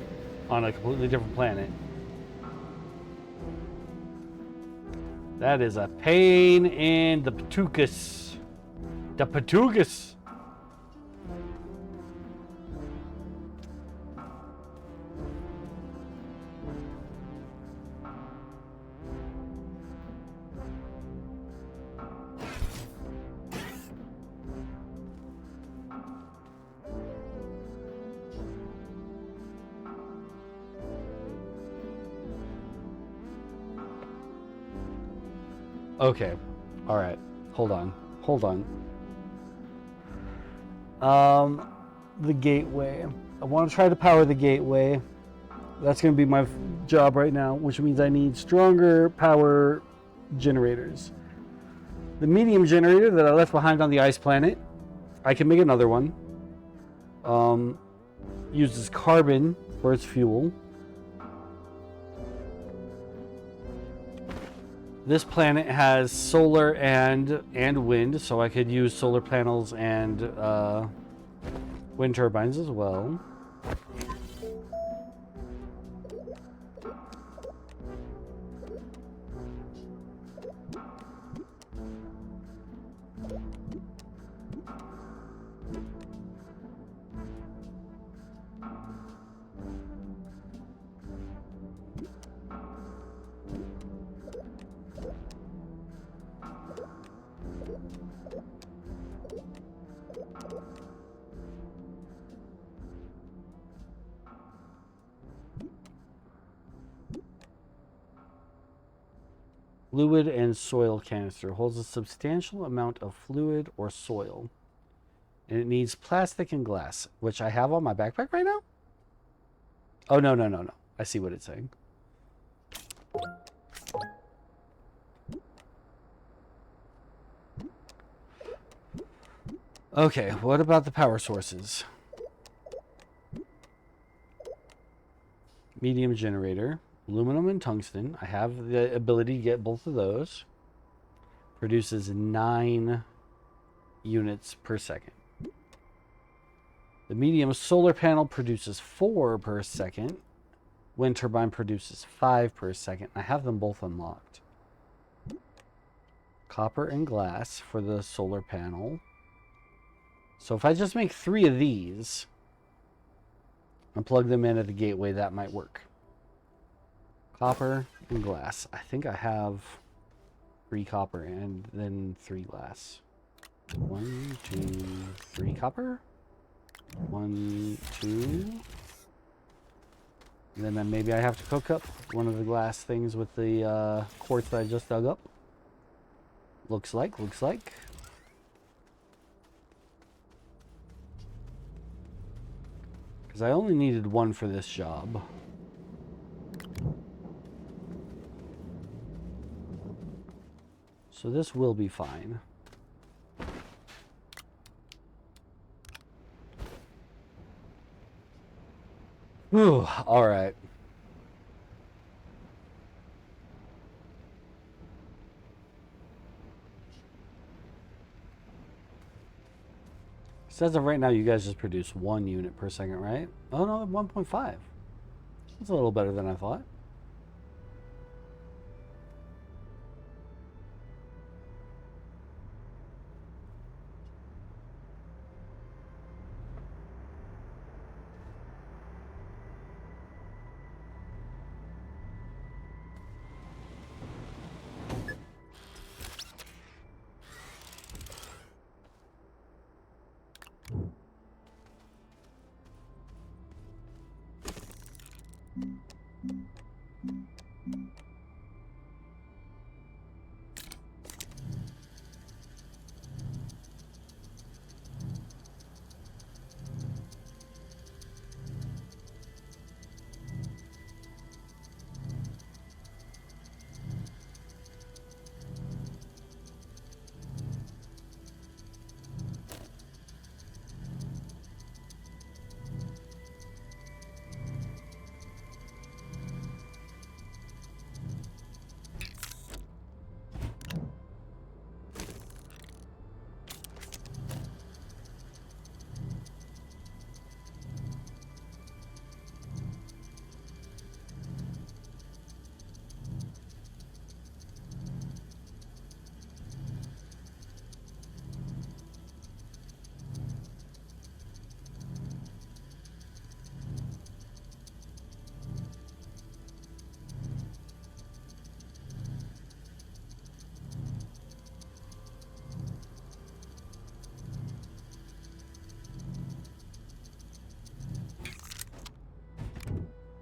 on a completely different planet. That is a pain in the patookus. The patookus. Okay. All right. Hold on. Hold on. The gateway. I want to try to power the gateway. That's going to be my job right now, which means I need stronger power generators. The medium generator that I left behind on the ice planet, I can make another one. Uses carbon for its fuel. This planet has solar and wind, so I could use solar panels and wind turbines as well. Fluid and soil canister. Holds a substantial amount of fluid or soil. And it needs plastic and glass, which I have on my backpack right now? Oh, no, no, no, no. I see what it's saying. Okay, what about the power sources? Medium generator. Aluminum and tungsten. I have the ability to get both of those. Produces 9 units per second. The medium solar panel produces 4 per second. Wind turbine produces 5 per second. I have them both unlocked. Copper and glass for the solar panel. So if I just make 3 of these and plug them in at the gateway, that might work. Copper and glass. I think I have 3 copper and then 3 glass. 1, 2, 3 copper. 1, 2. And then maybe I have to cook up one of the glass things with the quartz that I just dug up. Looks like. Because I only needed 1 for this job. So this will be fine. Whew, all right. So as of right now, you guys just produce 1 unit per second, right? Oh no, 1.5. That's a little better than I thought.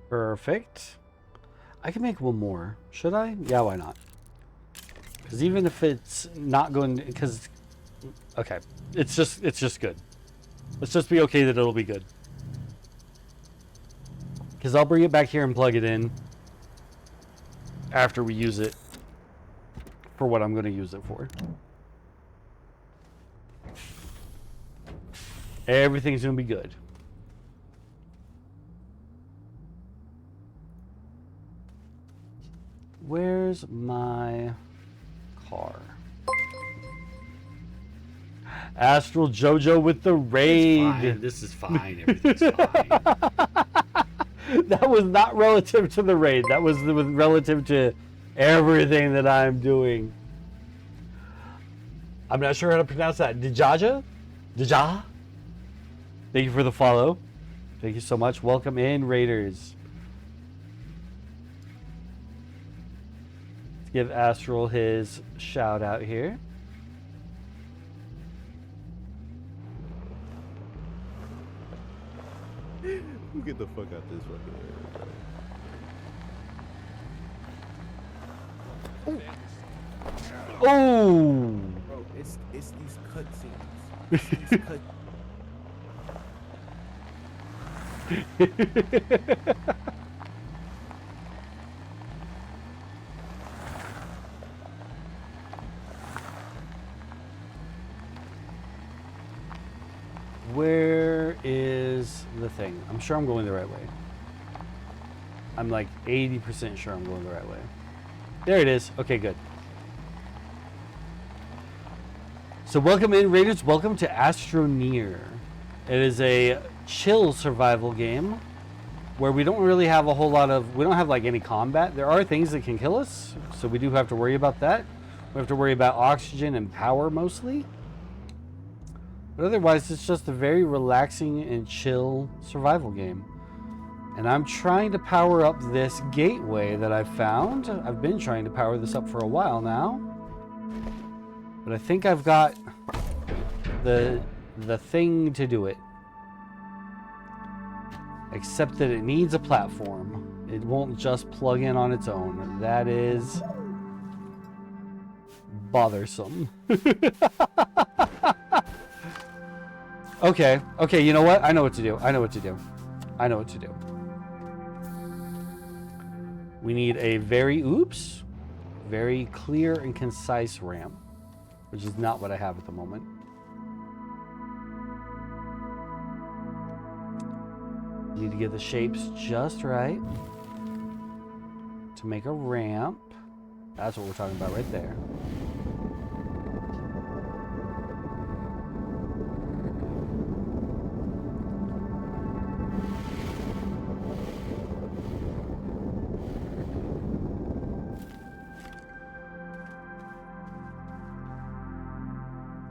Perfect. I can make 1 more. Should I? Yeah, why not? Because even if it's not going, because okay, it's just good. Let's just be okay that it'll be good. Because I'll bring it back here and plug it in after we use it for what I'm going to use it for. Everything's going to be good. Where's my car? Astral JoJo with the raid. This is fine. Everything's fine. That was not relative to the raid. That was relative to everything that I'm doing. I'm not sure how to pronounce that. Dijaja? Dija? Thank you for the follow. Thank you so much. Welcome in, Raiders. Let's give Astral his shout out here. Get the fuck out this fucking area. Oh! Bro, it's these cutscenes. It's these cut. Where is the thing? I'm sure I'm going the right way. I'm like 80% sure I'm going the right way. There it is. Okay, good. So welcome in, Raiders. Welcome to Astroneer. It is a chill survival game where we don't really have a whole lot of... We don't have like any combat. There are things that can kill us, so we do have to worry about that. We have to worry about oxygen and power mostly. But otherwise, it's just a very relaxing and chill survival game. And I'm trying to power up this gateway that I found. I've been trying to power this up for a while now. But I think I've got the thing to do it. Except that it needs a platform. It won't just plug in on its own. That is bothersome. Okay, you know what? I know what to do. I know what to do. We need a very clear and concise ramp, which is not what I have at the moment. Need to get the shapes just right to make a ramp. That's what we're talking about right there.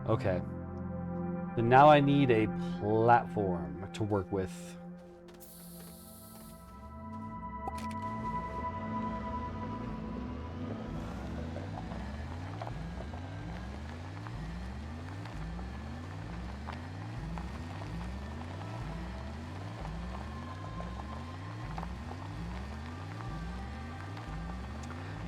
Okay. So now I need a platform to work with.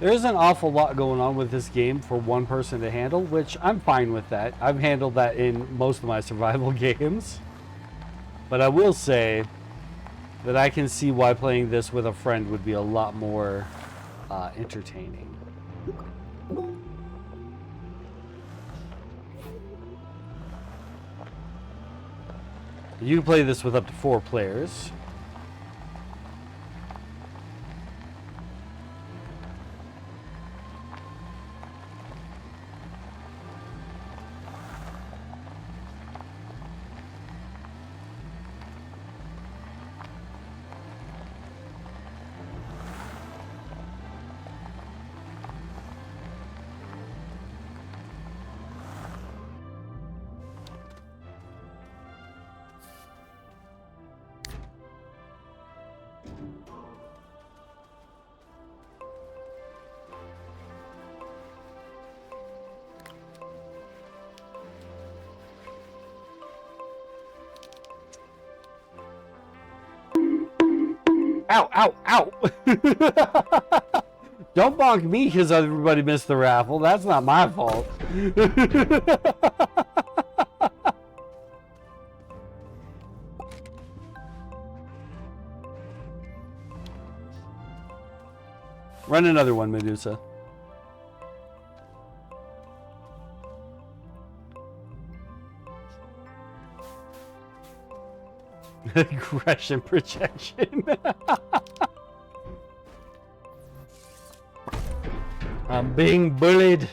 There's an awful lot going on with this game for one person to handle, which I'm fine with that. I've handled that in most of my survival games. But I will say that I can see why playing this with a friend would be a lot more entertaining. You can play this with up to 4 players. Ow, ow, ow! Don't bonk me because everybody missed the raffle. That's not my fault. Run another one, Medusa. Aggression projection. I'm being bullied.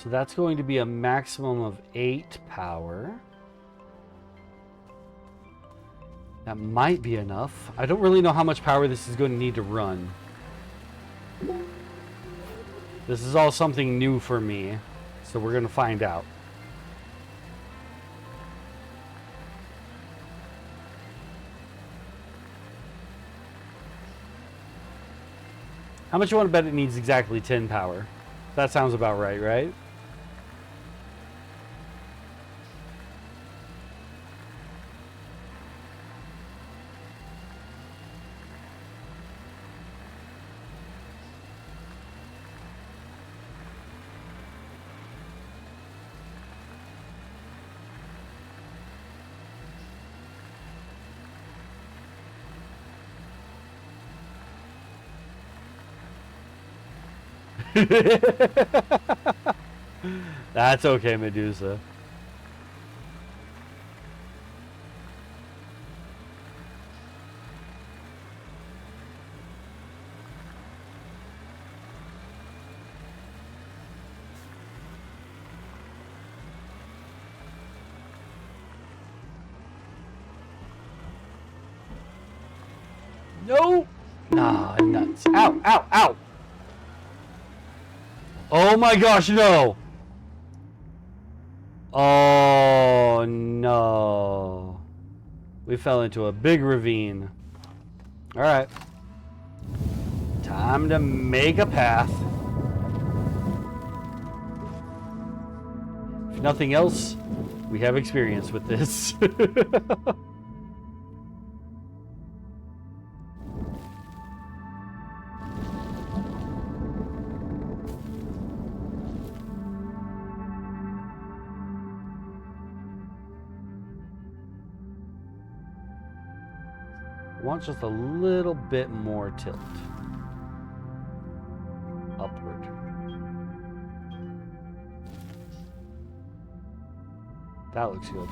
So that's going to be a maximum of 8 power. That might be enough. I don't really know how much power this is going to need to run. This is all something new for me, so we're going to find out. How much you want to bet it needs exactly 10 power? That sounds about right, right? That's okay, Medusa. No! Nah, nuts. Ow, ow, ow! Oh my gosh, no! Oh no. We fell into a big ravine. Alright. Time to make a path. If nothing else, we have experience with this. Want just a little bit more tilt. Upward. That looks good.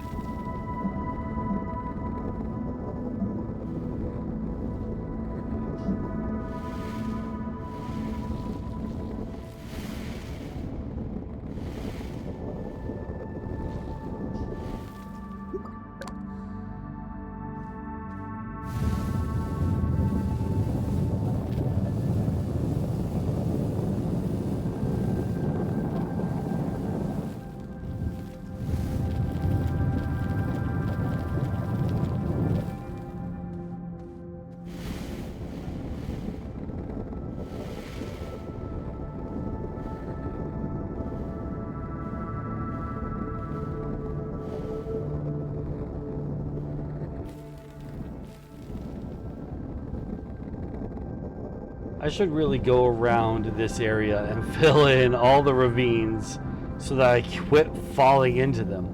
I should really go around this area and fill in all the ravines so that I quit falling into them.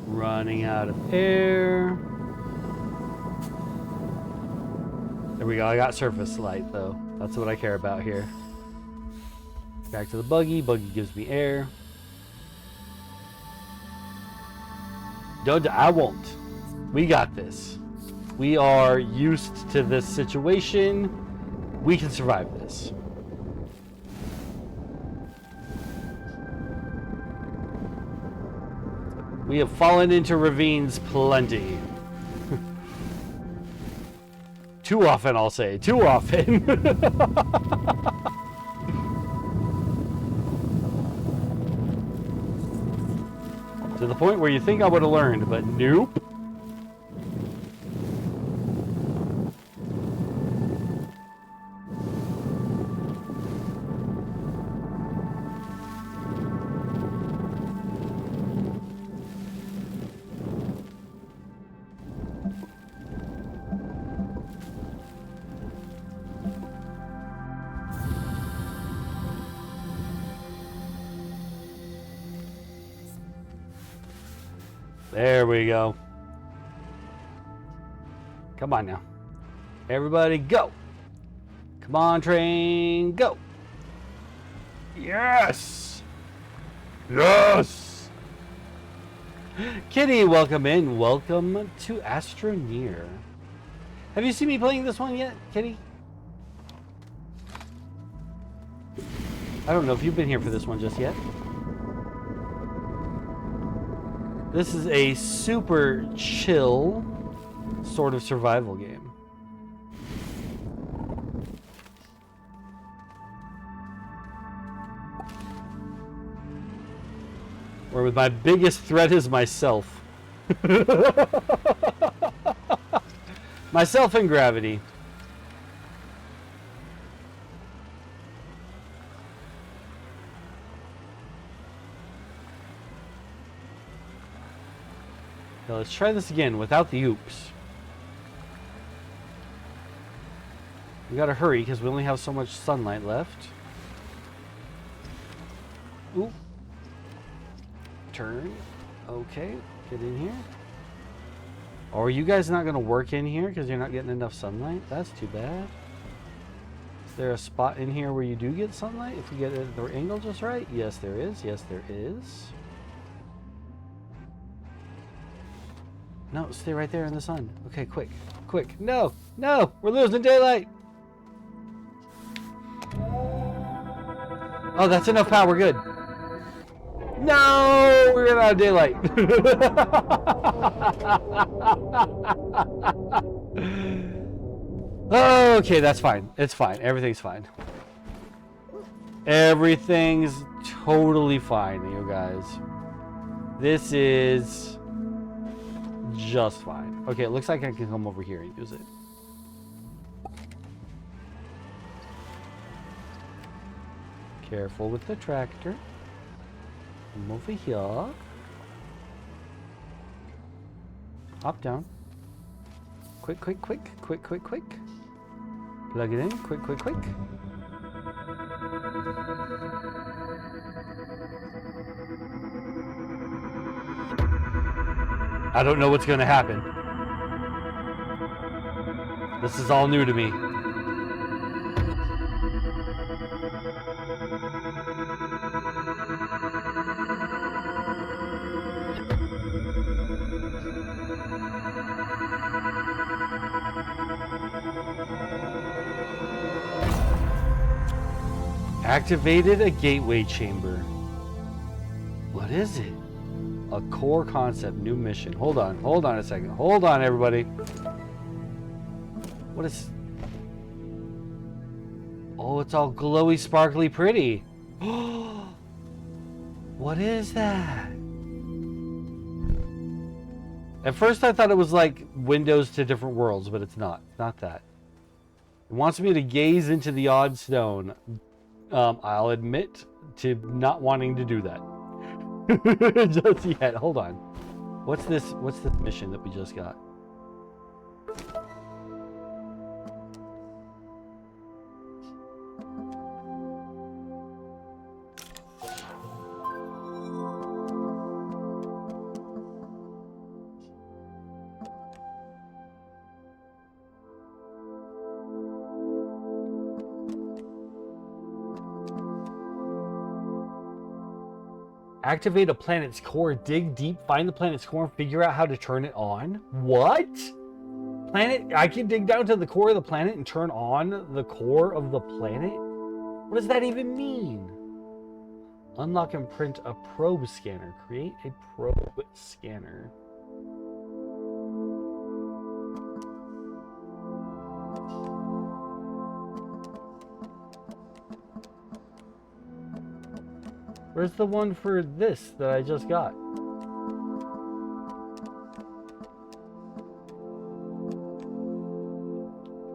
Running out of air. There we go. I got surface light though. That's what I care about here. Back to the buggy. Buggy gives me air. I won't. We got this. We are used to this situation. We can survive this. We have fallen into ravines plenty. Too often, I'll say. Too often. To the point where you think I would have learned, but nope. There we go. Come on now. Everybody go. Come on, train, go. Yes. Yes. Kitty, welcome in. Welcome to Astroneer. Have you seen me playing this one yet, Kitty? I don't know if you've been here for this one just yet. This is a super chill sort of survival game. Where my biggest threat is myself. Myself and gravity. Now let's try this again without the oops. We gotta hurry because we only have so much sunlight left. Oop. Turn. Okay, get in here. Or are you guys not gonna work in here because you're not getting enough sunlight? That's too bad. Is there a spot in here where you do get sunlight if you get it at the angle just right? Yes, there is. Yes, there is. No, stay right there in the sun. Okay, quick. Quick. No! No! We're losing daylight! Oh, that's enough power. We're good. No! We're out of daylight. Okay, that's fine. It's fine. Everything's fine. Everything's totally fine, you guys. This is just fine. Okay, it looks like I can come over here and use it. Careful with the tractor. Come over here. Hop down. Quick, quick, quick, quick, quick, quick. Plug it in. Quick, quick, quick. I don't know what's going to happen. This is all new to me. Activated a gateway chamber. What is it? A core concept, new mission. Hold on a second. Hold on, everybody. What is... Oh, it's all glowy, sparkly, pretty. What is that? At first I thought it was like windows to different worlds, but it's not. It's not that. It wants me to gaze into the odd stone. I'll admit to not wanting to do that. Just yet. Hold on. What's this mission that we just got? Activate a planet's core, dig deep, find the planet's core, and figure out how to turn it on. What? Planet? I can dig down to the core of the planet and turn on the core of the planet? What does that even mean? Unlock and print a probe scanner. Create a probe scanner. Where's the one for this that I just got?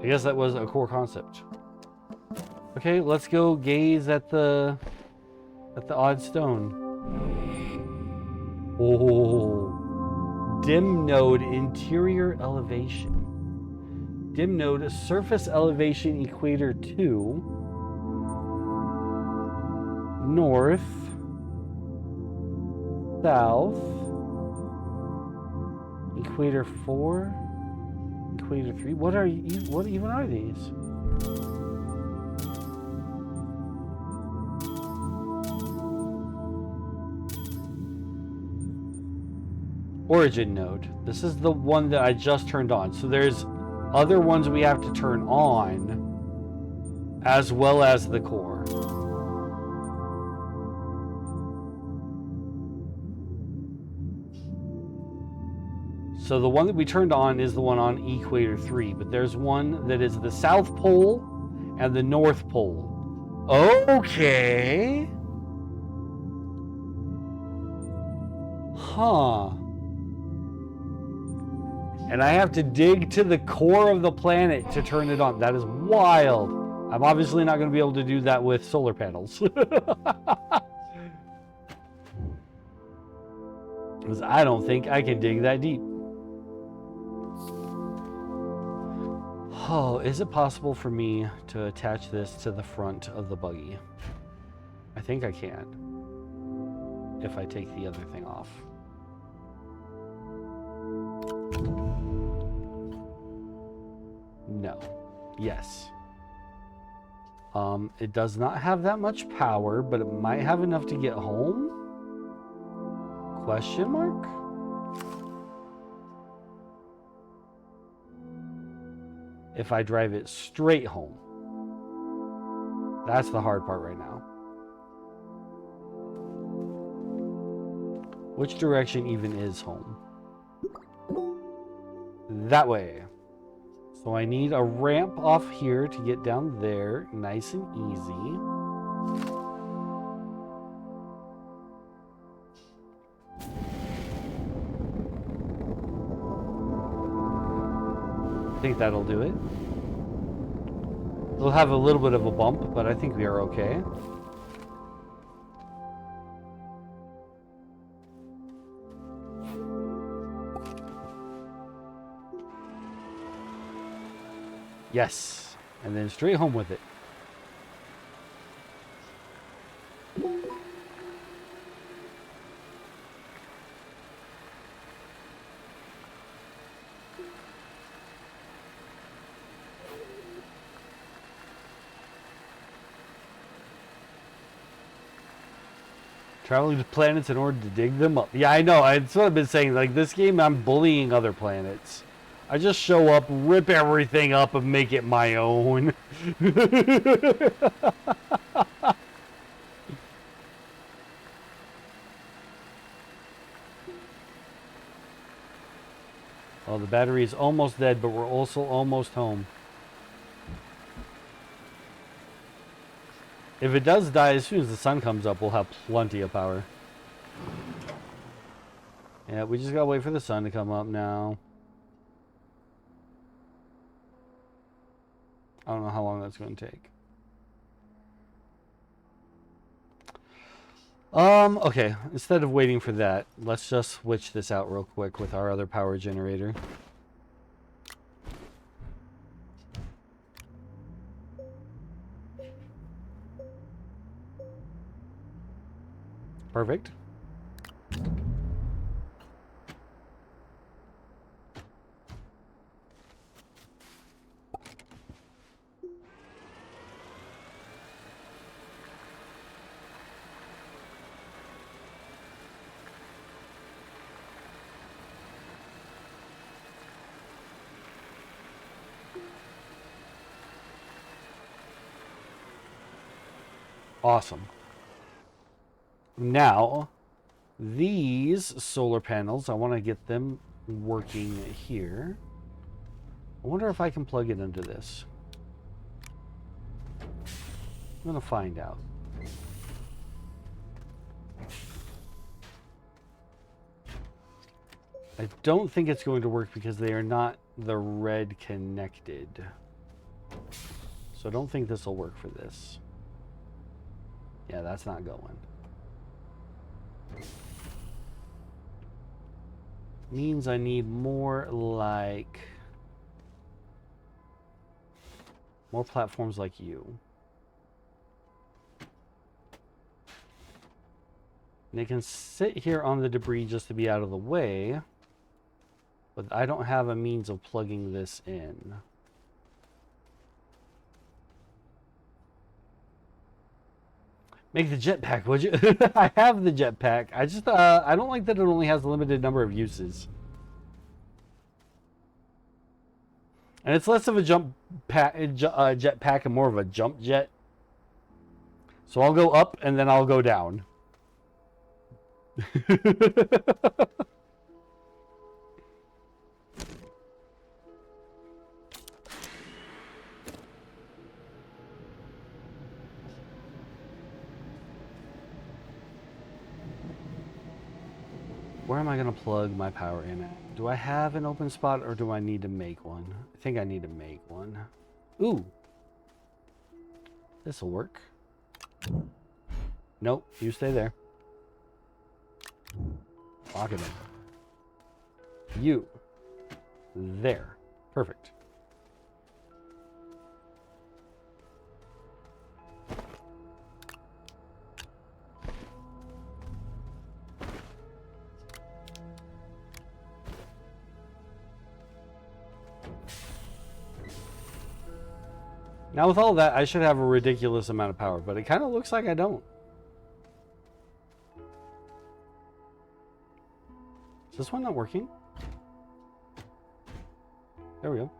I guess that was a core concept. Okay, let's go gaze at the odd stone. Oh, dim node interior elevation. Dim node surface elevation equator 2. North. South, equator 4, equator 3. What even are these? Origin node. This is the one that I just turned on. So there's other ones we have to turn on as well as the core. So the one that we turned on is the one on Equator 3, but there's one that is the South Pole and the North Pole. Okay. Huh. And I have to dig to the core of the planet to turn it on. That is wild. I'm obviously not going to be able to do that with solar panels. Because I don't think I can dig that deep. Oh, is it possible for me to attach this to the front of the buggy? I think I can. If I take the other thing off. No. Yes. It does not have that much power, but it might have enough to get home? Question mark? If I drive it straight home. That's the hard part right now. Which direction even is home? That way. So I need a ramp off here to get down there, nice and easy. I think that'll do it. We'll have a little bit of a bump, but I think we are okay. Yes, and then straight home with it. Traveling to planets in order to dig them up. Yeah, I know. That's what I've been saying. Like, this game, I'm bullying other planets. I just show up, rip everything up, and make it my own. Well, the battery is almost dead, but we're also almost home. If it does die, as soon as the sun comes up, we'll have plenty of power. Yeah, we just gotta wait for the sun to come up now. I don't know how long that's going to take. Okay. Instead of waiting for that, let's just switch this out real quick with our other power generator. Perfect. Awesome. Now, these solar panels, I want to get them working here. I wonder if I can plug it into this. I'm going to find out. I don't think it's going to work because they are not the red connected. So I don't think this will work for this. Yeah, that's not going. Means I need more like... more platforms like you. And they can sit here on the debris just to be out of the way. But I don't have a means of plugging this in. Make the jetpack, would you? I have the jetpack. I just, I don't like that it only has a limited number of uses. And it's less of a jetpack and more of a jump jet. So I'll go up and then I'll go down. Where am I going to plug my power in at? Do I have an open spot or do I need to make one? I think I need to make one. Ooh. This'll work. Nope, you stay there. Lock it in. You. There. Perfect. Now with all that, I should have a ridiculous amount of power, but it kind of looks like I don't. Is this one not working? There we go.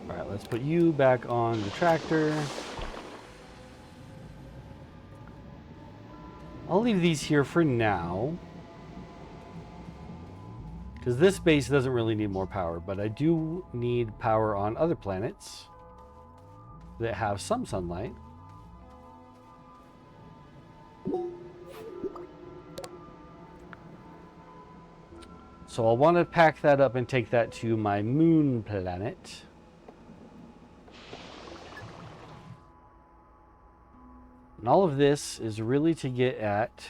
All right, let's put you back on the tractor. I'll leave these here for now, because this base doesn't really need more power, but I do need power on other planets that have some sunlight. So I'll want to pack that up and take that to my moon planet. And all of this is really to get at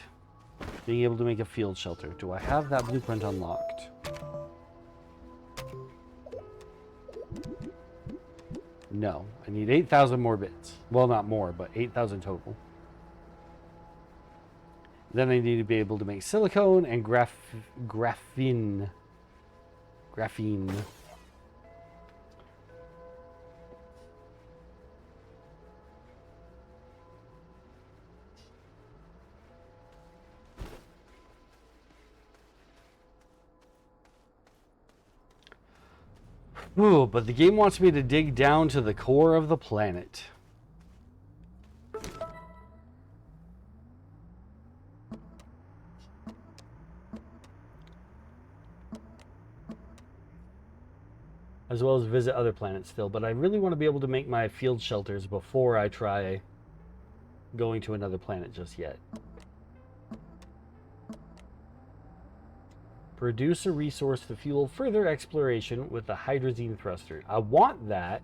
being able to make a field shelter. Do I have that blueprint unlocked? No. I need 8,000 more bits. Well, not more, but 8,000 total. Then I need to be able to make silicone and graphene. Ooh, but the game wants me to dig down to the core of the planet. As well as visit other planets still, but I really want to be able to make my field shelters before I try going to another planet just yet. Produce a resource to fuel further exploration with the hydrazine thruster. I want that,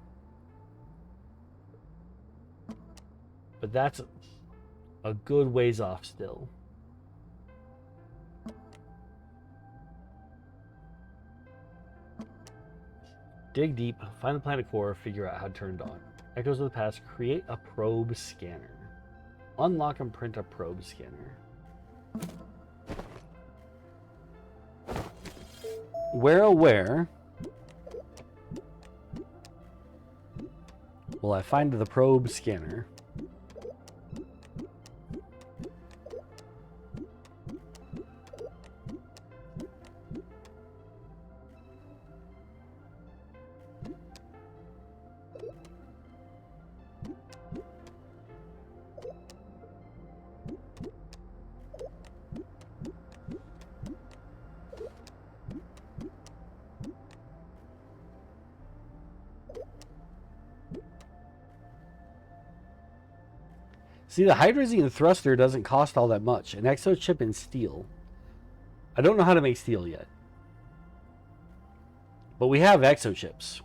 but that's a good ways off still. Dig deep, find the planet core, figure out how to turn it on. Echoes of the past, create a probe scanner. Unlock and print a probe scanner. Where will I find the probe scanner? See, the hydrazine thruster doesn't cost all that much. An exo chip and steel. I don't know how to make steel yet. But we have exo chips.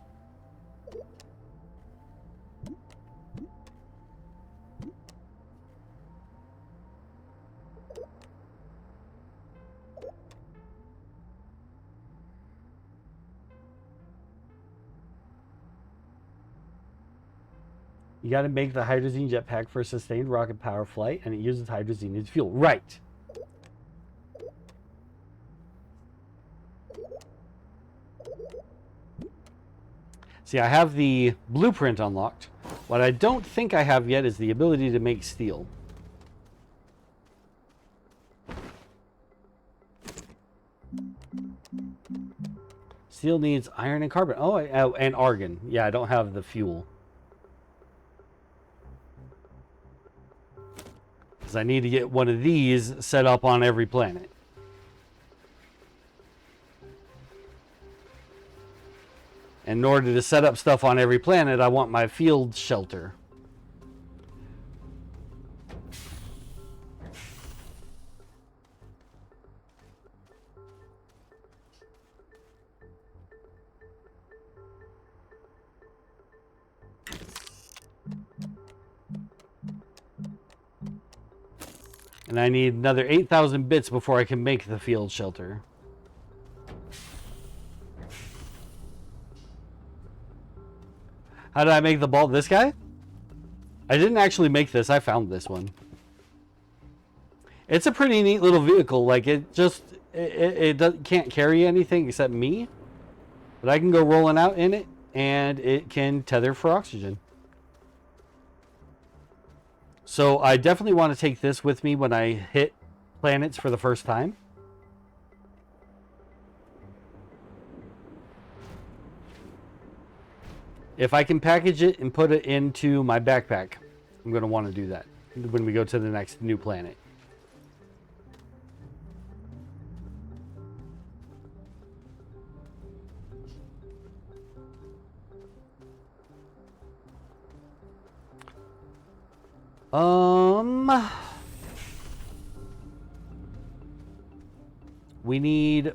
You got to make the hydrazine jetpack for sustained rocket power flight, and it uses hydrazine as fuel. Right. See, I have the blueprint unlocked. What I don't think I have yet is the ability to make steel. Steel needs iron and carbon. Oh, and argon. Yeah, I don't have the fuel. I need to get one of these set up on every planet. And in order to set up stuff on every planet, I want my field shelter. And I need another 8,000 bits before I can make the field shelter. How did I make the ball? This guy? I didn't actually make this. I found this one. It's a pretty neat little vehicle. Like, it just... can't carry anything except me. But I can go rolling out in it, and it can tether for oxygen. So I definitely want to take this with me when I hit planets for the first time. If I can package it and put it into my backpack, I'm going to want to do that when we go to the next new planet. We need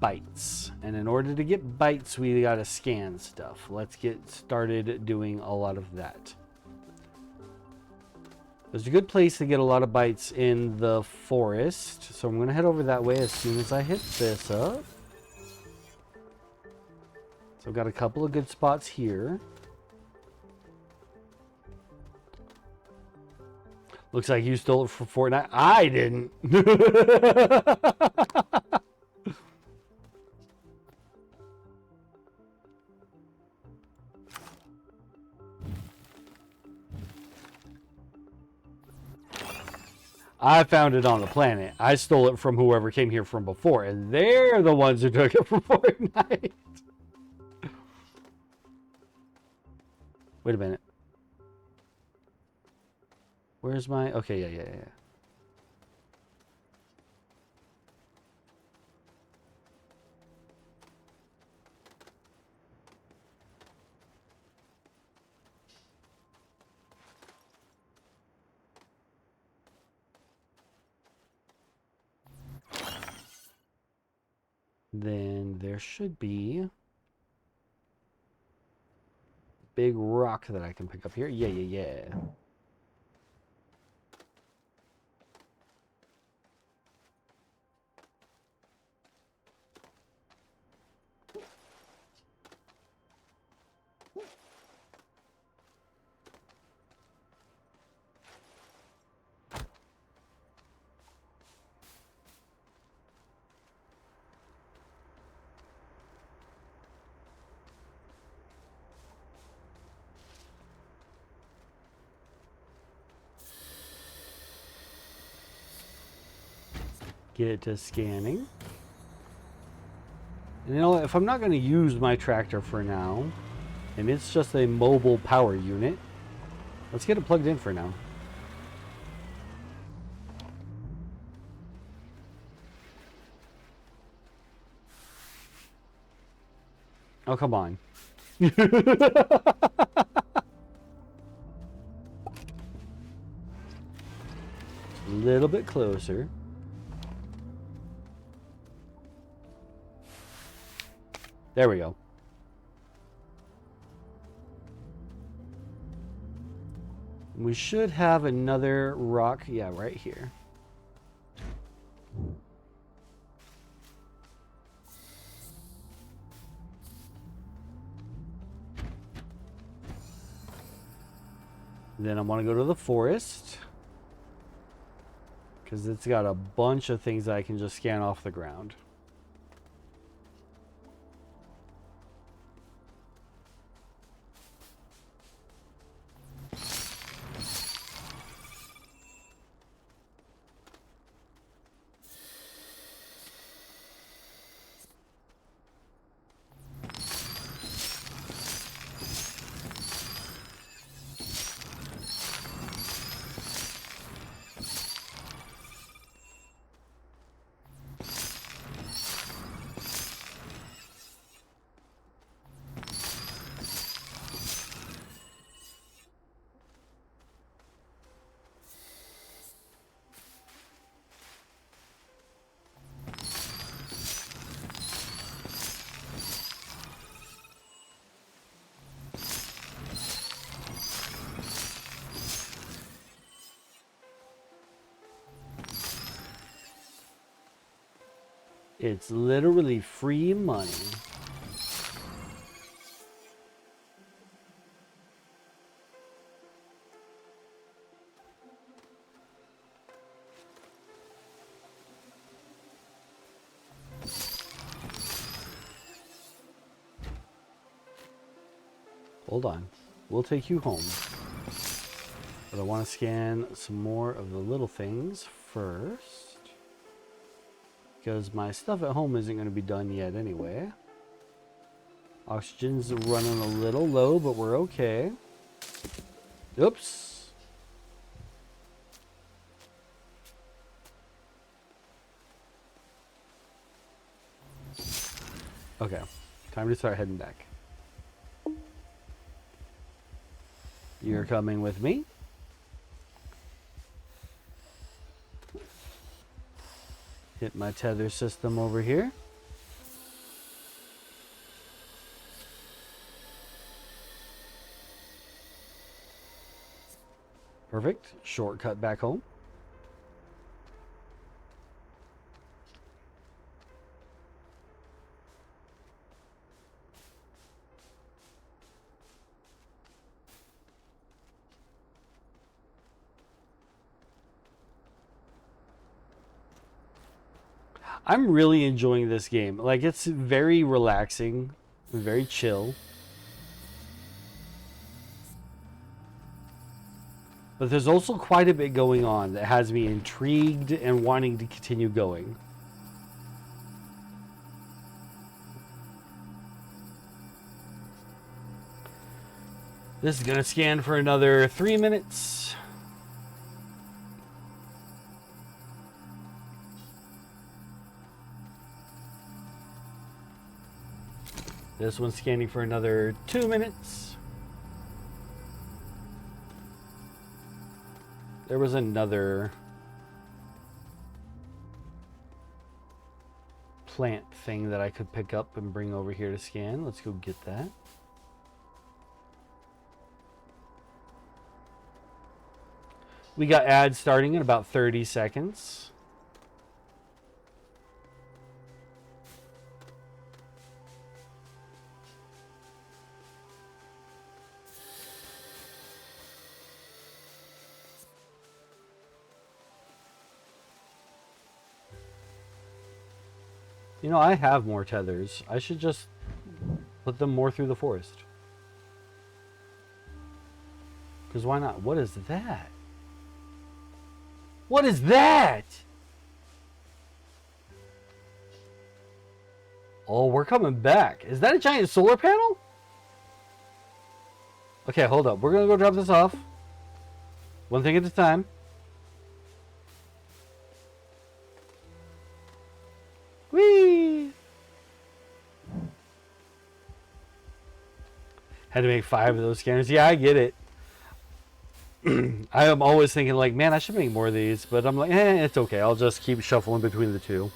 bytes, and in order to get bytes, we gotta scan stuff. Let's get started doing a lot of that. There's a good place to get a lot of bytes in the forest, so I'm gonna head over that way as soon as I hit this up. So I've got a couple of good spots here. Looks like you stole it from Fortnite. I didn't. I found it on the planet. I stole it from whoever came here from before, and they're the ones who took it from Fortnite. Wait a minute. Where's my... Okay, yeah. Then there should be a big rock that I can pick up here. Yeah. Get it to scanning. And you know what? If I'm not going to use my tractor for now, and it's just a mobile power unit, let's get it plugged in for now. Oh, come on. A little bit closer. There we go. We should have another rock, yeah, right here. Then I want to go to the forest, because it's got a bunch of things that I can just scan off the ground. It's literally free money. Hold on. We'll take you home. But I want to scan some more of the little things first. Because my stuff at home isn't going to be done yet anyway. Oxygen's running a little low, but we're okay. Oops. Okay. Time to start heading back. You're coming with me. Hit my tether system over here. Perfect. Shortcut back home. I'm really enjoying this game. Like, it's very relaxing, very chill. But there's also quite a bit going on that has me intrigued and wanting to continue going. This is going to scan for another 3 minutes. This one's scanning for another 2 minutes. There was another plant thing that I could pick up and bring over here to scan. Let's go get that. We got ads starting in about 30 seconds. You know, I have more tethers. I should just put them more through the forest. Because why not? What is that? What is that? Oh, we're coming back. Is that a giant solar panel? Okay, hold up. We're going to go drop this off. One thing at a time. Whee! Had to make 5 of those scanners. Yeah, I get it. I am always thinking like, man, I should make more of these, but I'm like, it's okay. I'll just keep shuffling between the two.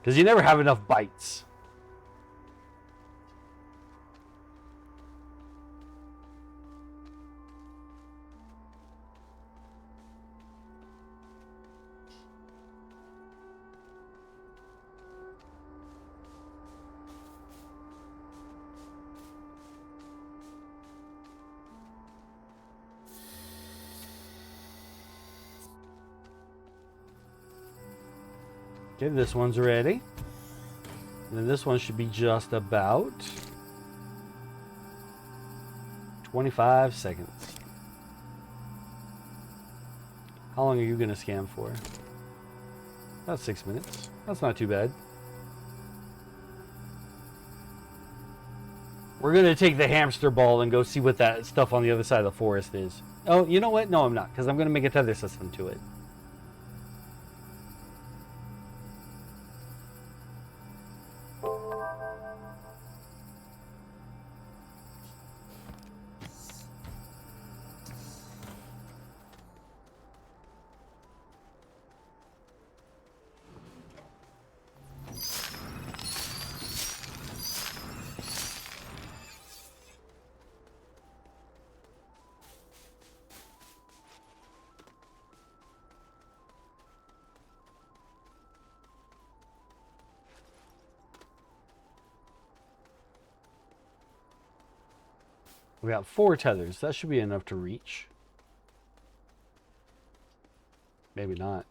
Because you never have enough bites. Okay, this one's ready. And then this one should be just about 25 seconds. How long are you going to scan for? About 6 minutes. That's not too bad. We're going to take the hamster ball and go see what that stuff on the other side of the forest is. Oh, you know what? No, I'm not, because I'm going to make a tether system to it. We got 4 tethers. That should be enough to reach. Maybe not.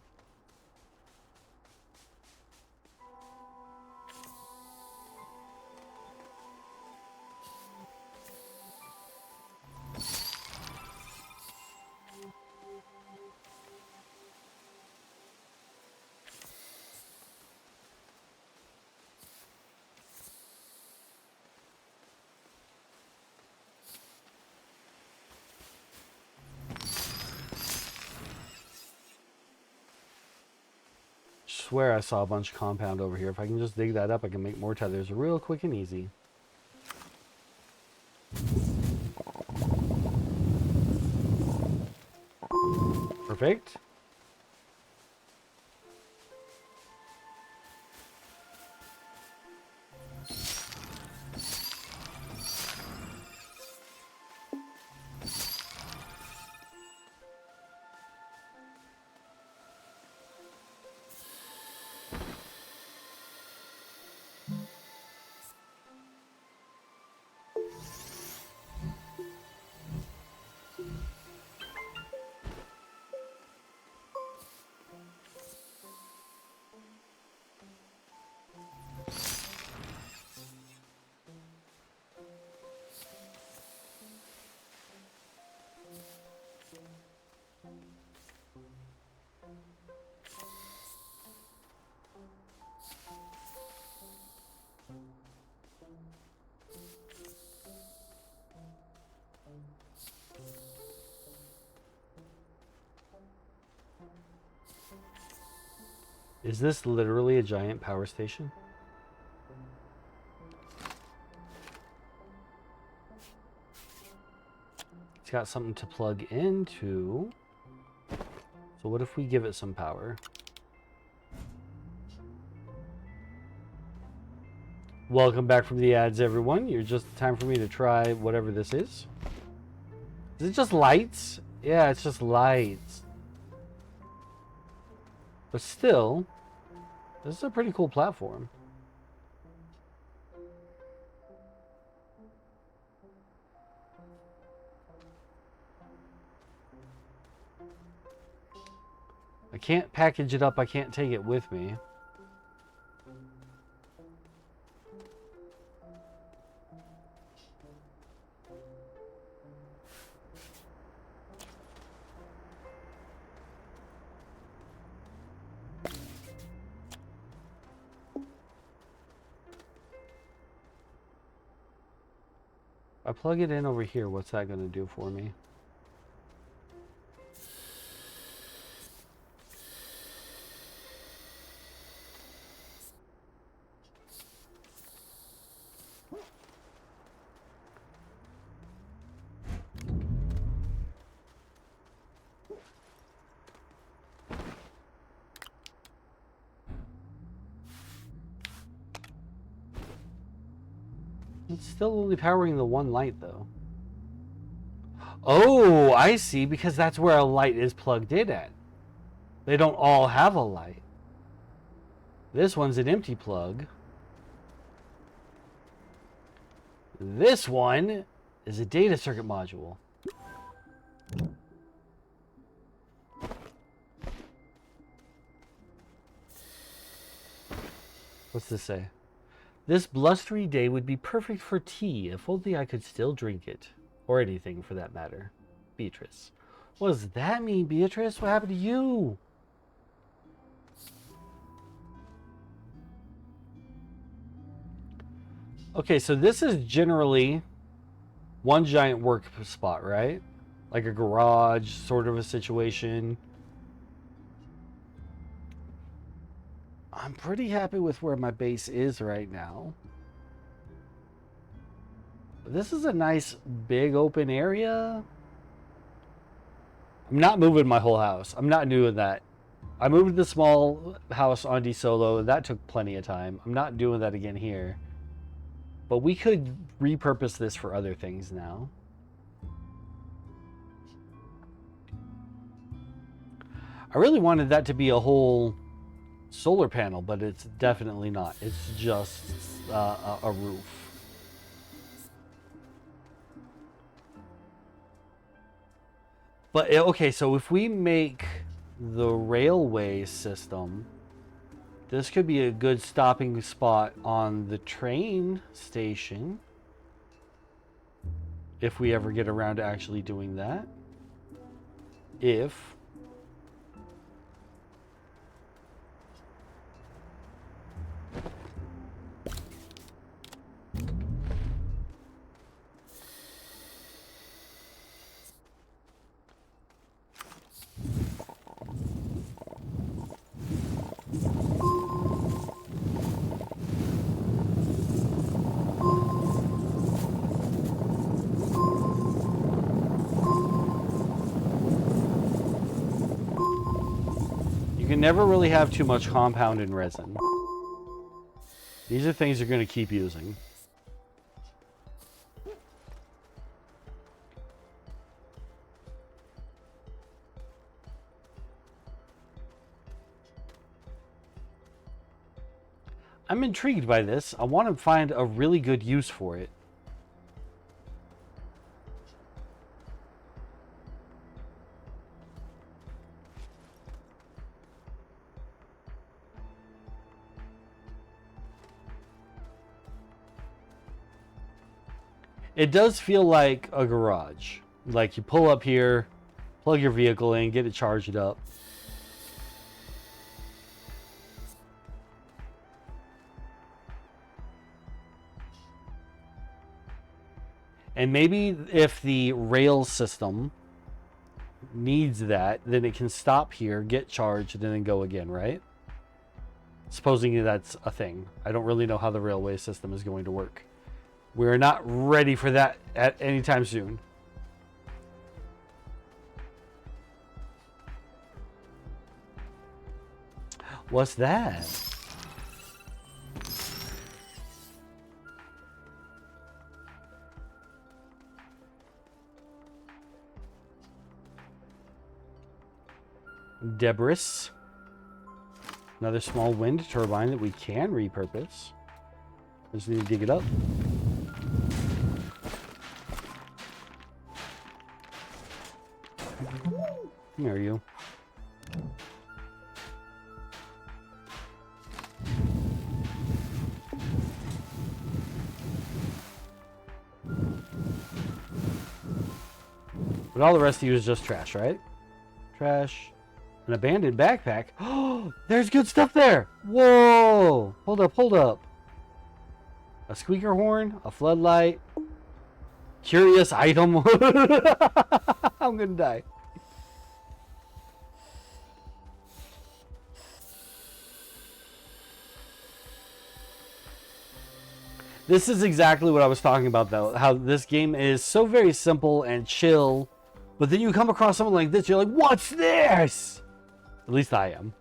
Swear I saw a bunch of compound over here. If I can just dig that up, I can make more tethers real quick and easy. Perfect. Is this literally a giant power station? It's got something to plug into. So what if we give it some power? Welcome back from the ads, everyone. You're just time for me to try whatever this is. Is it just lights? Yeah, it's just lights. But still, this is a pretty cool platform. I can't package it up. I can't take it with me. I plug it in over here. What's that going to do for me? It's still only powering the one light, though. Oh, I see, because that's where a light is plugged in at. They don't all have a light. This one's an empty plug. This one is a data circuit module. What's this say? This blustery day would be perfect for tea if only I could still drink it. Or anything for that matter. Beatrice. What does that mean, Beatrice? What happened to you? Okay, so this is generally one giant work spot, right? Like a garage sort of a situation. I'm pretty happy with where my base is right now. This is a nice big open area. I'm not moving my whole house. I'm not doing that. I moved the small house on D Solo. That took plenty of time. I'm not doing that again here. But we could repurpose this for other things now. I really wanted that to be a whole solar panel, but it's definitely not. It's just a roof. But, okay, so if we make the railway system, this could be a good stopping spot on the train station. If we ever get around to actually doing that. If... You can never really have too much compound in resin. These are things you're going to keep using. I'm intrigued by this. I want to find a really good use for it. It does feel like a garage. Like you pull up here, plug your vehicle in, get it charged up. And maybe if the rail system needs that, then it can stop here, get charged, and then go again, right? Supposing that's a thing. I don't really know how the railway system is going to work. We're not ready for that at any time soon. What's that? Debris. Another small wind turbine that we can repurpose. Just need to dig it up. There you. But all the rest of you is just trash, right? Trash. An abandoned backpack. Oh, there's good stuff there. Whoa. Hold up, hold up. A squeaker horn, a floodlight. Curious item. I'm gonna die. This is exactly what I was talking about, though. How this game is so very simple and chill. But then you come across something like this, you're like, what's this? At least I am.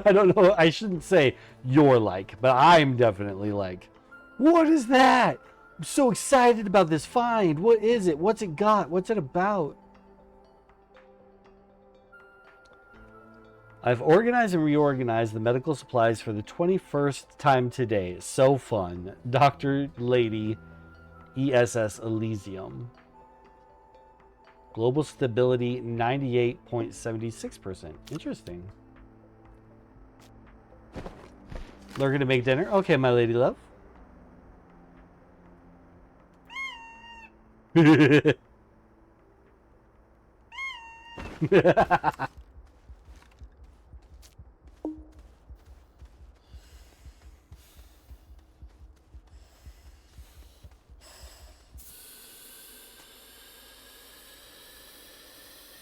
I don't know. I shouldn't say you're like, but I'm definitely like, what is that? I'm so excited about this find. What is it? What's it got? What's it about? I've organized and reorganized the medical supplies for the 21st time today. So fun. Dr. Lady ESS Elysium. Global stability 98.76%. Interesting. Lurking to make dinner? Okay, my lady love.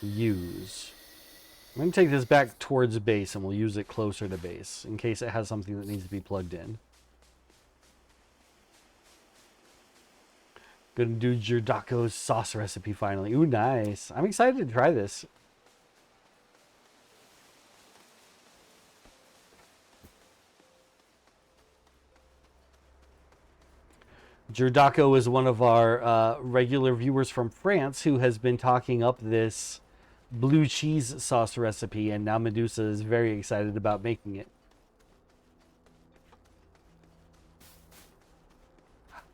Use. I'm going to take this back towards base and we'll use it closer to base in case it has something that needs to be plugged in. Gonna do Jordako's sauce recipe finally. Ooh, nice. I'm excited to try this. Jordako is one of our regular viewers from France who has been talking up this blue cheese sauce recipe, and now Medusa is very excited about making it.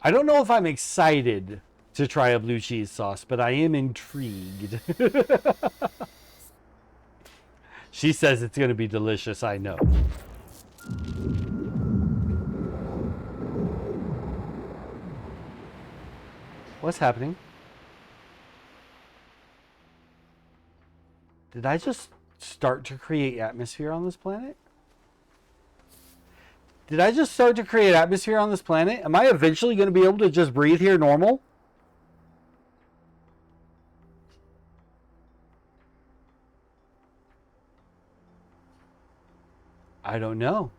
I don't know if I'm excited to try a blue cheese sauce, but I am intrigued. She says it's going to be delicious, I know. What's happening? Did I just start to create atmosphere on this planet? Did I just start to create atmosphere on this planet? Am I eventually going to be able to just breathe here normal? I don't know.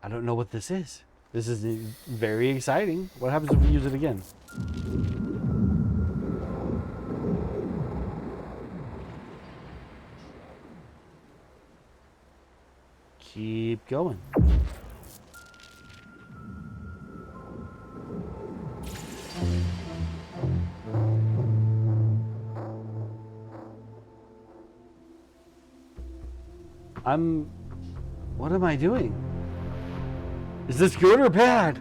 I don't know what this is. This is very exciting. What happens if we use it again? Keep going. What am I doing? Is this good or bad?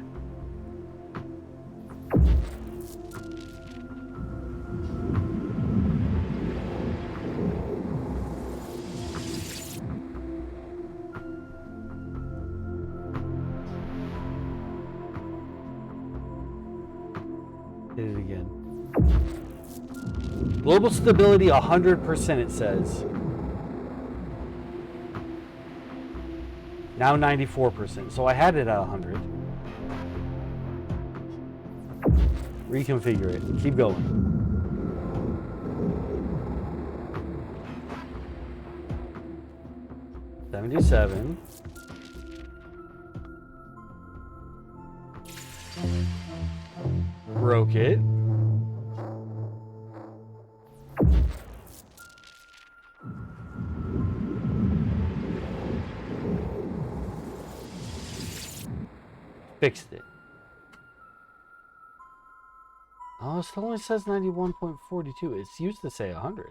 Hit it again. Global stability 100%, it says. Now 94%. So I had it at 100. Reconfigure it. Keep going. $77. Broke it. Fixed it. Oh, it still only says 91.42. It's used to say 100.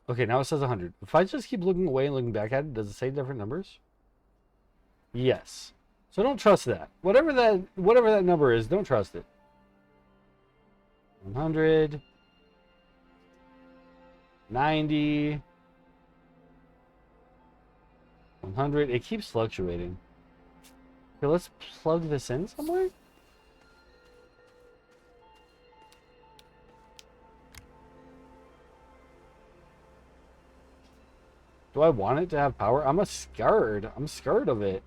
Okay, now it says 100. If I just keep looking away and looking back at it, does it say different numbers? Yes. So don't trust that. Whatever that number is, don't trust it. 100. 90. 100. It keeps fluctuating. Okay, let's plug this in somewhere. Do I want it to have power? I'm scared. I'm scared of it.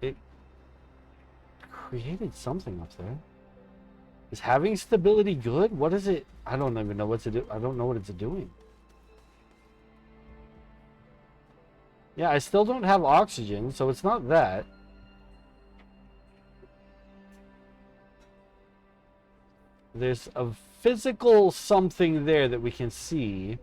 It created something up there. Is having stability good? What is it? I don't even know what to do. I don't know what it's doing. Yeah, I still don't have oxygen, so it's not that. There's a physical something there that we can see.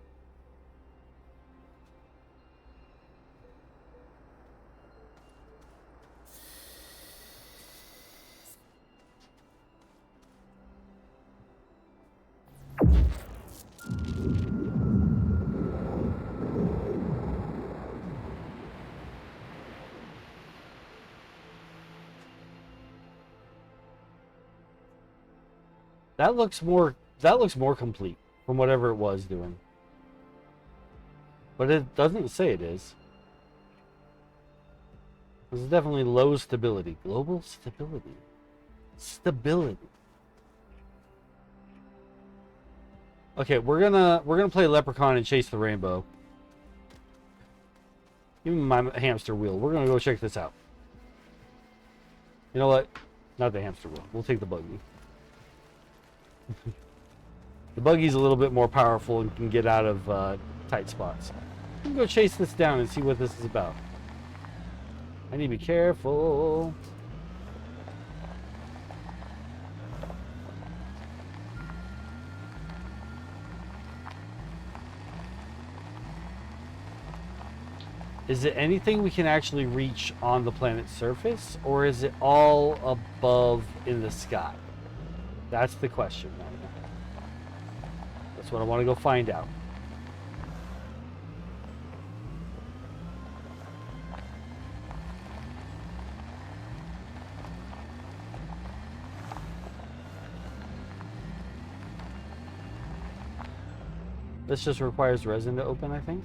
That looks more complete from whatever it was doing. But it doesn't say it is. This is definitely low stability. Global stability. Stability. Okay, we're gonna play Leprechaun and chase the rainbow. Give me my hamster wheel. We're gonna go check this out. You know what? Not the hamster wheel. We'll take the buggy. The buggy's a little bit more powerful and can get out of tight spots. We can go chase this down and see what this is about. I need to be careful. Is it anything we can actually reach on the planet's surface, or is it all above in the sky? That's the question right now. That's what I want to go find out. This just requires resin to open, I think.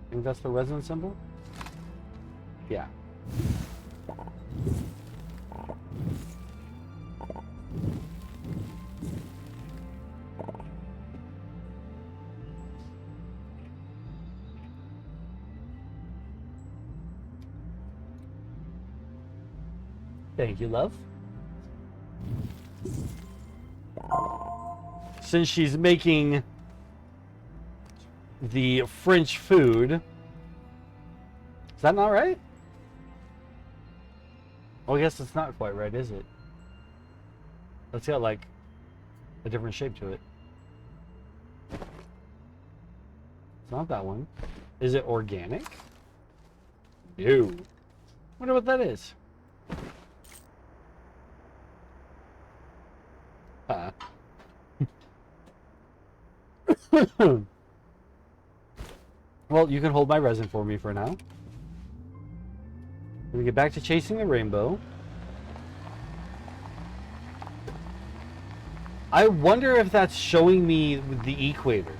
I think that's the resin symbol. Yeah. Thank you, love. Since she's making the French food, is that not right? Oh, I guess it's not quite right, is it? It's got like a different shape to it. It's not that one. Is it organic? No. Wonder what that is. Well, you can hold my resin for me for now. Let me get back to chasing the rainbow. I wonder if that's showing me the equator.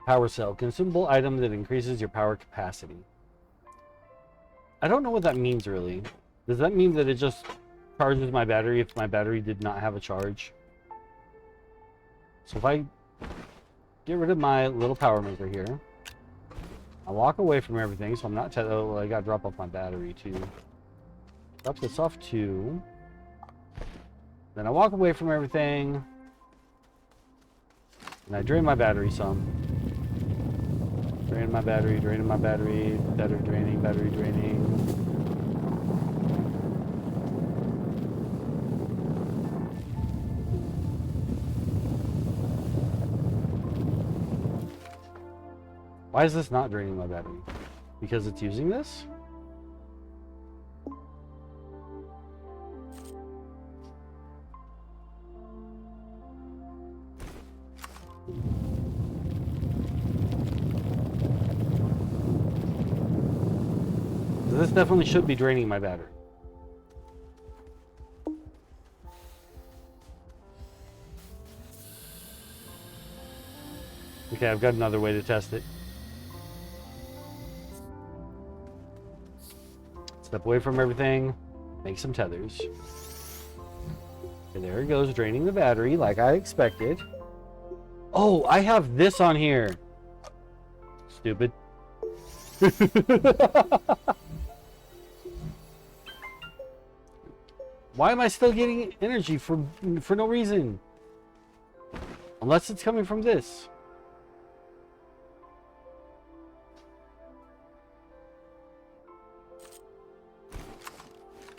Power cell, consumable item that increases your power capacity. I don't know what that means really. Does that mean that it just charges my battery if my battery did not have a charge? So if I get rid of my little power maker here, I walk away from everything, so I'm not oh, I gotta drop off my battery too. Drop this off too. Then I walk away from everything, and I drain my battery some. Draining my battery, battery draining, battery draining. Why is this not draining my battery? Because it's using this? This definitely should be draining my battery. Okay, I've got another way to test it. Step away from everything, make some tethers. And there it goes, draining the battery like I expected. Oh, I have this on here. Stupid. Why am I still getting energy for no reason? Unless it's coming from this.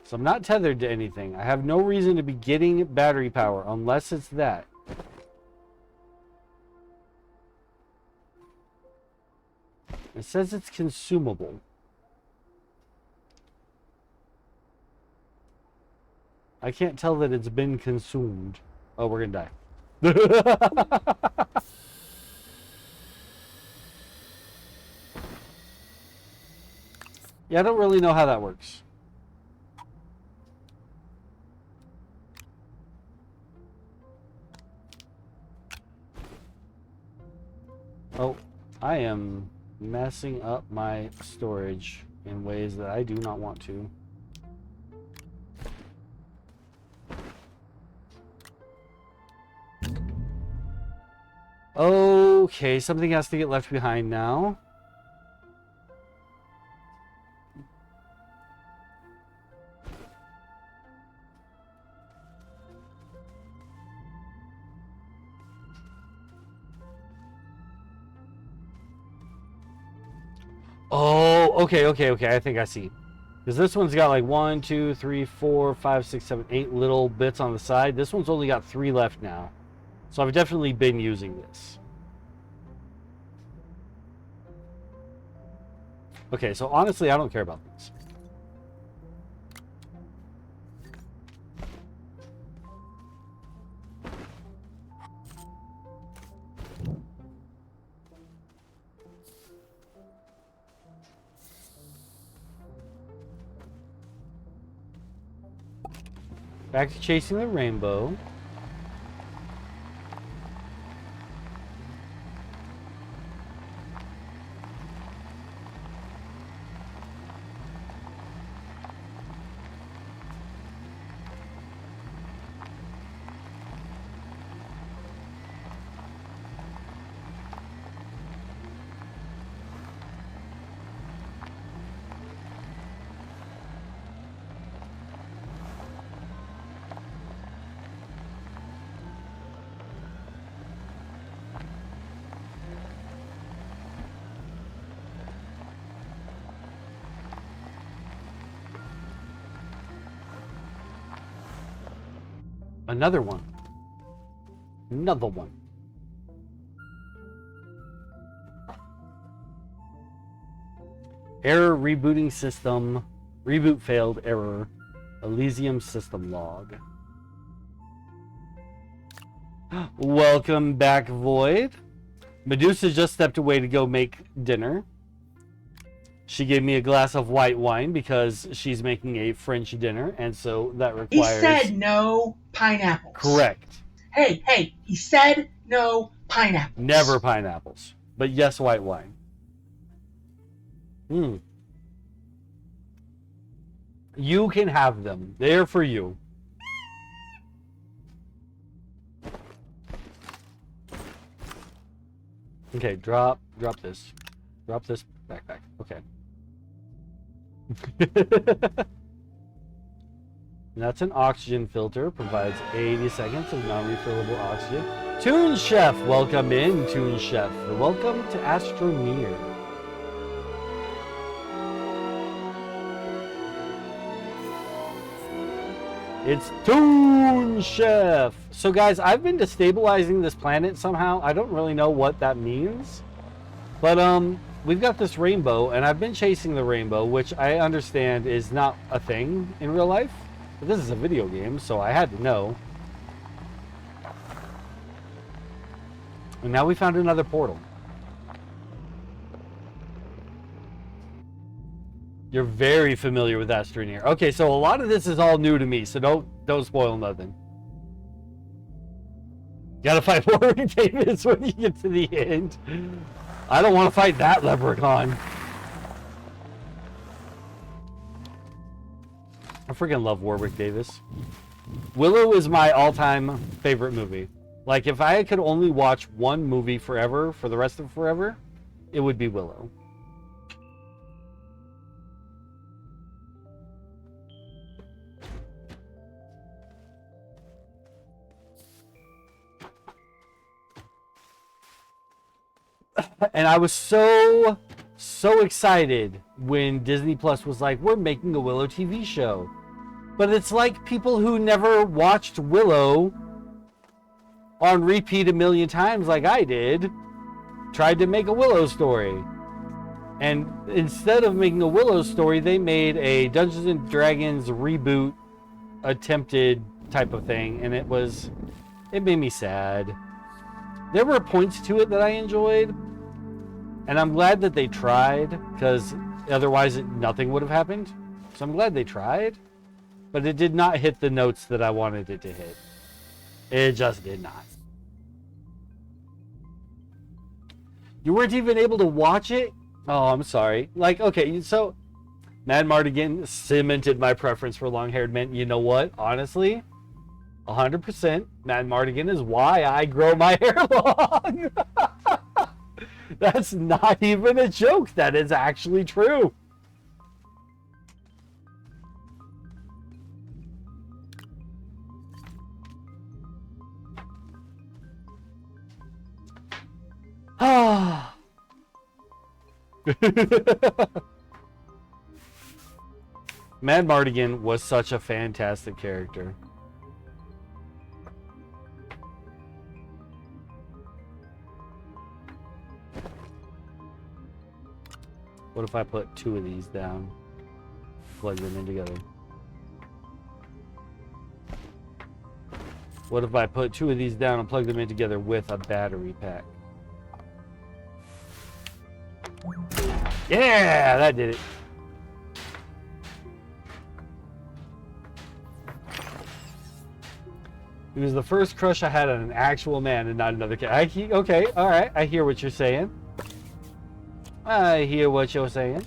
So I'm not tethered to anything. I have no reason to be getting battery power unless it's that. It says it's consumable. I can't tell that it's been consumed. Oh, we're gonna die. Yeah, I don't really know how that works. Oh, I am messing up my storage in ways that I do not want to. Okay, something has to get left behind now. Oh, okay. I think I see. Because this one's got like 1, 2, 3, 4, 5, 6, 7, 8 little bits on the side. This one's only got 3 left now. So I've definitely been using this. Okay, so honestly, I don't care about these. Back to chasing the rainbow. Another one. Another one. Error rebooting system. Reboot failed. Error. Elysium system log. Welcome back, Void. Medusa just stepped away to go make dinner. She gave me a glass of white wine because she's making a French dinner, and so that He requires... said no pineapples. Correct. Hey, he said no pineapples. Never pineapples. But yes, white wine. You can have them. They're for you. Okay, drop this. Drop this backpack. Okay. That's an oxygen filter. Provides 80 seconds of non-refillable oxygen. Toon Chef, welcome in, Toon Chef. Welcome to Astroneer. It's Toon Chef. So guys, I've been destabilizing this planet somehow. I don't really know what that means. But we've got this rainbow, and I've been chasing the rainbow, which I understand is not a thing in real life. But this is a video game, so I had to know. And now we found another portal. You're very familiar with Astroneer. Okay, so a lot of this is all new to me, so don't spoil nothing. Gotta fight Warwick Davis when you get to the end. I don't want to fight that leprechaun. I freaking love Warwick Davis. Willow is my all-time favorite movie. Like, if I could only watch one movie forever, for the rest of forever, it would be Willow. And I was so excited when Disney Plus was like, we're making a Willow TV show. But it's like people who never watched Willow on repeat a million times like I did, tried to make a Willow story. And instead of making a Willow story, they made a Dungeons and Dragons reboot attempted type of thing. And it made me sad. There were points to it that I enjoyed. And I'm glad that they tried, because otherwise nothing would have happened. So I'm glad they tried. But it did not hit the notes that I wanted it to hit. It just did not. You weren't even able to watch it? Oh, I'm sorry. Like, okay, so Mad Mardigan cemented my preference for long-haired men. You know what? Honestly, 100%, Mad Mardigan is why I grow my hair long. That's not even a joke. That is actually true. Ah. Mad Mardigan was such a fantastic character. What if I put two of these down? Plug them in together. What if I put two of these down and plug them in together with a battery pack? Yeah, that did it. He was the first crush I had on an actual man and not another kid. Okay, all right. I hear what you're saying. I hear what you're saying.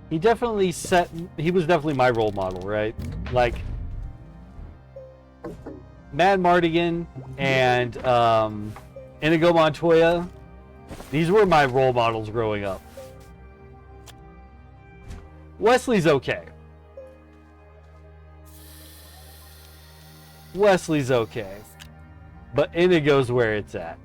He was definitely my role model, right? Like, Mad Mardigan and Inigo Montoya, these were my role models growing up. Wesley's okay. Wesley's okay. But Inigo's where it's at.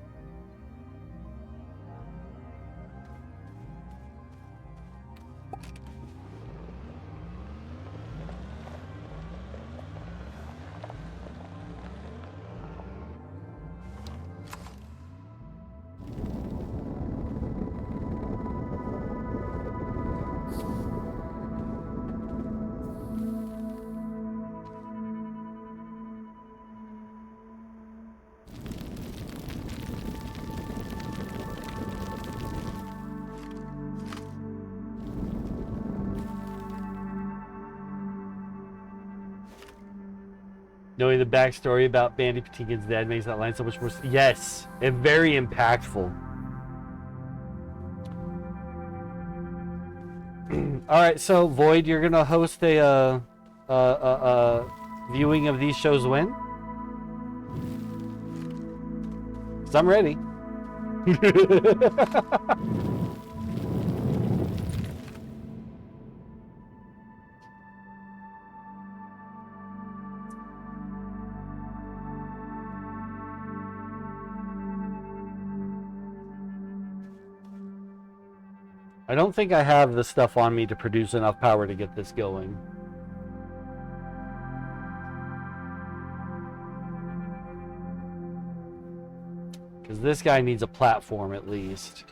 Knowing the backstory about Bandy Patinkin's dad makes that line so much more. Yes, and very impactful. All right, so Void, you're gonna host a viewing of these shows when? 'Cause I'm ready. I don't think I have the stuff on me to produce enough power to get this going. Because this guy needs a platform at least.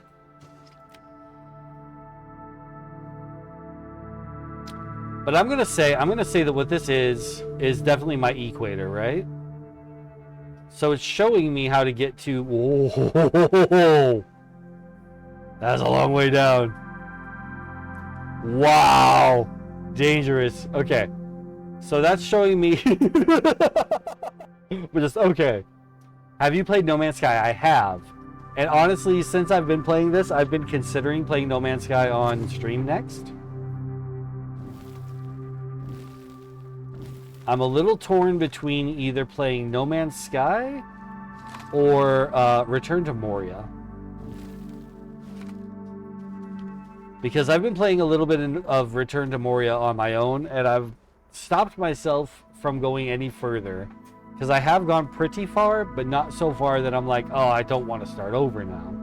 But I'm gonna say that what this is definitely my equator, right? So it's showing me how to get to. Whoa, that's a long way down. Wow, dangerous. Okay, so that's showing me. But just okay. Have you played No Man's Sky? I have. And honestly, since I've been playing this, I've been considering playing No Man's Sky on stream next. I'm a little torn between either playing No Man's Sky or Return to Moria. Because I've been playing a little bit of Return to Moria on my own, and I've stopped myself from going any further. Because I have gone pretty far, but not so far that I'm like, oh, I don't want to start over now.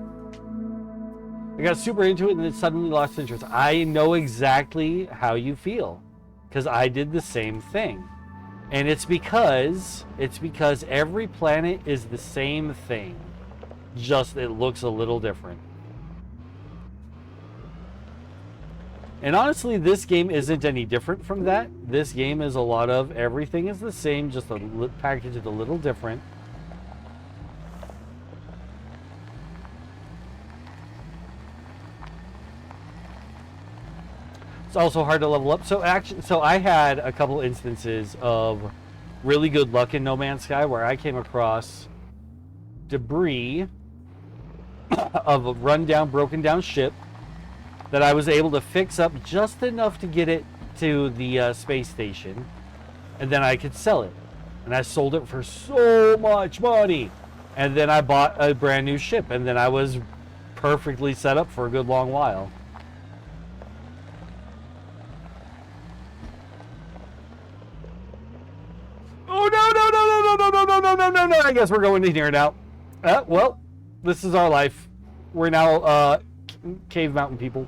I got super into it and then suddenly lost interest. I know exactly how you feel. Because I did the same thing. And it's because every planet is the same thing. Just it looks a little different. And honestly, this game isn't any different from that. This game is a lot of everything is the same, just packaged a little different. It's also hard to level up. So I had a couple instances of really good luck in No Man's Sky where I came across debris of a rundown, broken down ship that I was able to fix up just enough to get it to the space station, and then I could sell it. And I sold it for so much money. And then I bought a brand new ship, and then I was perfectly set up for a good long while. Oh no! I guess we're going in here now. Well, this is our life. We're now cave mountain people.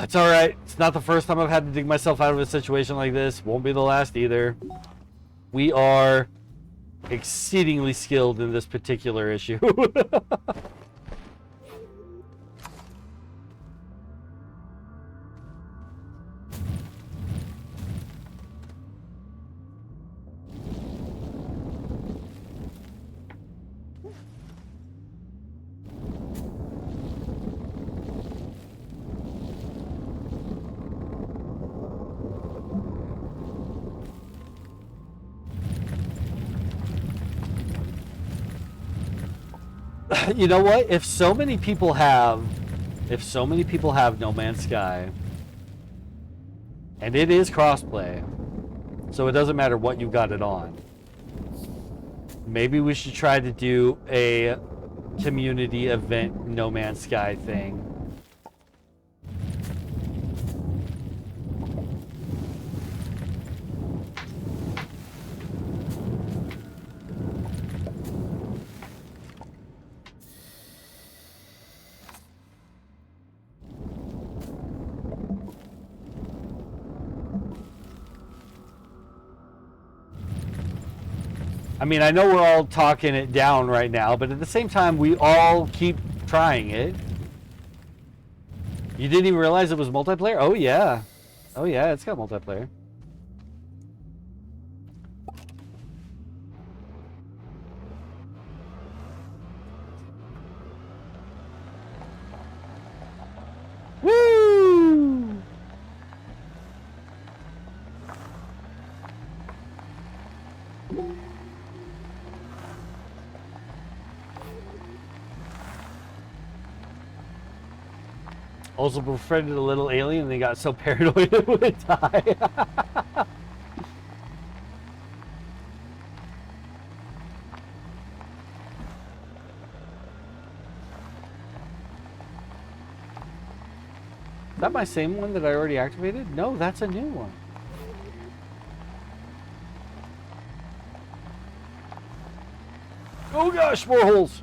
It's alright. It's not the first time I've had to dig myself out of a situation like this. Won't be the last either. We are exceedingly skilled in this particular issue. You know what? If so many people have No Man's Sky, and it is crossplay, so it doesn't matter what you got it on. Maybe we should try to do a community event No Man's Sky thing. I mean, I know we're all talking it down right now, but at the same time, we all keep trying it. You didn't even realize it was multiplayer? Oh, yeah. Oh, yeah, it's got multiplayer. Woo! Also befriended a little alien and they got so paranoid it would die. Is that my same one that I already activated? No, that's a new one. Oh gosh, more holes.